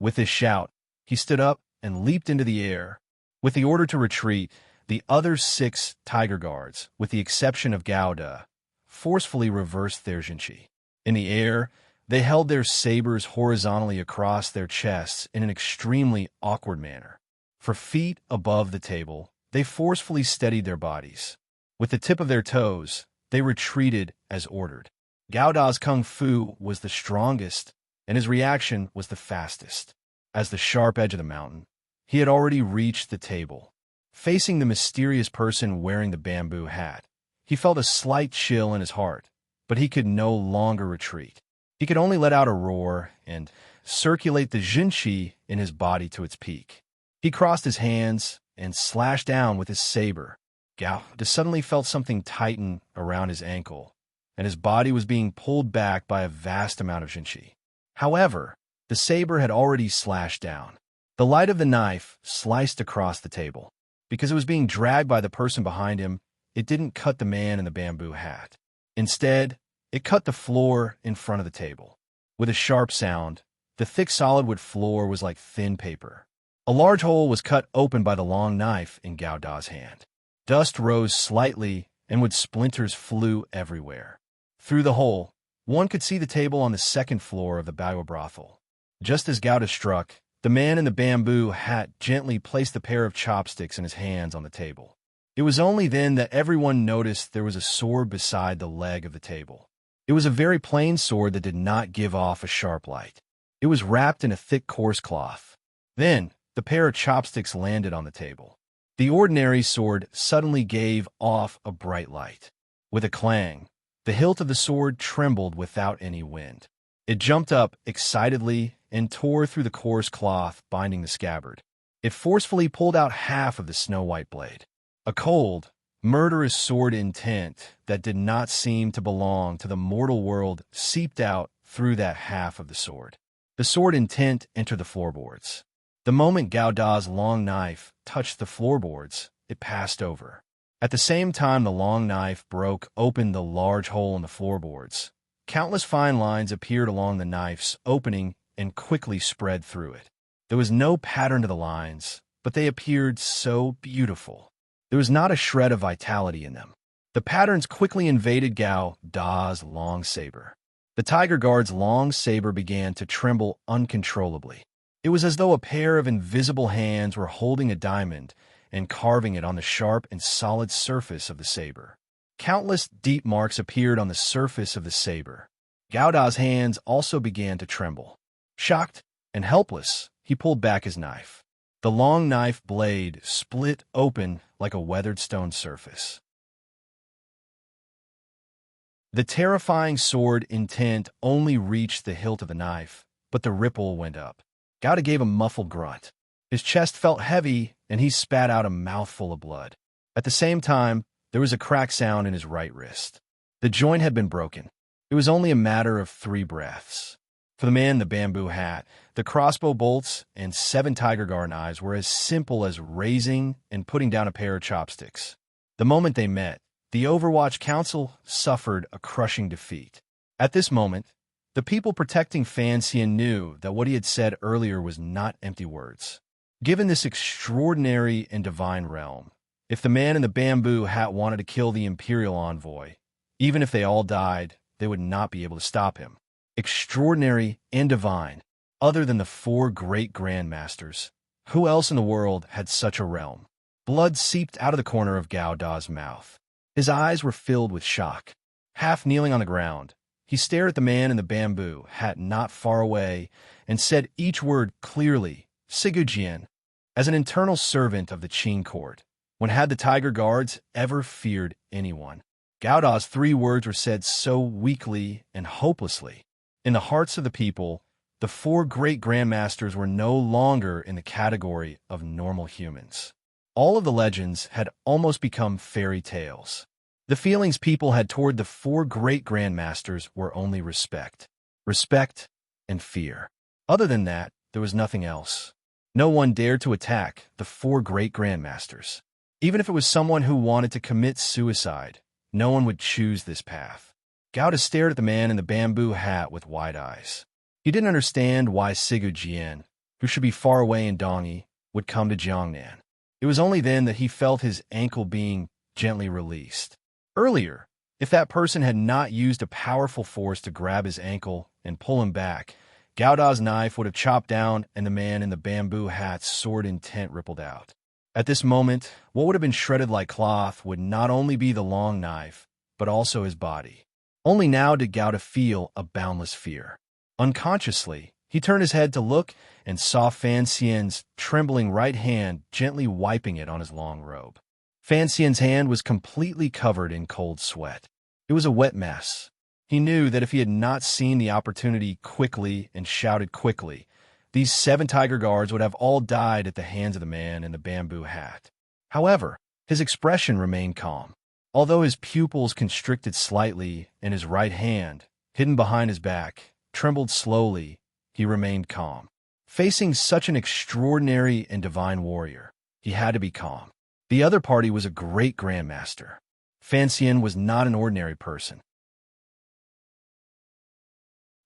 With his shout, he stood up and leaped into the air. With the order to retreat, the other 6 tiger guards, with the exception of Gao De, forcefully reversed their jinqi. In the air, they held their sabers horizontally across their chests in an extremely awkward manner. For feet above the table, they forcefully steadied their bodies. With the tip of their toes, they retreated as ordered. Gao Da's kung fu was the strongest, and his reaction was the fastest. As the sharp edge of the mountain, he had already reached the table. Facing the mysterious person wearing the bamboo hat, he felt a slight chill in his heart, but he could no longer retreat. He could only let out a roar and circulate the jinqi in his body to its peak. He crossed his hands and slashed down with his saber. Gao De suddenly felt something tighten around his ankle, and his body was being pulled back by a vast amount of jinqi. However, the saber had already slashed down. The light of the knife sliced across the table. Because it was being dragged by the person behind him, it didn't cut the man in the bamboo hat. Instead, it cut the floor in front of the table. With a sharp sound, the thick solid wood floor was like thin paper. A large hole was cut open by the long knife in Gao Da's hand. Dust rose slightly, and wood splinters flew everywhere. Through the hole, one could see the table on the second floor of the Bao brothel. Just as Gao Da struck, the man in the bamboo hat gently placed a pair of chopsticks in his hands on the table. It was only then that everyone noticed there was a sword beside the leg of the table. It was a very plain sword that did not give off a sharp light. It was wrapped in a thick coarse cloth. Then, the pair of chopsticks landed on the table. The ordinary sword suddenly gave off a bright light. With a clang, the hilt of the sword trembled without any wind. It jumped up excitedly and tore through the coarse cloth binding the scabbard. It forcefully pulled out half of the snow-white blade. A cold, murderous sword intent that did not seem to belong to the mortal world seeped out through that half of the sword. The sword intent entered the floorboards. The moment Gao Da's long knife touched the floorboards, it passed over. At the same time the long knife broke open the large hole in the floorboards, countless fine lines appeared along the knife's opening and quickly spread through it. There was no pattern to the lines, but they appeared so beautiful. There was not a shred of vitality in them. The patterns quickly invaded Gao Da's long saber. The tiger guard's long saber began to tremble uncontrollably. It was as though a pair of invisible hands were holding a diamond and carving it on the sharp and solid surface of the saber. Countless deep marks appeared on the surface of the saber. Gao Da's hands also began to tremble. Shocked and helpless, he pulled back his knife. The long knife blade split open like a weathered stone surface. The terrifying sword intent only reached the hilt of the knife, but the ripple went up. Gao Da gave a muffled grunt. His chest felt heavy, and he spat out a mouthful of blood. At the same time, there was a crack sound in his right wrist. The joint had been broken. It was only a matter of 3 breaths. For the man in the bamboo hat, the crossbow bolts and 7 tiger guard knives were as simple as raising and putting down a pair of chopsticks. The moment they met, the Overwatch Council suffered a crushing defeat. At this moment, the people protecting Fan Xian knew that what he had said earlier was not empty words. Given this extraordinary and divine realm, if the man in the bamboo hat wanted to kill the Imperial envoy, even if they all died, they would not be able to stop him. Extraordinary and divine, other than the 4 great grandmasters. Who else in the world had such a realm? Blood seeped out of the corner of Gao Da's mouth. His eyes were filled with shock. Half kneeling on the ground, he stared at the man in the bamboo hat not far away and said each word clearly, Sigujian. As an internal servant of the Qin court, when had the tiger guards ever feared anyone? Gao Da's 3 words were said so weakly and hopelessly. In the hearts of the people, the four great grandmasters were no longer in the category of normal humans. All of the legends had almost become fairy tales. The feelings people had toward the four great grandmasters were only respect. Respect and fear. Other than that, there was nothing else. No one dared to attack the four great grandmasters. Even if it was someone who wanted to commit suicide, no one would choose this path. Gauda stared at the man in the bamboo hat with wide eyes. He didn't understand why Sigu Jian, who should be far away in Dongyi, would come to Jiangnan. It was only then that he felt his ankle being gently released. Earlier, if that person had not used a powerful force to grab his ankle and pull him back, Gauda's knife would have chopped down and the man in the bamboo hat's sword intent rippled out. At this moment, what would have been shredded like cloth would not only be the long knife, but also his body. Only now did Gauda feel a boundless fear. Unconsciously, he turned his head to look and saw Fan Xian's trembling right hand gently wiping it on his long robe. Fan Xian's hand was completely covered in cold sweat. It was a wet mess. He knew that if he had not seen the opportunity quickly and shouted quickly, these 7 tiger guards would have all died at the hands of the man in the bamboo hat. However, his expression remained calm. Although his pupils constricted slightly and his right hand, hidden behind his back, trembled slowly, he remained calm. Facing such an extraordinary and divine warrior, he had to be calm. The other party was a great grandmaster. Fan Xian was not an ordinary person.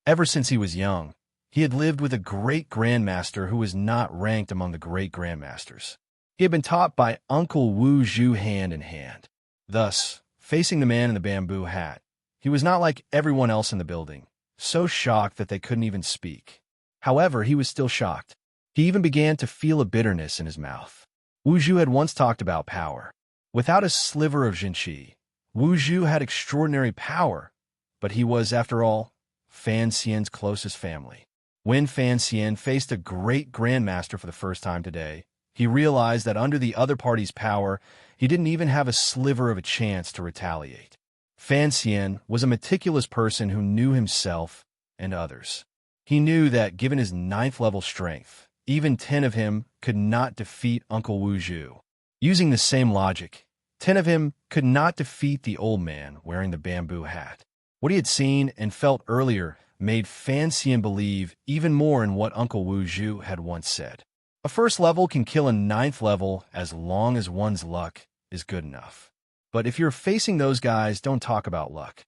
Ever since he was young, he had lived with a great grandmaster who was not ranked among the great grandmasters. He had been taught by Uncle Wu Zhu hand in hand. Thus, facing the man in the bamboo hat, he was not like everyone else in the building, so shocked that they couldn't even speak. However, he was still shocked. He even began to feel a bitterness in his mouth. Wu Zhu had once talked about power. Without a sliver of Jinqi, Wu Zhu had extraordinary power, but he was, after all, Fan Xian's closest family. When Fan Xian faced a great grandmaster for the first time today, he realized that under the other party's power, he didn't even have a sliver of a chance to retaliate. Fan Xian was a meticulous person who knew himself and others. He knew that given his 9th level strength, even 10 of him could not defeat Uncle Wu Zhu. Using the same logic, 10 of him could not defeat the old man wearing the bamboo hat. What he had seen and felt earlier made Fan Xian believe even more in what Uncle Wu Zhu had once said. A first level can kill a 9th level as long as one's luck is good enough. But if you're facing those guys, don't talk about luck.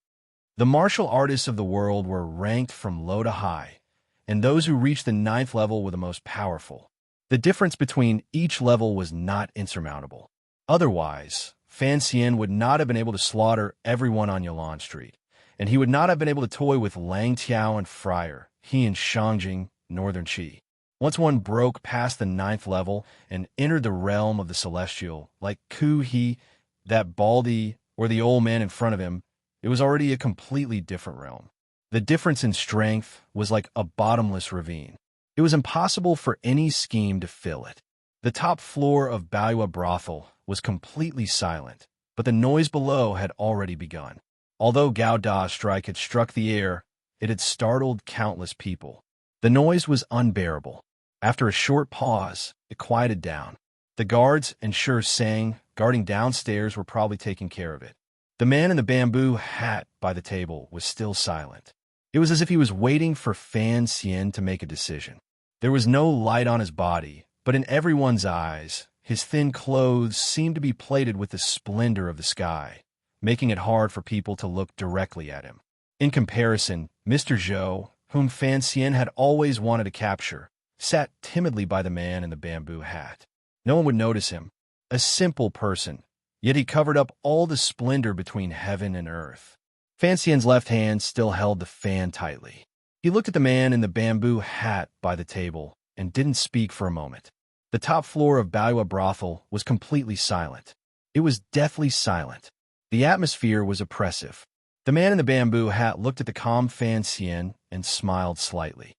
The martial artists of the world were ranked from low to high, and those who reached the 9th level were the most powerful. The difference between each level was not insurmountable. Otherwise, Fan Xian would not have been able to slaughter everyone on Yalan Street, and he would not have been able to toy with Lang Tiao and Friar, he and Shangjing, Northern Qi. Once one broke past the 9th level and entered the realm of the celestial, like Ku He, that Baldy, or the old man in front of him, it was already a completely different realm. The difference in strength was like a bottomless ravine. It was impossible for any scheme to fill it. The top floor of Baoyue brothel was completely silent, but the noise below had already begun. Although Gao Da's strike had struck the air, it had startled countless people. The noise was unbearable. After a short pause, it quieted down. The guards and Shi Sang, guarding downstairs, were probably taking care of it. The man in the bamboo hat by the table was still silent. It was as if he was waiting for Fan Xian to make a decision. There was no light on his body, but in everyone's eyes, his thin clothes seemed to be plated with the splendor of the sky, making it hard for people to look directly at him. In comparison, Mr. Zhou, whom Fan Xian had always wanted to capture, sat timidly by the man in the bamboo hat. No one would notice him. A simple person, yet he covered up all the splendor between heaven and earth. Fan Xian's left hand still held the fan tightly. He looked at the man in the bamboo hat by the table and didn't speak for a moment. The top floor of Baoyue brothel was completely silent. It was deathly silent. The atmosphere was oppressive. The man in the bamboo hat looked at the calm Fan Xian and smiled slightly.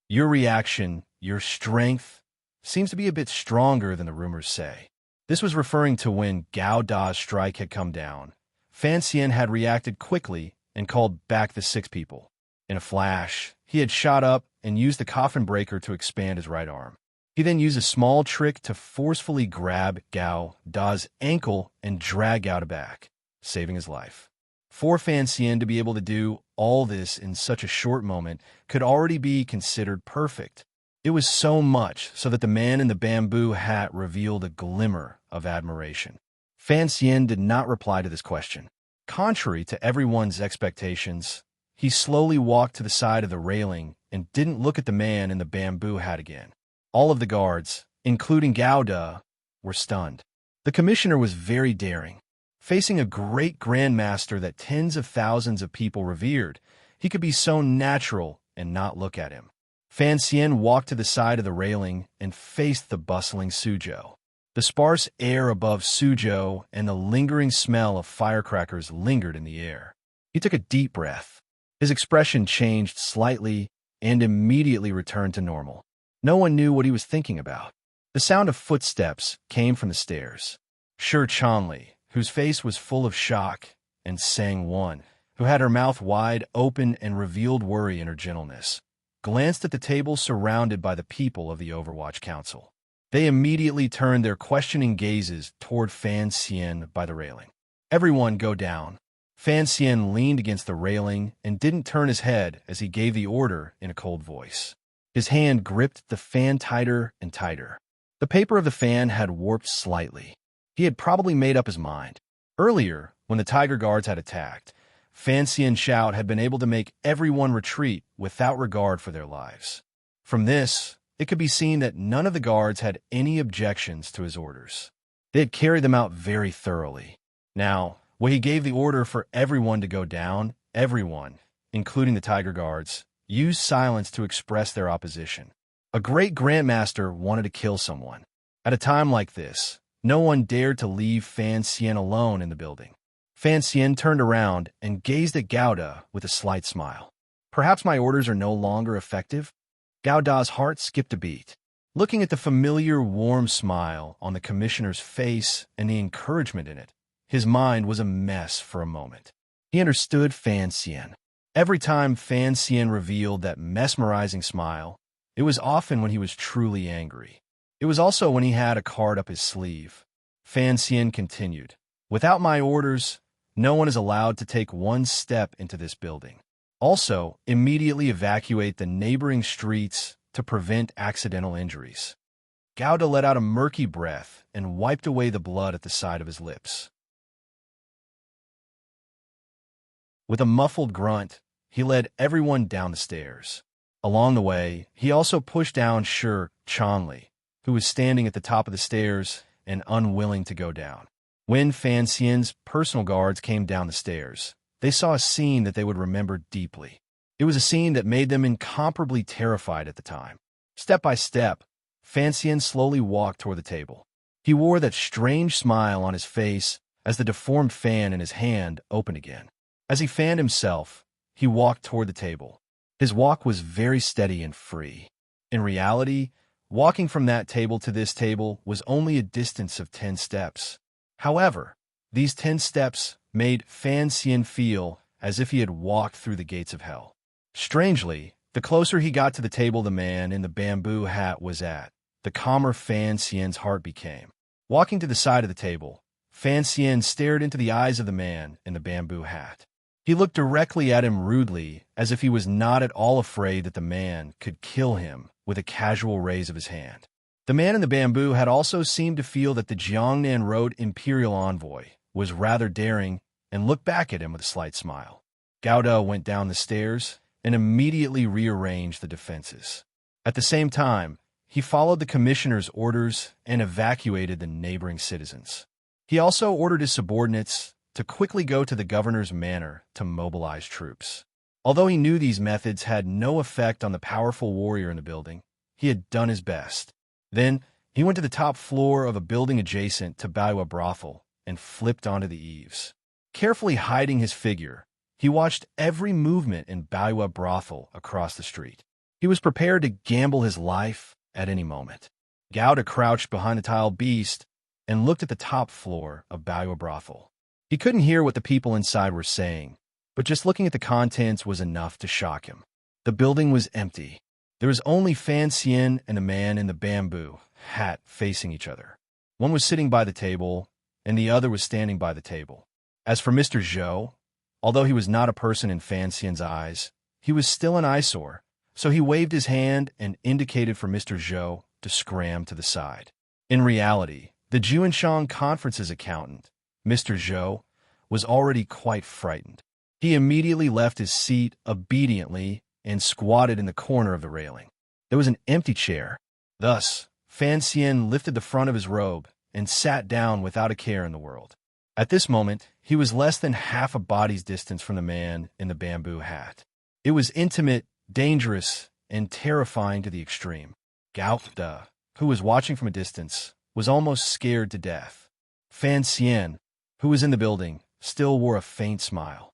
Your reaction, your strength, seems to be a bit stronger than the rumors say. This was referring to when Gao Da's strike had come down. Fan Xian had reacted quickly and called back the 6 people. In a flash, he had shot up and used the coffin breaker to expand his right arm. He then used a small trick to forcefully grab Gao Da's ankle and drag Gao Da back, saving his life. For Fan Xian to be able to do all this in such a short moment could already be considered perfect. It was so much so that the man in the bamboo hat revealed a glimmer of admiration. Fan Xian did not reply to this question. Contrary to everyone's expectations, he slowly walked to the side of the railing and didn't look at the man in the bamboo hat again. All of the guards, including Gao Da, were stunned. The commissioner was very daring. Facing a great grandmaster that tens of thousands of people revered, he could be so natural and not look at him. Fan Xian walked to the side of the railing and faced the bustling Suzhou. The sparse air above Suzhou and the lingering smell of firecrackers lingered in the air. He took a deep breath. His expression changed slightly and immediately returned to normal. No one knew what he was thinking about. The sound of footsteps came from the stairs. Shi Chanli, whose face was full of shock, and Sang Wan, who had her mouth wide open and revealed worry in her gentleness, glanced at the table surrounded by the people of the Overwatch Council. They immediately turned their questioning gazes toward Fan Xian by the railing. Everyone go down. Fan Xian leaned against the railing and didn't turn his head as he gave the order in a cold voice. His hand gripped the fan tighter and tighter. The paper of the fan had warped slightly. He had probably made up his mind. Earlier, when the Tiger Guards had attacked, Fan Xian's shout had been able to make everyone retreat without regard for their lives. From this, it could be seen that none of the guards had any objections to his orders. They had carried them out very thoroughly. Now, when he gave the order for everyone to go down, everyone, including the Tiger Guards, used silence to express their opposition. A great grandmaster wanted to kill someone. At a time like this, no one dared to leave Fan Xian alone in the building. Fan Xian turned around and gazed at Gao Da with a slight smile. Perhaps my orders are no longer effective? Gao Da's heart skipped a beat. Looking at the familiar warm smile on the commissioner's face and the encouragement in it, his mind was a mess for a moment. He understood Fan Xian. Every time Fan Xian revealed that mesmerizing smile, it was often when he was truly angry. It was also when he had a card up his sleeve. Fan Xian continued, "Without my orders, no one is allowed to take one step into this building. Also, immediately evacuate the neighboring streets to prevent accidental injuries." Gao Da let out a murky breath and wiped away the blood at the side of his lips. With a muffled grunt, he led everyone down the stairs. Along the way, he also pushed down Shi Chanli, who was standing at the top of the stairs and unwilling to go down. When Fan Xian's personal guards came down the stairs, they saw a scene that they would remember deeply. It was a scene that made them incomparably terrified at the time. Step by step, Fan Xian slowly walked toward the table. He wore that strange smile on his face as the deformed fan in his hand opened again. As he fanned himself, he walked toward the table. His walk was very steady and free. In reality, walking from that table to this table was only a distance of 10 steps. However, these 10 steps made Fan Xian feel as if he had walked through the gates of hell. Strangely, the closer he got to the table the man in the bamboo hat was at, the calmer Fan Xian's heart became. Walking to the side of the table, Fan Xian stared into the eyes of the man in the bamboo hat. He looked directly at him rudely, as if he was not at all afraid that the man could kill him with a casual raise of his hand. The man in the bamboo had also seemed to feel that the Jiangnan Road Imperial Envoy was rather daring and looked back at him with a slight smile. Gao Da went down the stairs and immediately rearranged the defenses. At the same time, he followed the commissioner's orders and evacuated the neighboring citizens. He also ordered his subordinates to quickly go to the governor's manor to mobilize troops. Although he knew these methods had no effect on the powerful warrior in the building, he had done his best. Then, he went to the top floor of a building adjacent to Baiwa Brothel and flipped onto the eaves. Carefully hiding his figure, he watched every movement in Baiwa Brothel across the street. He was prepared to gamble his life at any moment. Gao Da crouched behind the tile beast and looked at the top floor of Baiwa Brothel. He couldn't hear what the people inside were saying, but just looking at the contents was enough to shock him. The building was empty. There was only Fan Xian and a man in the bamboo hat facing each other. One was sitting by the table, and the other was standing by the table. As for Mr. Zhou, although he was not a person in Fan Xian's eyes, he was still an eyesore, so he waved his hand and indicated for Mr. Zhou to scram to the side. In reality, the Juanshan Conference's accountant, Mr. Zhou, was already quite frightened. He immediately left his seat obediently and squatted in the corner of the railing. There was an empty chair. Thus, Fan Xian lifted the front of his robe and sat down without a care in the world. At this moment, he was less than half a body's distance from the man in the bamboo hat. It was intimate, dangerous, and terrifying to the extreme. Gao De, who was watching from a distance, was almost scared to death. Fan Xian, who was in the building, still wore a faint smile.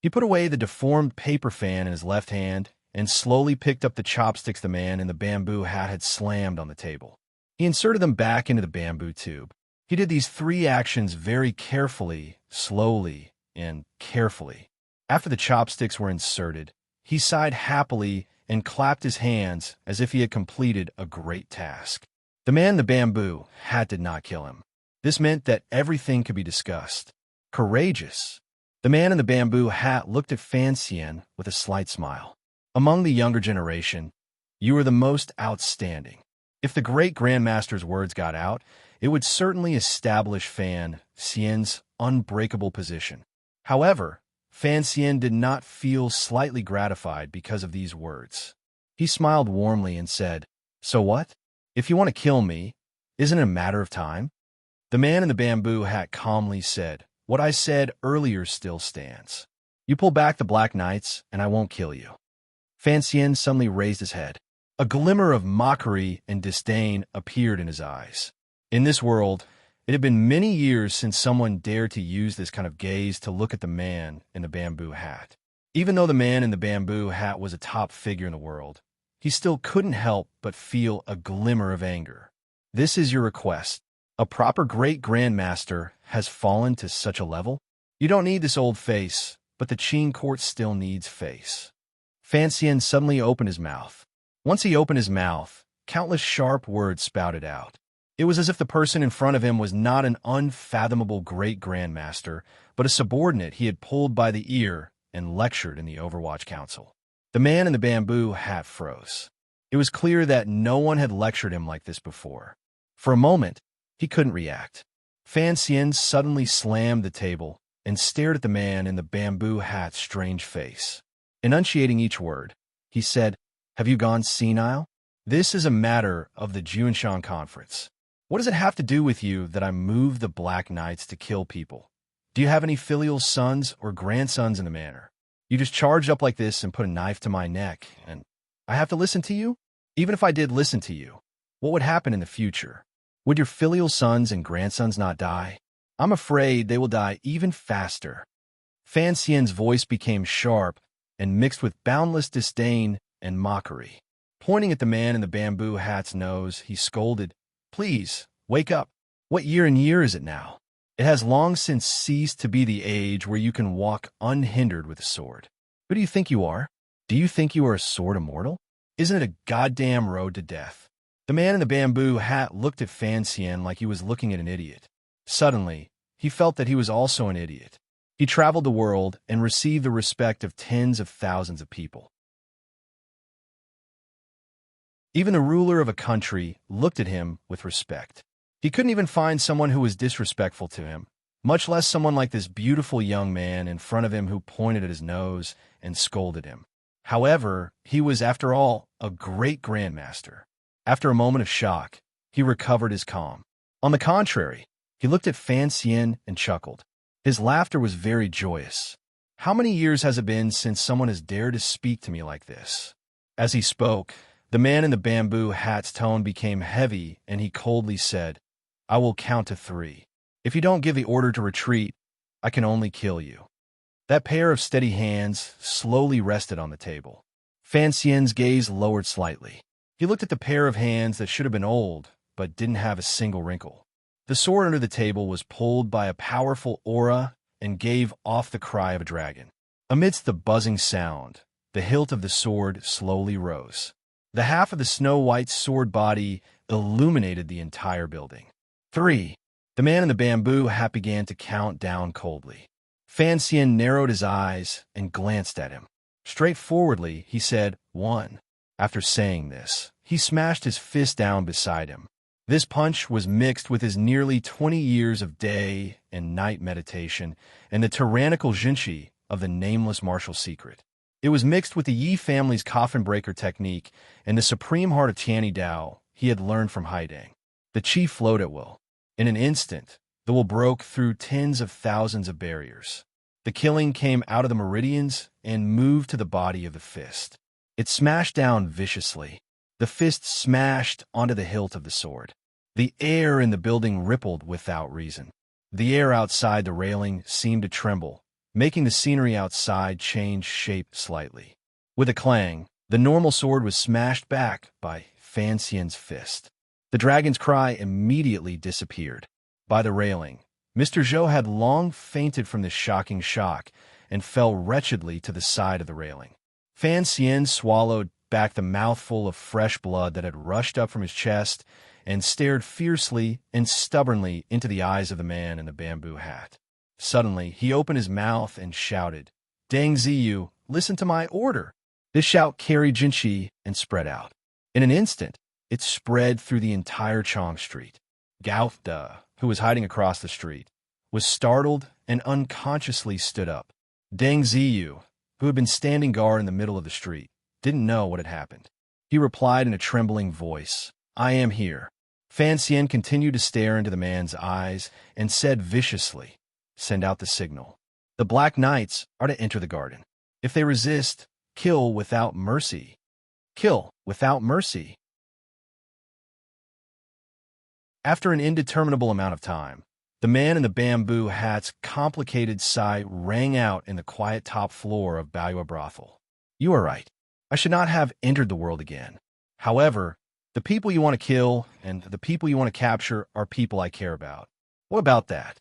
He put away the deformed paper fan in his left hand and slowly picked up the chopsticks the man in the bamboo hat had slammed on the table. He inserted them back into the bamboo tube. He did these 3 actions very carefully, slowly, and carefully. After the chopsticks were inserted, he sighed happily and clapped his hands as if he had completed a great task. The man in the bamboo hat did not kill him. This meant that everything could be discussed. Courageous. The man in the bamboo hat looked at Fan Xian with a slight smile. Among the younger generation, you are the most outstanding. If the great Grandmaster's words got out, it would certainly establish Fan Xian's unbreakable position. However, Fan Xian did not feel slightly gratified because of these words. He smiled warmly and said, "So what? If you want to kill me, isn't it a matter of time?" The man in the bamboo hat calmly said, "What I said earlier still stands. You pull back the Black Knights, and I won't kill you." Fan Xian suddenly raised his head. A glimmer of mockery and disdain appeared in his eyes. In this world, it had been many years since someone dared to use this kind of gaze to look at the man in the bamboo hat. Even though the man in the bamboo hat was a top figure in the world, he still couldn't help but feel a glimmer of anger. "This is your request. A proper great grandmaster has fallen to such a level? You don't need this old face, but the Qing court still needs face." Fan Xian suddenly opened his mouth. Once he opened his mouth, countless sharp words spouted out. It was as if the person in front of him was not an unfathomable great grandmaster, but a subordinate he had pulled by the ear and lectured in the Overwatch Council. The man in the bamboo hat froze. It was clear that no one had lectured him like this before. For a moment, he couldn't react. Fan Xian suddenly slammed the table and stared at the man in the bamboo hat's strange face. Enunciating each word, he said, "Have you gone senile? This is a matter of the Juanshan Conference. What does it have to do with you that I moved the Black Knights to kill people? Do you have any filial sons or grandsons in the manor? You just charged up like this and put a knife to my neck, and I have to listen to you? Even if I did listen to you, what would happen in the future? Would your filial sons and grandsons not die? I'm afraid they will die even faster." Fan Xian's voice became sharp and mixed with boundless disdain and mockery. Pointing at the man in the bamboo hat's nose, he scolded, "Please, wake up. What year and year is it now? It has long since ceased to be the age where you can walk unhindered with a sword. Who do you think you are? Do you think you are a sword immortal? Isn't it a goddamn road to death?" The man in the bamboo hat looked at Fan Xian like he was looking at an idiot. Suddenly, he felt that he was also an idiot. He traveled the world and received the respect of tens of thousands of people. Even the ruler of a country looked at him with respect. He couldn't even find someone who was disrespectful to him, much less someone like this beautiful young man in front of him who pointed at his nose and scolded him. However, he was, after all, a great grandmaster. After a moment of shock, he recovered his calm. On the contrary, he looked at Fan Xian and chuckled. His laughter was very joyous. "How many years has it been since someone has dared to speak to me like this?" As he spoke, the man in the bamboo hat's tone became heavy, and he coldly said, "I will count to 3. If you don't give the order to retreat, I can only kill you." That pair of steady hands slowly rested on the table. Fan Xian's gaze lowered slightly. He looked at the pair of hands that should have been old, but didn't have a single wrinkle. The sword under the table was pulled by a powerful aura and gave off the cry of a dragon. Amidst the buzzing sound, the hilt of the sword slowly rose. The half of the snow-white sword body illuminated the entire building. 3. The man in the bamboo hat began to count down coldly. Fan Xian narrowed his eyes and glanced at him. Straightforwardly, he said, 1. After saying this, he smashed his fist down beside him. This punch was mixed with his nearly 20 years of day and night meditation and the tyrannical jinshi of the nameless martial secret. It was mixed with the Yi family's coffin breaker technique and the supreme heart of Tianyi Dao he had learned from Haidang. The chi flowed at will. In an instant, the will broke through tens of thousands of barriers. The killing came out of the meridians and moved to the body of the fist. It smashed down viciously. The fist smashed onto the hilt of the sword. The air in the building rippled without reason. The air outside the railing seemed to tremble, making the scenery outside change shape slightly. With a clang, the normal sword was smashed back by Fan Xian's fist. The dragon's cry immediately disappeared. By the railing, Mr. Zhou had long fainted from this shocking shock and fell wretchedly to the side of the railing. Fan Xian swallowed back the mouthful of fresh blood that had rushed up from his chest and stared fiercely and stubbornly into the eyes of the man in the bamboo hat. Suddenly, he opened his mouth and shouted, "Deng Ziyu, listen to my order!" This shout carried jinshi and spread out. In an instant, it spread through the entire Chong Street. Gao De, who was hiding across the street, was startled and unconsciously stood up. Deng Ziyu, who had been standing guard in the middle of the street, didn't know what had happened. He replied in a trembling voice, "I am here." Fan Xian continued to stare into the man's eyes and said viciously, "Send out the signal. The Black Knights are to enter the garden. If they resist, kill without mercy. Kill without mercy." After an indeterminable amount of time, the man in the bamboo hat's complicated sigh rang out in the quiet top floor of Baoyue Brothel. "You are right. I should not have entered the world again. However, the people you want to kill and the people you want to capture are people I care about. What about that?"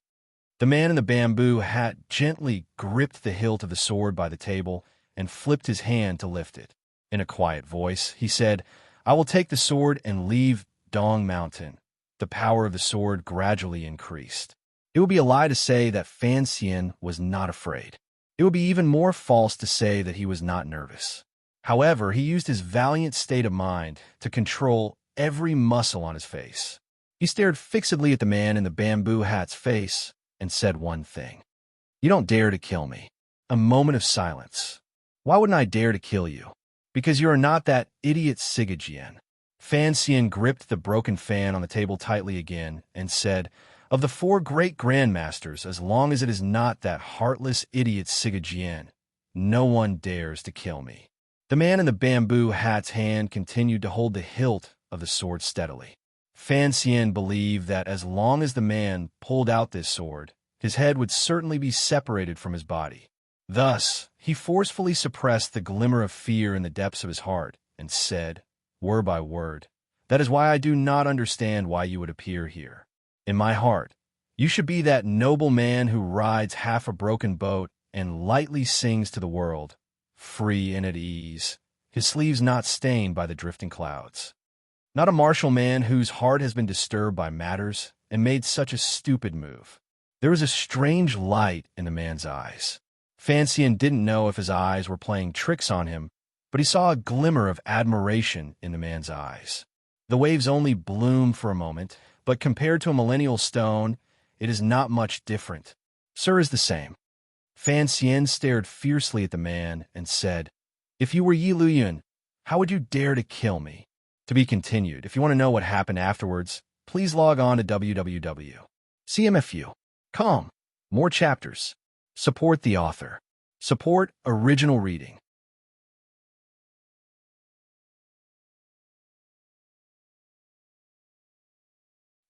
The man in the bamboo hat gently gripped the hilt of the sword by the table and flipped his hand to lift it. In a quiet voice, he said, "I will take the sword and leave Dong Mountain." The power of the sword gradually increased. It would be a lie to say that Fan Xian was not afraid. It would be even more false to say that he was not nervous. However, he used his valiant state of mind to control every muscle on his face. He stared fixedly at the man in the bamboo hat's face and said one thing. "You don't dare to kill me." A moment of silence. "Why wouldn't I dare to kill you?" "Because you are not that idiot Sigajian." Fan Xian gripped the broken fan on the table tightly again and said, "Of the 4 great grandmasters, as long as it is not that heartless idiot Sigajian, no one dares to kill me." The man in the bamboo hat's hand continued to hold the hilt of the sword steadily. Fan Xian believed that as long as the man pulled out this sword, his head would certainly be separated from his body. Thus, he forcefully suppressed the glimmer of fear in the depths of his heart and said, word by word, "That is why I do not understand why you would appear here. In my heart, you should be that noble man who rides half a broken boat and lightly sings to the world, free and at ease, his sleeves not stained by the drifting clouds. Not a martial man whose heart has been disturbed by matters and made such a stupid move." There was a strange light in the man's eyes. Fan Xian didn't know if his eyes were playing tricks on him, but he saw a glimmer of admiration in the man's eyes. The waves only bloom for a moment, but compared to a millennial stone, it is not much different. "Sir is the same." Fan Xian stared fiercely at the man and said, "If you were Yi Luyuan, how would you dare to kill me?" To be continued. If you want to know what happened afterwards, please log on to www.cmfu.com. More chapters. Support the author. Support original reading.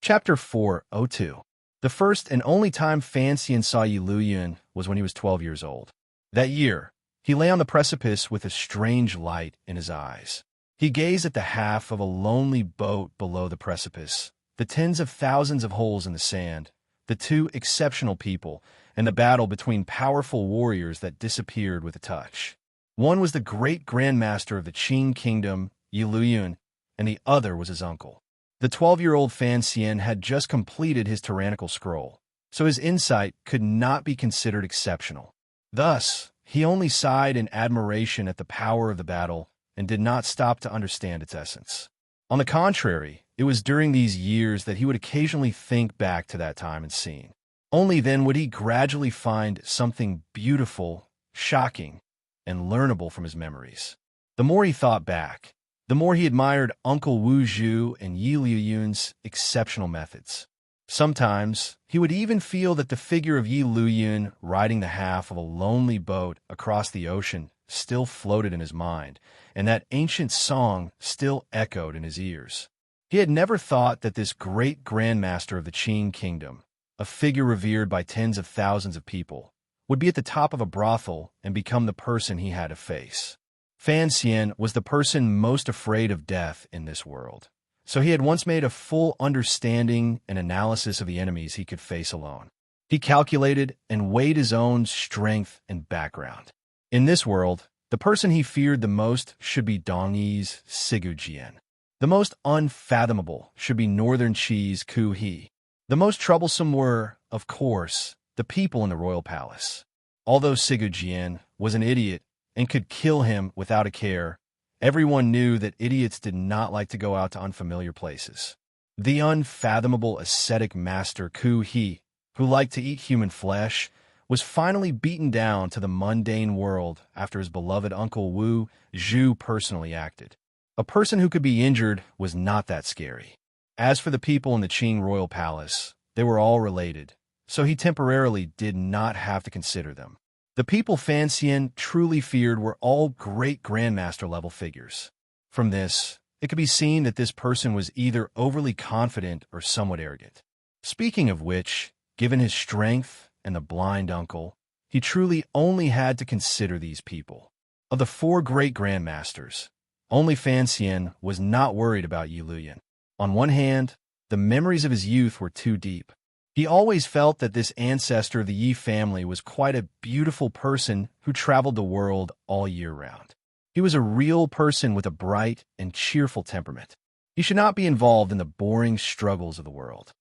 Chapter 402. The first and only time Fan Xian saw Yi Luyuan was when he was 12 years old. That year, he lay on the precipice with a strange light in his eyes. He gazed at the half of a lonely boat below the precipice, the tens of thousands of holes in the sand, the two exceptional people, and the battle between powerful warriors that disappeared with a touch. One was the great grandmaster of the Qing kingdom, Yi Luyun, and the other was his uncle. The 12-year-old Fan Xian had just completed his tyrannical scroll, so his insight could not be considered exceptional. Thus, he only sighed in admiration at the power of the battle and did not stop to understand its essence. On the contrary, it was during these years that he would occasionally think back to that time and scene. Only then would he gradually find something beautiful, shocking, and learnable from his memories. The more he thought back, the more he admired Uncle Wu Zhu and Yi Luyun's exceptional methods. Sometimes, he would even feel that the figure of Yi Luyun riding the half of a lonely boat across the ocean still floated in his mind, and that ancient song still echoed in his ears. He had never thought that this great grandmaster of the Qing kingdom, a figure revered by tens of thousands of people, would be at the top of a brothel and become the person he had to face. Fan Xian was the person most afraid of death in this world, so he had once made a full understanding and analysis of the enemies he could face alone. He calculated and weighed his own strength and background. In this world, the person he feared the most should be Dongyi's Sigu Jian. The most unfathomable should be Northern Qi's Ku He. The most troublesome were, of course, the people in the royal palace. Although Sigu Jian was an idiot and could kill him without a care, everyone knew that idiots did not like to go out to unfamiliar places. The unfathomable ascetic master Ku He, who liked to eat human flesh, was finally beaten down to the mundane world after his beloved Uncle Wu Zhu personally acted. A person who could be injured was not that scary. As for the people in the Qing royal palace, they were all related, so he temporarily did not have to consider them. The people Fan Xian truly feared were all great grandmaster-level figures. From this, it could be seen that this person was either overly confident or somewhat arrogant. Speaking of which, given his strength and the blind uncle, he truly only had to consider these people. Of the four great grandmasters, only Fan Xian was not worried about Yi Luyun. On one hand, the memories of his youth were too deep. He always felt that this ancestor of the Yi family was quite a beautiful person who traveled the world all year round. He was a real person with a bright and cheerful temperament. He should not be involved in the boring struggles of the world.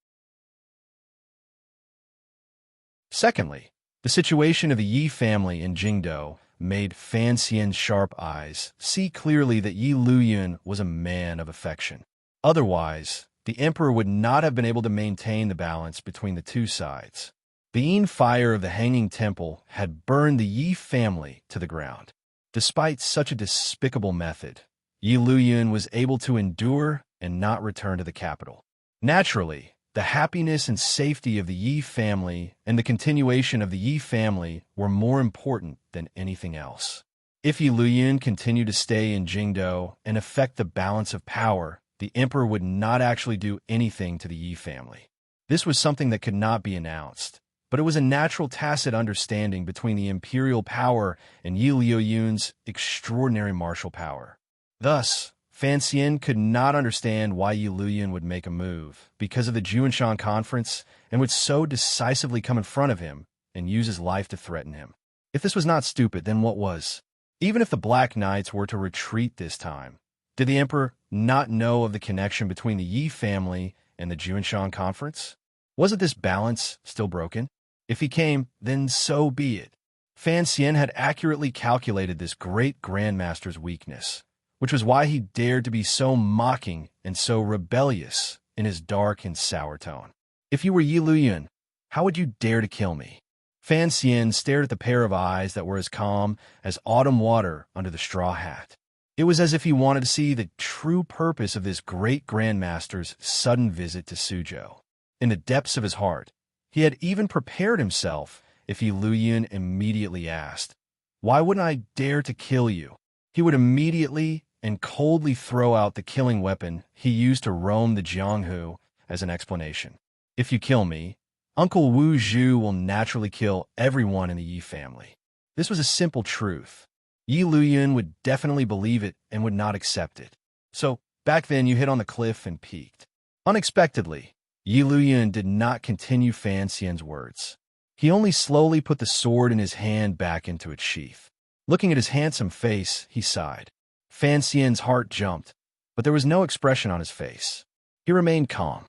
Secondly, the situation of the Yi family in Jingdou made Fan Xian's sharp eyes see clearly that Yi Luyun was a man of affection. Otherwise, the emperor would not have been able to maintain the balance between the two sides. The Yin fire of the Hanging Temple had burned the Yi family to the ground. Despite such a despicable method, Yi Luyun was able to endure and not return to the capital. Naturally, the happiness and safety of the Yi family and the continuation of the Yi family were more important than anything else. If Yi Luyun continued to stay in Jingdou and affect the balance of power, the emperor would not actually do anything to the Yi family. This was something that could not be announced, but it was a natural tacit understanding between the imperial power and Yi Luyun's extraordinary martial power. Thus, Fan Xian could not understand why Yi Luyun would make a move because of the Juanshan conference and would so decisively come in front of him and use his life to threaten him. If this was not stupid, then what was? Even if the Black Knights were to retreat this time, did the emperor not know of the connection between the Yi family and the Juanshan conference? Wasn't this balance still broken? If he came, then so be it. Fan Xian had accurately calculated this great grandmaster's weakness, which was why he dared to be so mocking and so rebellious in his dark and sour tone. If you were Yi Luyun, how would you dare to kill me? Fan Xian stared at the pair of eyes that were as calm as autumn water under the straw hat. It was as if he wanted to see the true purpose of this great grandmaster's sudden visit to Suzhou. In the depths of his heart, he had even prepared himself if Yi Luyun immediately asked, "Why wouldn't I dare to kill you?" He would immediately and coldly throw out the killing weapon he used to roam the Jianghu as an explanation. "If you kill me, Uncle Wu Zhu will naturally kill everyone in the Yi family." This was a simple truth. Yi Luyun would definitely believe it and would not accept it. So, back then you hit on the cliff and peaked. Unexpectedly, Yi Luyan did not continue Fan Xian's words. He only slowly put the sword in his hand back into its sheath. Looking at his handsome face, he sighed. Fan Xian's heart jumped, but there was no expression on his face. He remained calm.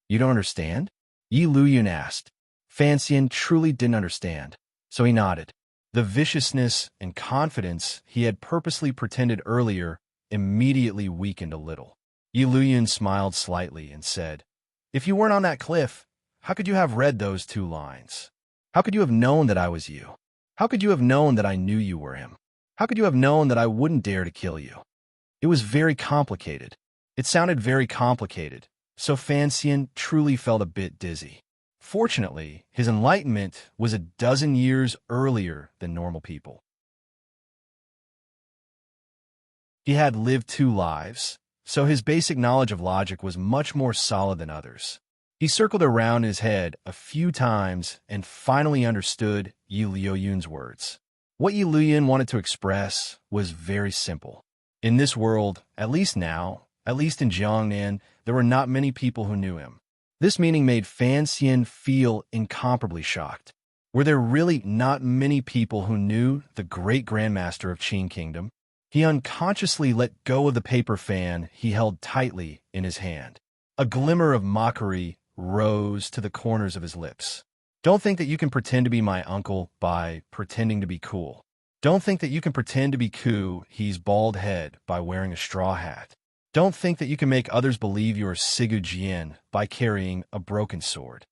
You don't understand? Yi Luyan asked. Fan Xian truly didn't understand, so he nodded. The viciousness and confidence he had purposely pretended earlier immediately weakened a little. Yi Luyan smiled slightly and said, If you weren't on that cliff, how could you have read those 2 lines? How could you have known that I was you? How could you have known that I knew you were him? How could you have known that I wouldn't dare to kill you? It was very complicated. It sounded very complicated, so Fan Xian truly felt a bit dizzy. Fortunately, his enlightenment was a dozen years earlier than normal people. He had lived 2 lives, so his basic knowledge of logic was much more solid than others. He circled around in his head a few times and finally understood Yi Luyan's words. What Yi Luyan wanted to express was very simple. In this world, at least now, at least in Jiangnan, there were not many people who knew him. This meaning made Fan Xian feel incomparably shocked. Were there really not many people who knew the great grandmaster of Qin Kingdom? He unconsciously let go of the paper fan he held tightly in his hand. A glimmer of mockery rose to the corners of his lips. Don't think that you can pretend to be my uncle by pretending to be cool. Don't think that you can pretend to be cool, he's bald head, by wearing a straw hat. Don't think that you can make others believe you are Sigu Jian by carrying a broken sword.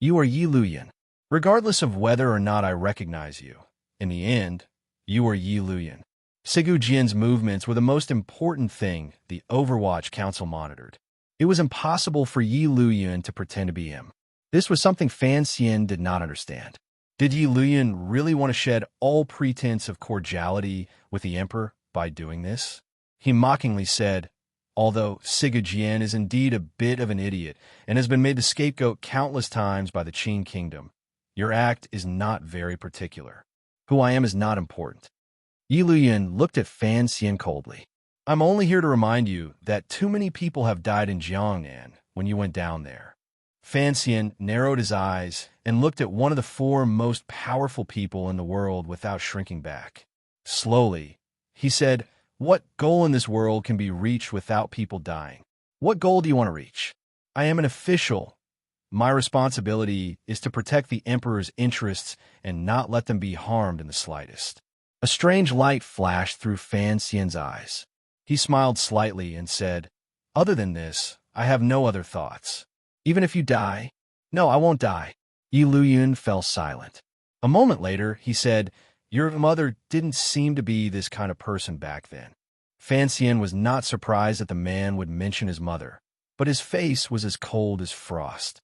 You are Yi Luyan. Regardless of whether or not I recognize you, in the end, you are Yi Luyan. Sigu Jian's movements were the most important thing the Overwatch Council monitored. It was impossible for Yi Luyan to pretend to be him. This was something Fan Xian did not understand. Did Yi Luyan really want to shed all pretense of cordiality with the Emperor by doing this? He mockingly said, Although Sigu Jian is indeed a bit of an idiot and has been made the scapegoat countless times by the Qin Kingdom, your act is not very particular. Who I am is not important. Yi Luyan looked at Fan Xian coldly. I'm only here to remind you that too many people have died in Jiangnan when you went down there. Fan Xian narrowed his eyes and looked at one of the 4 most powerful people in the world without shrinking back. Slowly, he said, What goal in this world can be reached without people dying? What goal do you want to reach? I am an official. My responsibility is to protect the Emperor's interests and not let them be harmed in the slightest. A strange light flashed through Fan Xian's eyes. He smiled slightly and said, Other than this, I have no other thoughts. Even if you die? No, I won't die. Yi Luyan fell silent. A moment later, he said, Your mother didn't seem to be this kind of person back then. Fan Xian was not surprised that the man would mention his mother, but his face was as cold as frost.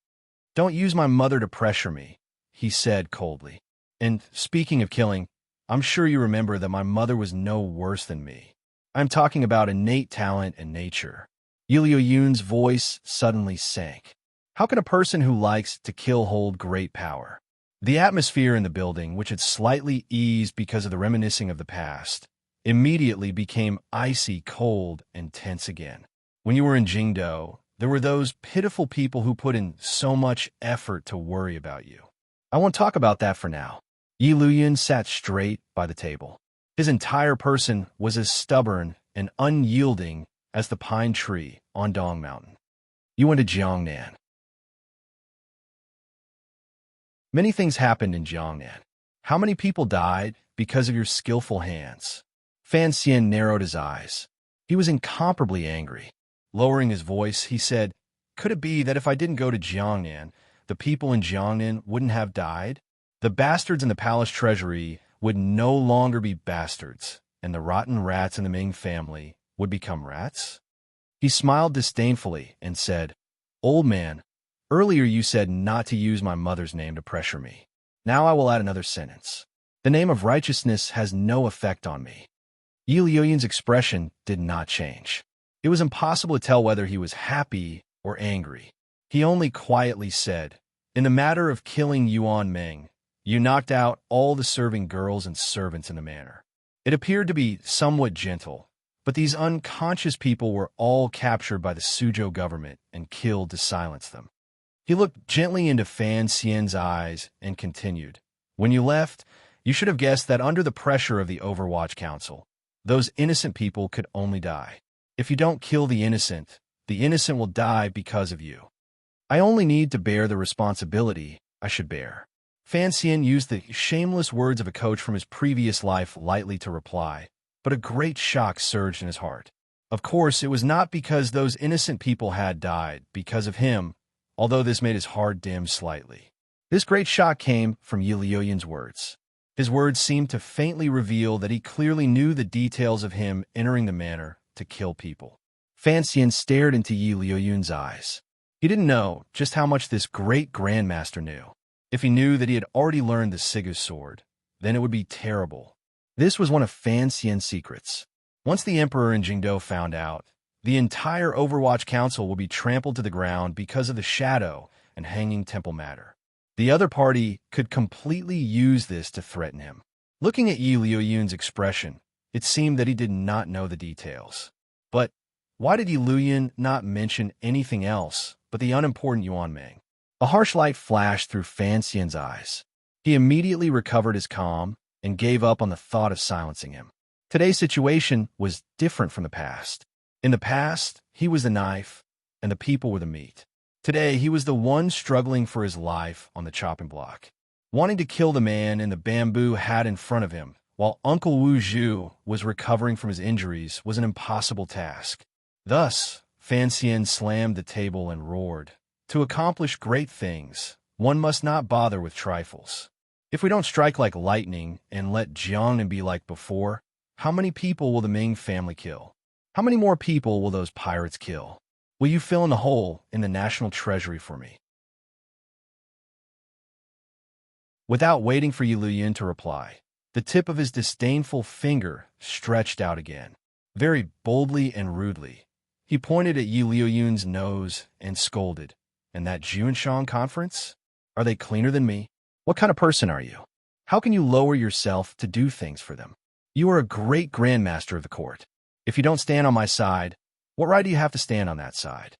Don't use my mother to pressure me, he said coldly. And speaking of killing, I'm sure you remember that my mother was no worse than me. I'm talking about innate talent and nature. Yi Luyan's voice suddenly sank. How can a person who likes to kill hold great power? The atmosphere in the building, which had slightly eased because of the reminiscing of the past, immediately became icy cold and tense again. When you were in Jingdo, there were those pitiful people who put in so much effort to worry about you. I won't talk about that for now. Yi Luyan sat straight by the table. His entire person was as stubborn and unyielding as the pine tree on Dong Mountain. You went to Jiangnan. Many things happened in Jiangnan. How many people died because of your skillful hands? Fan Xian narrowed his eyes. He was incomparably angry. Lowering his voice, he said, Could it be that if I didn't go to Jiangnan, the people in Jiangnan wouldn't have died? The bastards in the palace treasury would no longer be bastards, and the rotten rats in the Ming family would become rats? He smiled disdainfully and said, Old man, earlier you said not to use my mother's name to pressure me. Now I will add another sentence. The name of righteousness has no effect on me. Yi Luyan's expression did not change. It was impossible to tell whether he was happy or angry. He only quietly said, In the matter of killing Yuan Ming, you knocked out all the serving girls and servants in the manor. It appeared to be somewhat gentle, but these unconscious people were all captured by the Suzhou government and killed to silence them. He looked gently into Fan Xian's eyes and continued. When you left, you should have guessed that under the pressure of the Overwatch Council, those innocent people could only die. If you don't kill the innocent will die because of you. I only need to bear the responsibility I should bear. Fan Xian used the shameless words of a coach from his previous life lightly to reply, but a great shock surged in his heart. Of course, it was not because those innocent people had died, because of him, although this made his heart dim slightly. This great shock came from Yi Liuyun's words. His words seemed to faintly reveal that he clearly knew the details of him entering the manor to kill people. Fan Xian stared into Yi Liuyun's eyes. He didn't know just how much this great grandmaster knew. If he knew that he had already learned the Sigu sword, then it would be terrible. This was one of Fan Xian's secrets. Once the Emperor and Jingdo found out, the entire Overwatch Council will be trampled to the ground because of the shadow and hanging temple matter. The other party could completely use this to threaten him. Looking at Yi Liuyun's expression, it seemed that he did not know the details. But why did Yi Liuyun not mention anything else but the unimportant Yuan Meng? A harsh light flashed through Fan Xian's eyes. He immediately recovered his calm and gave up on the thought of silencing him. Today's situation was different from the past. In the past, he was the knife, and the people were the meat. Today, he was the one struggling for his life on the chopping block. Wanting to kill the man in the bamboo hat in front of him, while Uncle Wu Zhu was recovering from his injuries, was an impossible task. Thus, Fan Xian slammed the table and roared, "To accomplish great things, one must not bother with trifles. If we don't strike like lightning and let Jiangnan be like before, how many people will the Ming family kill? How many more people will those pirates kill? Will you fill in the hole in the national treasury for me?" Without waiting for Yi Liuyun to reply, the tip of his disdainful finger stretched out again. Very boldly and rudely, he pointed at Yi Liuyun's nose and scolded, "And that Juanshan conference? Are they cleaner than me? What kind of person are you? How can you lower yourself to do things for them? You are a great grandmaster of the court. If you don't stand on my side, what right do you have to stand on that side?"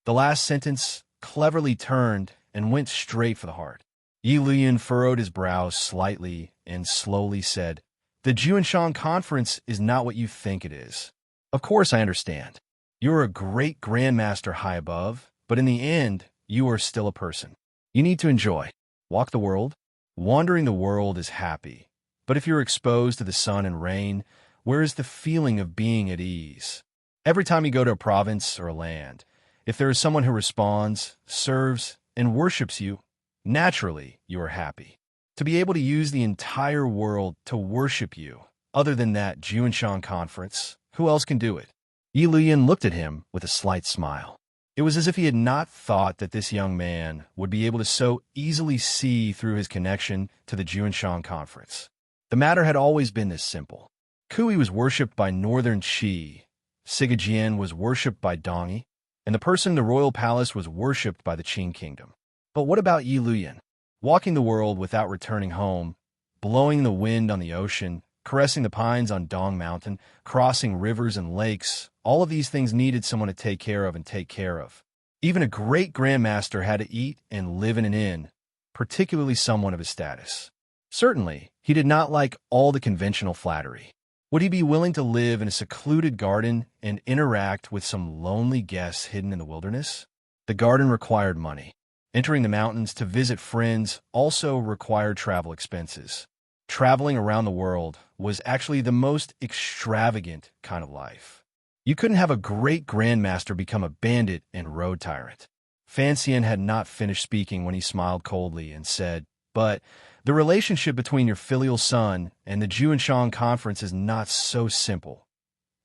The last sentence cleverly turned and went straight for the heart. Yi Liuyun furrowed his brows slightly and slowly said, "The Juanshan conference is not what you think it is. Of course I understand. You are a great grandmaster high above, but in the end, you are still a person. You need to enjoy. Walk the world. Wandering the world is happy. But if you're exposed to the sun and rain, where is the feeling of being at ease? Every time you go to a province or a land, if there is someone who responds, serves, and worships you, naturally you are happy. To be able to use the entire world to worship you, other than that Juanshan conference, who else can do it?" Yi Liuyun looked at him with a slight smile. It was as if he had not thought that this young man would be able to so easily see through his connection to the Juanshan conference. The matter had always been this simple. Kui was worshipped by Northern Qi, Sigajian was worshipped by Dongi, and the person in the royal palace was worshipped by the Qing kingdom. But what about Yi Liuyun? Walking the world without returning home, blowing the wind on the ocean, caressing the pines on Dong Mountain, crossing rivers and lakes, all of these things needed someone to take care of and take care of. Even a great grandmaster had to eat and live in an inn, particularly someone of his status. Certainly, he did not like all the conventional flattery. Would he be willing to live in a secluded garden and interact with some lonely guests hidden in the wilderness? The garden required money. Entering the mountains to visit friends also required travel expenses. Traveling around the world was actually the most extravagant kind of life. You couldn't have a great grandmaster become a bandit and road tyrant. Fan Xian had not finished speaking when he smiled coldly and said, "But the relationship between your filial son and the Juanshan conference is not so simple.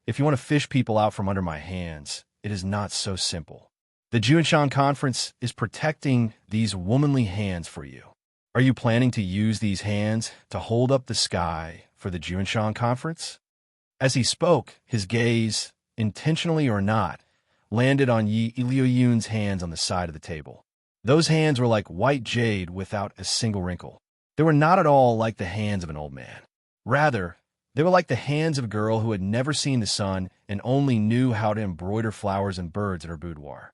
If you want to fish people out from under my hands, it is not so simple. The Juanshan conference is protecting these womanly hands for you. Are you planning to use these hands to hold up the sky for the Juanshan conference?" As he spoke, his gaze, intentionally or not, landed on Yi Liuyun's hands on the side of the table. Those hands were like white jade without a single wrinkle. They were not at all like the hands of an old man. Rather, they were like the hands of a girl who had never seen the sun and only knew how to embroider flowers and birds in her boudoir.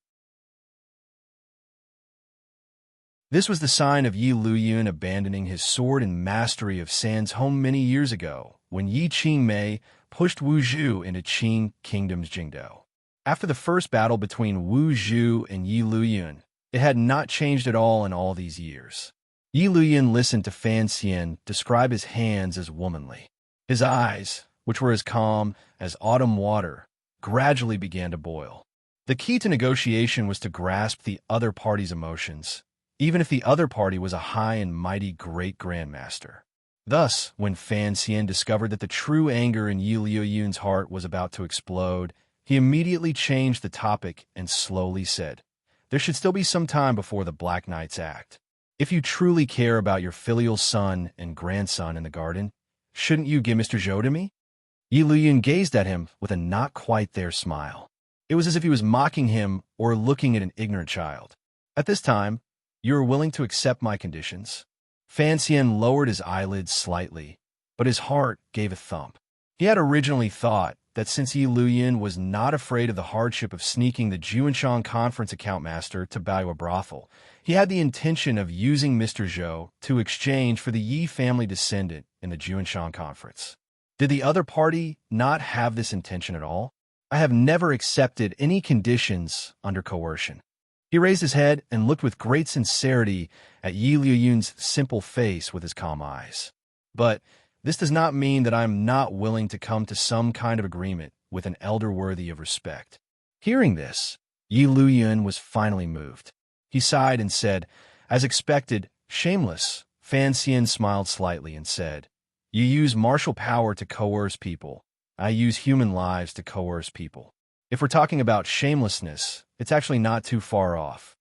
This was the sign of Yi Luyun abandoning his sword and mastery of San's home many years ago, when Yi Qingmei pushed Wu Zhu into Qing Kingdom's Jingdou. After the first battle between Wu Zhu and Yi Luyun, it had not changed at all in all these years. Yi Luyun listened to Fan Xian describe his hands as womanly. His eyes, which were as calm as autumn water, gradually began to boil. The key to negotiation was to grasp the other party's emotions, even if the other party was a high and mighty great grandmaster. Thus, when Fan Xian discovered that the true anger in Yi Luyun's heart was about to explode, he immediately changed the topic and slowly said, "There should still be some time before the Black Knight's act. If you truly care about your filial son and grandson in the garden, shouldn't you give Mr. Zhou to me?" Yi Luyun gazed at him with a not-quite-there smile. It was as if he was mocking him or looking at an ignorant child. "At this time, you are willing to accept my conditions?" Fan Xian lowered his eyelids slightly, but his heart gave a thump. He had originally thought that since Yi Luyun was not afraid of the hardship of sneaking the Juanshan Conference account master to Baiwa brothel, he had the intention of using Mr. Zhou to exchange for the Yi family descendant in the Juanshan Conference. Did the other party not have this intention at all? "I have never accepted any conditions under coercion." He raised his head and looked with great sincerity at Yi Luyun's simple face with his calm eyes. "But this does not mean that I am not willing to come to some kind of agreement with an elder worthy of respect." Hearing this, Yi Luyun was finally moved. He sighed and said, "As expected, shameless." Fan Xian smiled slightly and said, "You use martial power to coerce people. I use human lives to coerce people. If we're talking about shamelessness, it's actually not too far off."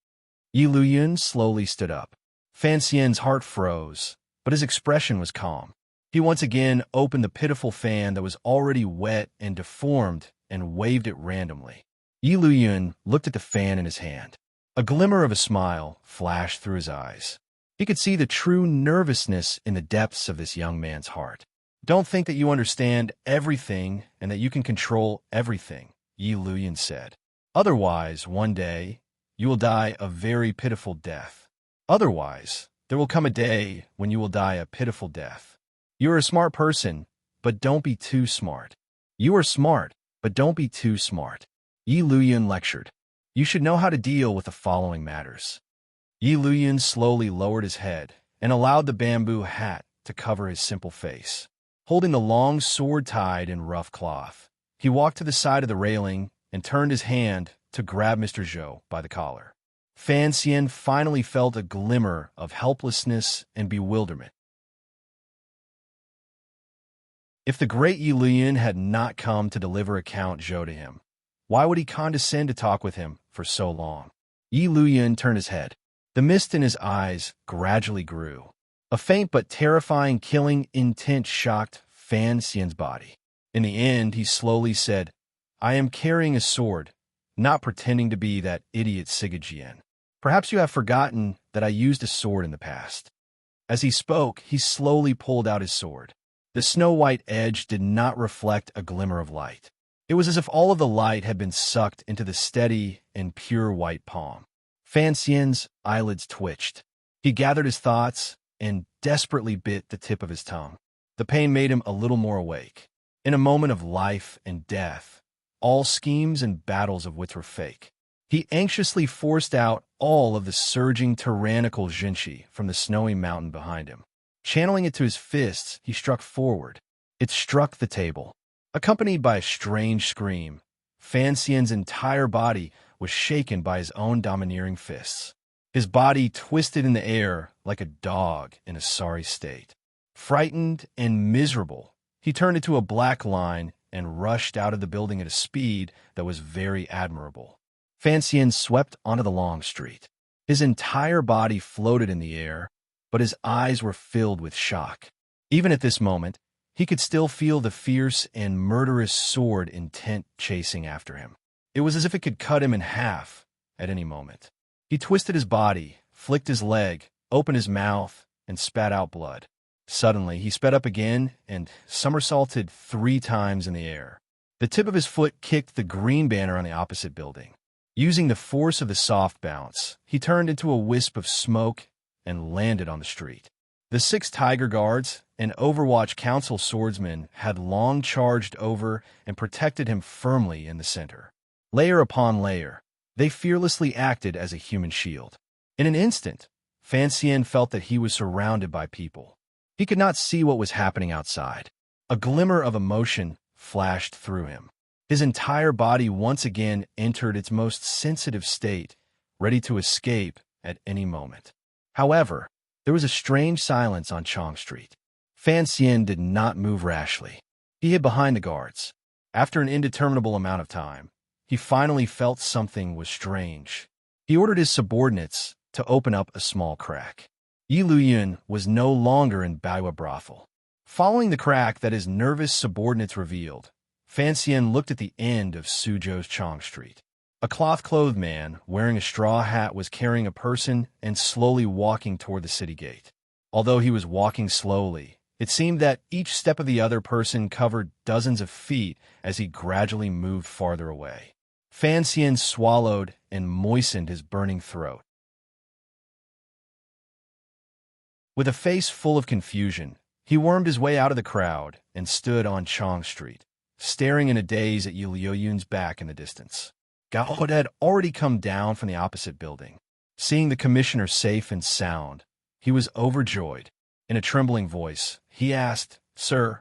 Yi Luyun slowly stood up. Fan Xian's heart froze, but his expression was calm. He once again opened the pitiful fan that was already wet and deformed and waved it randomly. Yi Luyun looked at the fan in his hand. A glimmer of a smile flashed through his eyes. He could see the true nervousness in the depths of this young man's heart. "Don't think that you understand everything and that you can control everything," Yi Luyun said. "Otherwise, one day, you will die a very pitiful death. Otherwise, there will come a day when you will die a pitiful death. You are a smart person, but don't be too smart. You are smart, but don't be too smart." Yi Luyun lectured. "You should know how to deal with the following matters." Yi Luyun slowly lowered his head and allowed the bamboo hat to cover his simple face. Holding the long sword tied in rough cloth, he walked to the side of the railing and turned his hand to grab Mr. Zhou by the collar. Fan Xian finally felt a glimmer of helplessness and bewilderment. If the great Yi Luyun had not come to deliver Count Zhou to him, why would he condescend to talk with him for so long? Yi Luyun turned his head. The mist in his eyes gradually grew. A faint but terrifying killing intent shocked Fan Xian's body. In the end, he slowly said, "I am carrying a sword, not pretending to be that idiot Sigajian. Perhaps you have forgotten that I used a sword in the past." As he spoke, he slowly pulled out his sword. The snow-white edge did not reflect a glimmer of light. It was as if all of the light had been sucked into the steady and pure white palm. Fan Xian's eyelids twitched. He gathered his thoughts and desperately bit the tip of his tongue. The pain made him a little more awake. In a moment of life and death, all schemes and battles of which were fake, he anxiously forced out all of the surging tyrannical Jinshi from the snowy mountain behind him. Channeling it to his fists, he struck forward. It struck the table. Accompanied by a strange scream, Fan Xian's entire body was shaken by his own domineering fists. His body twisted in the air like a dog in a sorry state. Frightened and miserable, he turned into a black line and rushed out of the building at a speed that was very admirable. Fan Xian swept onto the long street. His entire body floated in the air, but his eyes were filled with shock. Even at this moment, he could still feel the fierce and murderous sword intent chasing after him. It was as if it could cut him in half at any moment. He twisted his body, flicked his leg, opened his mouth, and spat out blood. Suddenly, he sped up again and somersaulted 3 times in the air. The tip of his foot kicked the green banner on the opposite building. Using the force of the soft bounce, he turned into a wisp of smoke and landed on the street. The 6 Tiger Guards and Overwatch Council swordsmen had long charged over and protected him firmly in the center. Layer upon layer, they fearlessly acted as a human shield. In an instant, Fan felt that he was surrounded by people. He could not see what was happening outside. A glimmer of emotion flashed through him. His entire body once again entered its most sensitive state, ready to escape at any moment. However, there was a strange silence on Chong Street. Fan did not move rashly. He hid behind the guards. After an indeterminable amount of time, he finally felt something was strange. He ordered his subordinates to open up a small crack. Yi Luyun was no longer in Baiwa brothel. Following the crack that his nervous subordinates revealed, Fan looked at the end of Suzhou's Chong Street. A cloth-clothed man wearing a straw hat was carrying a person and slowly walking toward the city gate. Although he was walking slowly, it seemed that each step of the other person covered dozens of feet as he gradually moved farther away. Fan swallowed and moistened his burning throat. With a face full of confusion, he wormed his way out of the crowd and stood on Chong Street, staring in a daze at Yi Luyun's back in the distance. Gao had already come down from the opposite building. Seeing the commissioner safe and sound, he was overjoyed. In a trembling voice, he asked, "Sir,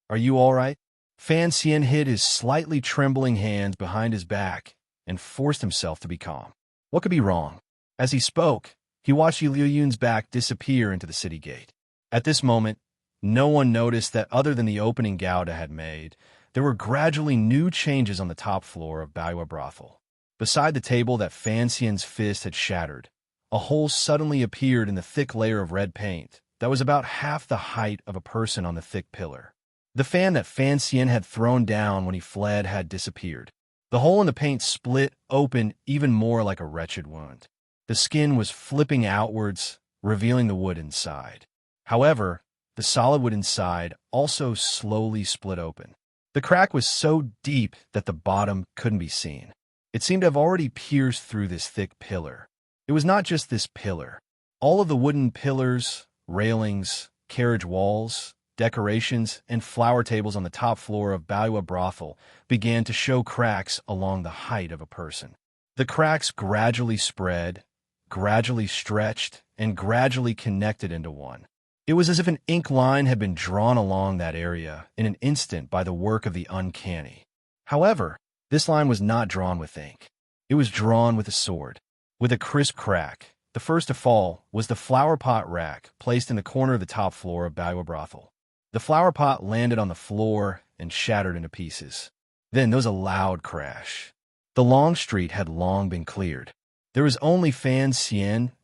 are you all right?" Fan hid his slightly trembling hands behind his back and forced himself to be calm. What could be wrong? As he spoke, he watched Yi Luyun's back disappear into the city gate. At this moment, no one noticed that other than the opening Gauda had made, there were gradually new changes on the top floor of Baiwa brothel. Beside the table that Fan fist had shattered, a hole suddenly appeared in the thick layer of red paint that was about half the height of a person on the thick pillar. The fan that Fan had thrown down when he fled had disappeared. The hole in the paint split open even more like a wretched wound. The skin was flipping outwards, revealing the wood inside. However, the solid wood inside also slowly split open. The crack was so deep that the bottom couldn't be seen. It seemed to have already pierced through this thick pillar. It was not just this pillar. All of the wooden pillars, railings, carriage walls, decorations, and flower tables on the top floor of Baiwa brothel began to show cracks along the height of a person. The cracks gradually spread, gradually stretched, and gradually connected into one. It was as if an ink line had been drawn along that area in an instant by the work of the uncanny. However, this line was not drawn with ink. It was drawn with a sword. With a crisp crack, the first to fall was the flower pot rack placed in the corner of the top floor of Baiwa brothel. The flower pot landed on the floor and shattered into pieces. Then there was a loud crash. The long street had long been cleared. There was only Fan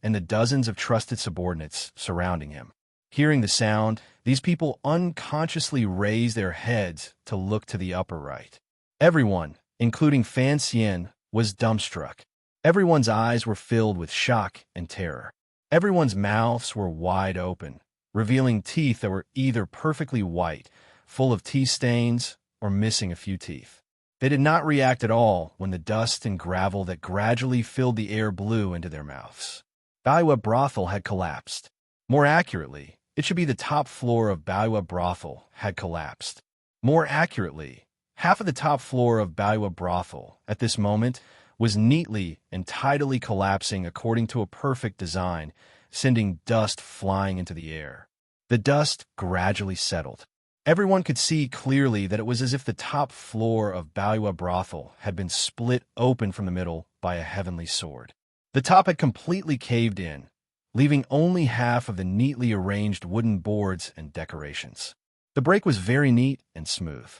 and the dozens of trusted subordinates surrounding him. Hearing the sound, these people unconsciously raised their heads to look to the upper right. Everyone, including Fan was dumbstruck. Everyone's eyes were filled with shock and terror. Everyone's mouths were wide open, revealing teeth that were either perfectly white, full of tea stains, or missing a few teeth. They did not react at all when the dust and gravel that gradually filled the air blew into their mouths. Baiwa brothel had collapsed. More accurately, it should be the top floor of Baiwa brothel had collapsed. More accurately, half of the top floor of Baiwa brothel, at this moment, was neatly and tidily collapsing according to a perfect design, sending dust flying into the air. The dust gradually settled. Everyone could see clearly that it was as if the top floor of Baiwa brothel had been split open from the middle by a heavenly sword. The top had completely caved in, leaving only half of the neatly arranged wooden boards and decorations. The break was very neat and smooth.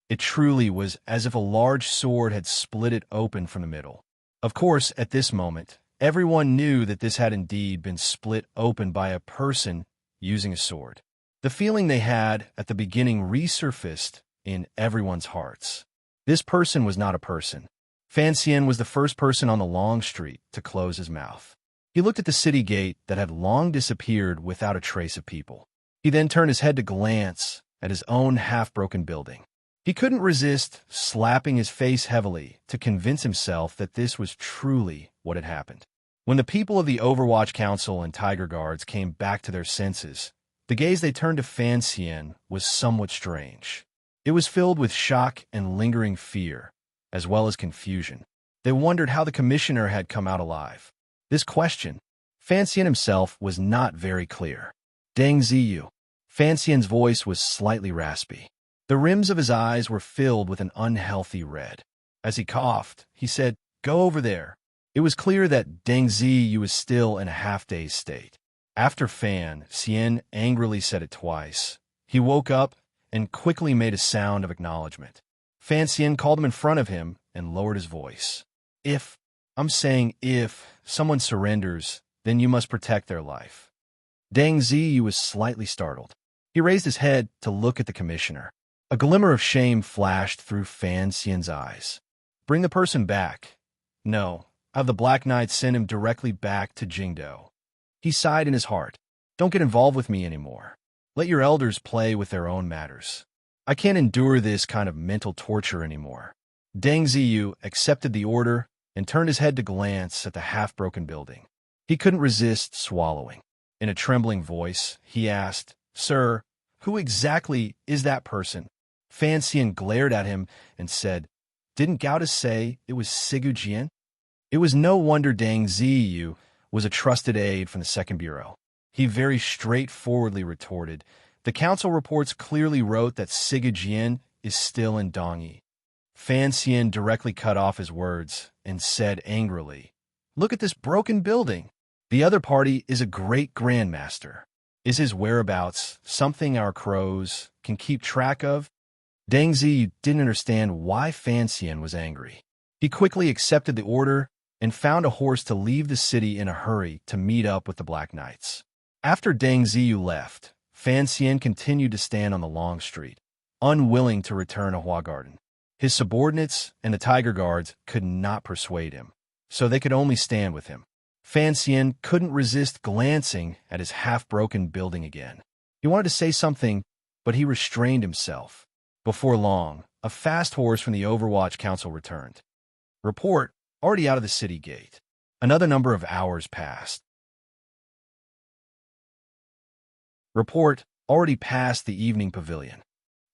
It truly was as if a large sword had split it open from the middle. Of course, at this moment, everyone knew that this had indeed been split open by a person using a sword. The feeling they had at the beginning resurfaced in everyone's hearts. This person was not a person. Fan was the first person on the long street to close his mouth. He looked at the city gate that had long disappeared without a trace of people. He then turned his head to glance at his own half-broken building. He couldn't resist slapping his face heavily to convince himself that this was truly what had happened. When the people of the Overwatch Council and Tiger Guards came back to their senses, the gaze they turned to Fan Xian was somewhat strange. It was filled with shock and lingering fear, as well as confusion. They wondered how the commissioner had come out alive. This question, Fan Xian himself was not very clear. Deng Ziyu. Fan Xian's voice was slightly raspy. The rims of his eyes were filled with an unhealthy red. As he coughed, he said, "Go over there." It was clear that Deng Ziyu was still in a half-dazed state. After Fan Xian angrily said it twice, he woke up and quickly made a sound of acknowledgement. Fan Xian called him in front of him and lowered his voice. If someone surrenders, then you must protect their life." Deng Ziyu was slightly startled. He raised his head to look at the commissioner. A glimmer of shame flashed through Fan Xian's eyes. "Bring the person back." "No, have the Black Knight send him directly back to Jingdo." He sighed in his heart. "Don't get involved with me anymore. Let your elders play with their own matters. I can't endure this kind of mental torture anymore." Deng Ziyu accepted the order and turned his head to glance at the half-broken building. He couldn't resist swallowing. In a trembling voice, he asked, "Sir, who exactly is that person?" Fan Xian glared at him and said, "Didn't Gauda say it was Sigu Jian?" It was no wonder Deng Ziyu was a trusted aide from the Second Bureau. He very straightforwardly retorted, "The council reports clearly wrote that Sigu Jian is still in Dongyi." Fan Xian directly cut off his words and said angrily, "Look at this broken building. The other party is a great grandmaster. Is his whereabouts something our crows can keep track of?" Deng Ziyu didn't understand why Fan Xian was angry. He quickly accepted the order and found a horse to leave the city in a hurry to meet up with the Black Knights. After Deng Ziyu left, Fan Xian continued to stand on the long street, unwilling to return to Hua Garden. His subordinates and the Tiger Guards could not persuade him, so they could only stand with him. Fan Xian couldn't resist glancing at his half-broken building again. He wanted to say something, but he restrained himself. Before long, a fast horse from the Overwatch Council returned. Report, already out of the city gate. Another number of hours passed. Report, already past the evening pavilion.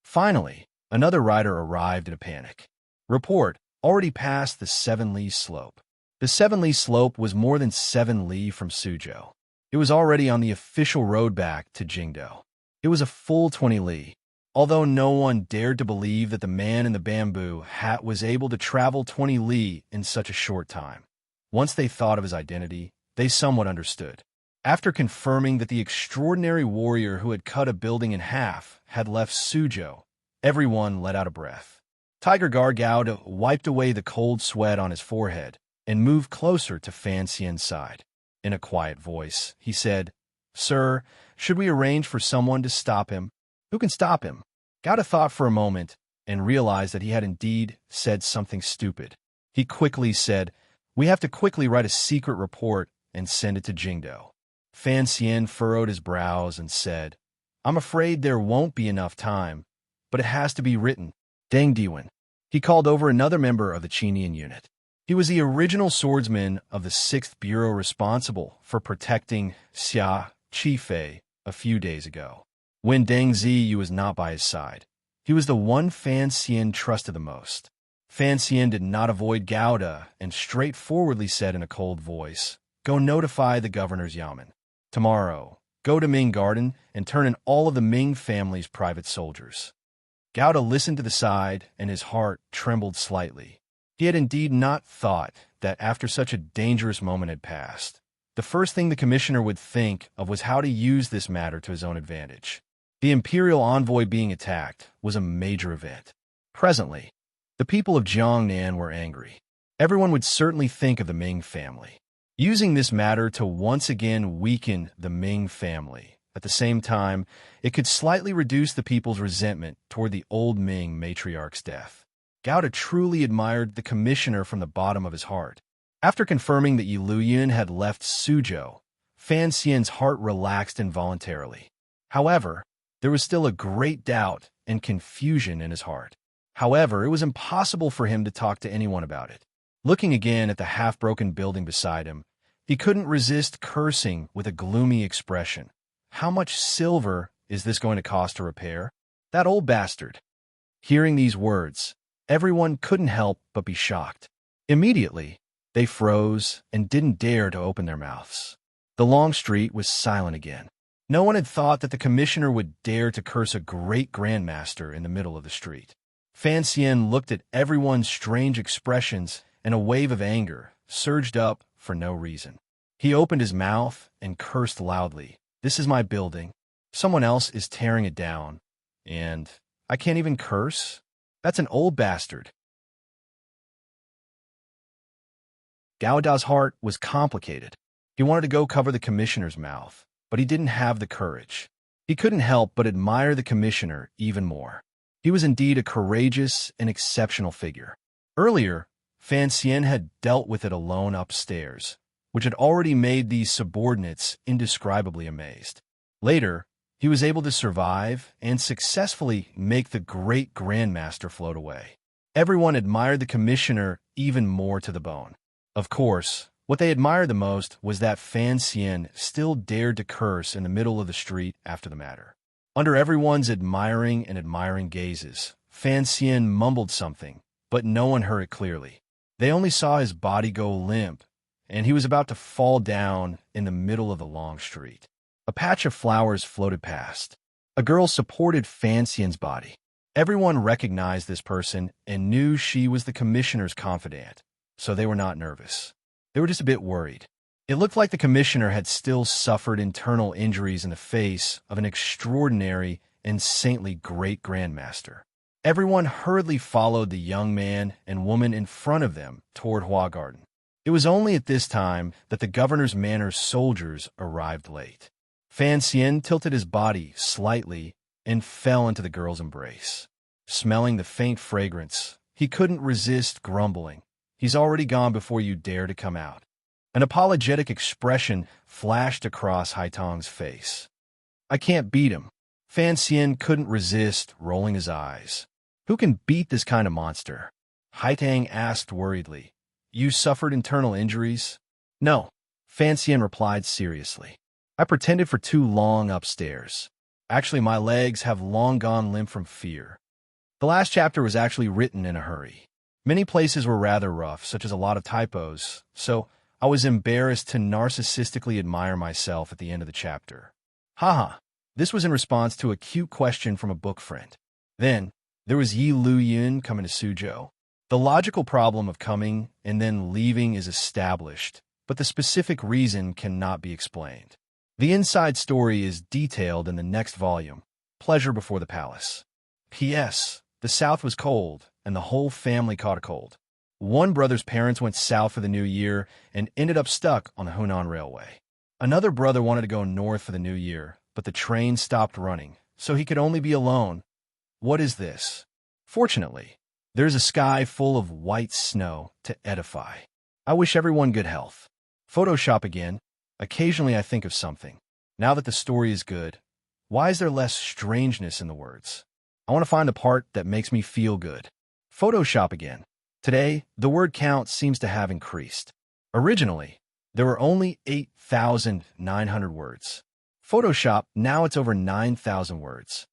Finally, another rider arrived in a panic. Report, already past the 7-li slope. The 7-li slope was more than 7 li from Suzhou. It was already on the official road back to Jingdo. It was a full 20 li. Although no one dared to believe that the man in the bamboo hat was able to travel 20 li in such a short time. Once they thought of his identity, they somewhat understood. After confirming that the extraordinary warrior who had cut a building in half had left Suzhou, everyone let out a breath. Tiger Guard Gauda wiped away the cold sweat on his forehead and moved closer to Fan Xian's side. In a quiet voice, he said, "Sir, should we arrange for someone to stop him?" "Who can stop him?" Gauda thought for a moment and realized that he had indeed said something stupid. He quickly said, "We have to quickly write a secret report and send it to Jingdo." Fan Xian furrowed his brows and said, "I'm afraid there won't be enough time, but it has to be written." Deng Diwen. He called over another member of the Chinian unit. He was the original swordsman of the 6th Bureau responsible for protecting Xia Qifei a few days ago. When Deng Ziyu was not by his side, he was the one Fan Xian trusted the most. Fan Xian did not avoid Gauda and straightforwardly said in a cold voice, "Go notify the governor's yamen. Tomorrow, go to Ming Garden and turn in all of the Ming family's private soldiers." Gauda listened to the side and his heart trembled slightly. He had indeed not thought that after such a dangerous moment had passed, the first thing the commissioner would think of was how to use this matter to his own advantage. The imperial envoy being attacked was a major event. Presently, the people of Jiangnan were angry. Everyone would certainly think of the Ming family. Using this matter to once again weaken the Ming family, at the same time, it could slightly reduce the people's resentment toward the old Ming matriarch's death. Gauda truly admired the commissioner from the bottom of his heart. After confirming that Yi Luyun had left Suzhou, Fan Xian's heart relaxed involuntarily. However, there was still a great doubt and confusion in his heart. However, it was impossible for him to talk to anyone about it. Looking again at the half-broken building beside him, He couldn't resist cursing with a gloomy expression. How much silver is this going to cost to repair? That old bastard. Hearing these words, everyone couldn't help but be shocked. Immediately, they froze and didn't dare to open their mouths. The long street was silent again. No one had thought that the commissioner would dare to curse a great grandmaster in the middle of the street. Fan looked at everyone's strange expressions, and a wave of anger surged up for no reason. He opened his mouth and cursed loudly. This is my building. Someone else is tearing it down. And I can't even curse? That's an old bastard. Gauda's heart was complicated. He wanted to go cover the commissioner's mouth, but he didn't have the courage. He couldn't help but admire the commissioner even more. He was indeed a courageous and exceptional figure. Earlier, Fan had dealt with it alone upstairs, which had already made these subordinates indescribably amazed. Later, he was able to survive and successfully make the great grandmaster float away. Everyone admired the commissioner even more to the bone. Of course, what they admired the most was that Fan still dared to curse in the middle of the street after the matter. Under everyone's admiring gazes, Fan mumbled something, but no one heard it clearly. They only saw his body go limp, and he was about to fall down in the middle of the long street. A patch of flowers floated past. A girl supported Fan body. Everyone recognized this person and knew she was the commissioner's confidant, so they were not nervous. They were just a bit worried. It looked like the commissioner had still suffered internal injuries in the face of an extraordinary and saintly great grandmaster. Everyone hurriedly followed the young man and woman in front of them toward Hua Garden. It was only at this time that the governor's manor's soldiers arrived late. Fan tilted his body slightly and fell into the girl's embrace. Smelling the faint fragrance, he couldn't resist grumbling. He's already gone before you dare to come out. An apologetic expression flashed across Haitong's face. I can't beat him. Fan couldn't resist rolling his eyes. Who can beat this kind of monster? Haitang asked worriedly. You suffered internal injuries? No, Fan replied seriously. I pretended for too long upstairs. Actually, my legs have long gone limp from fear. The last chapter was actually written in a hurry. Many places were rather rough, such as a lot of typos, so I was embarrassed to narcissistically admire myself at the end of the chapter. Haha, this was in response to a cute question from a book friend. Then, there was Yi Lu Yun coming to Suzhou. The logical problem of coming and then leaving is established, but the specific reason cannot be explained. The inside story is detailed in the next volume, Pleasure Before the Palace. P.S. The South was cold, and the whole family caught a cold. One brother's parents went south for the new year and ended up stuck on the Hunan Railway. Another brother wanted to go north for the new year, but the train stopped running, so he could only be alone. What is this? Fortunately, there's a sky full of white snow to edify. I wish everyone good health. Photoshop again. Occasionally I think of something. Now that the story is good, why is there less strangeness in the words? I want to find the part that makes me feel good. Photoshop again. Today, the word count seems to have increased. Originally, there were only 8,900 words. Photoshop, now it's over 9,000 words.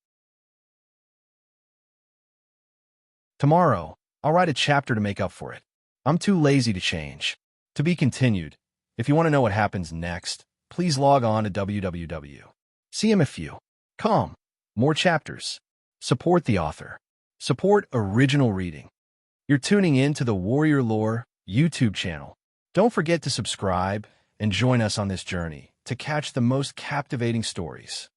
Tomorrow, I'll write a chapter to make up for it. I'm too lazy to change. To be continued. If you want to know what happens next, please log on to www.cmfu.com. More chapters. Support the author. Support original reading. You're tuning in to the Warrior Lore YouTube channel. Don't forget to subscribe and join us on this journey to catch the most captivating stories.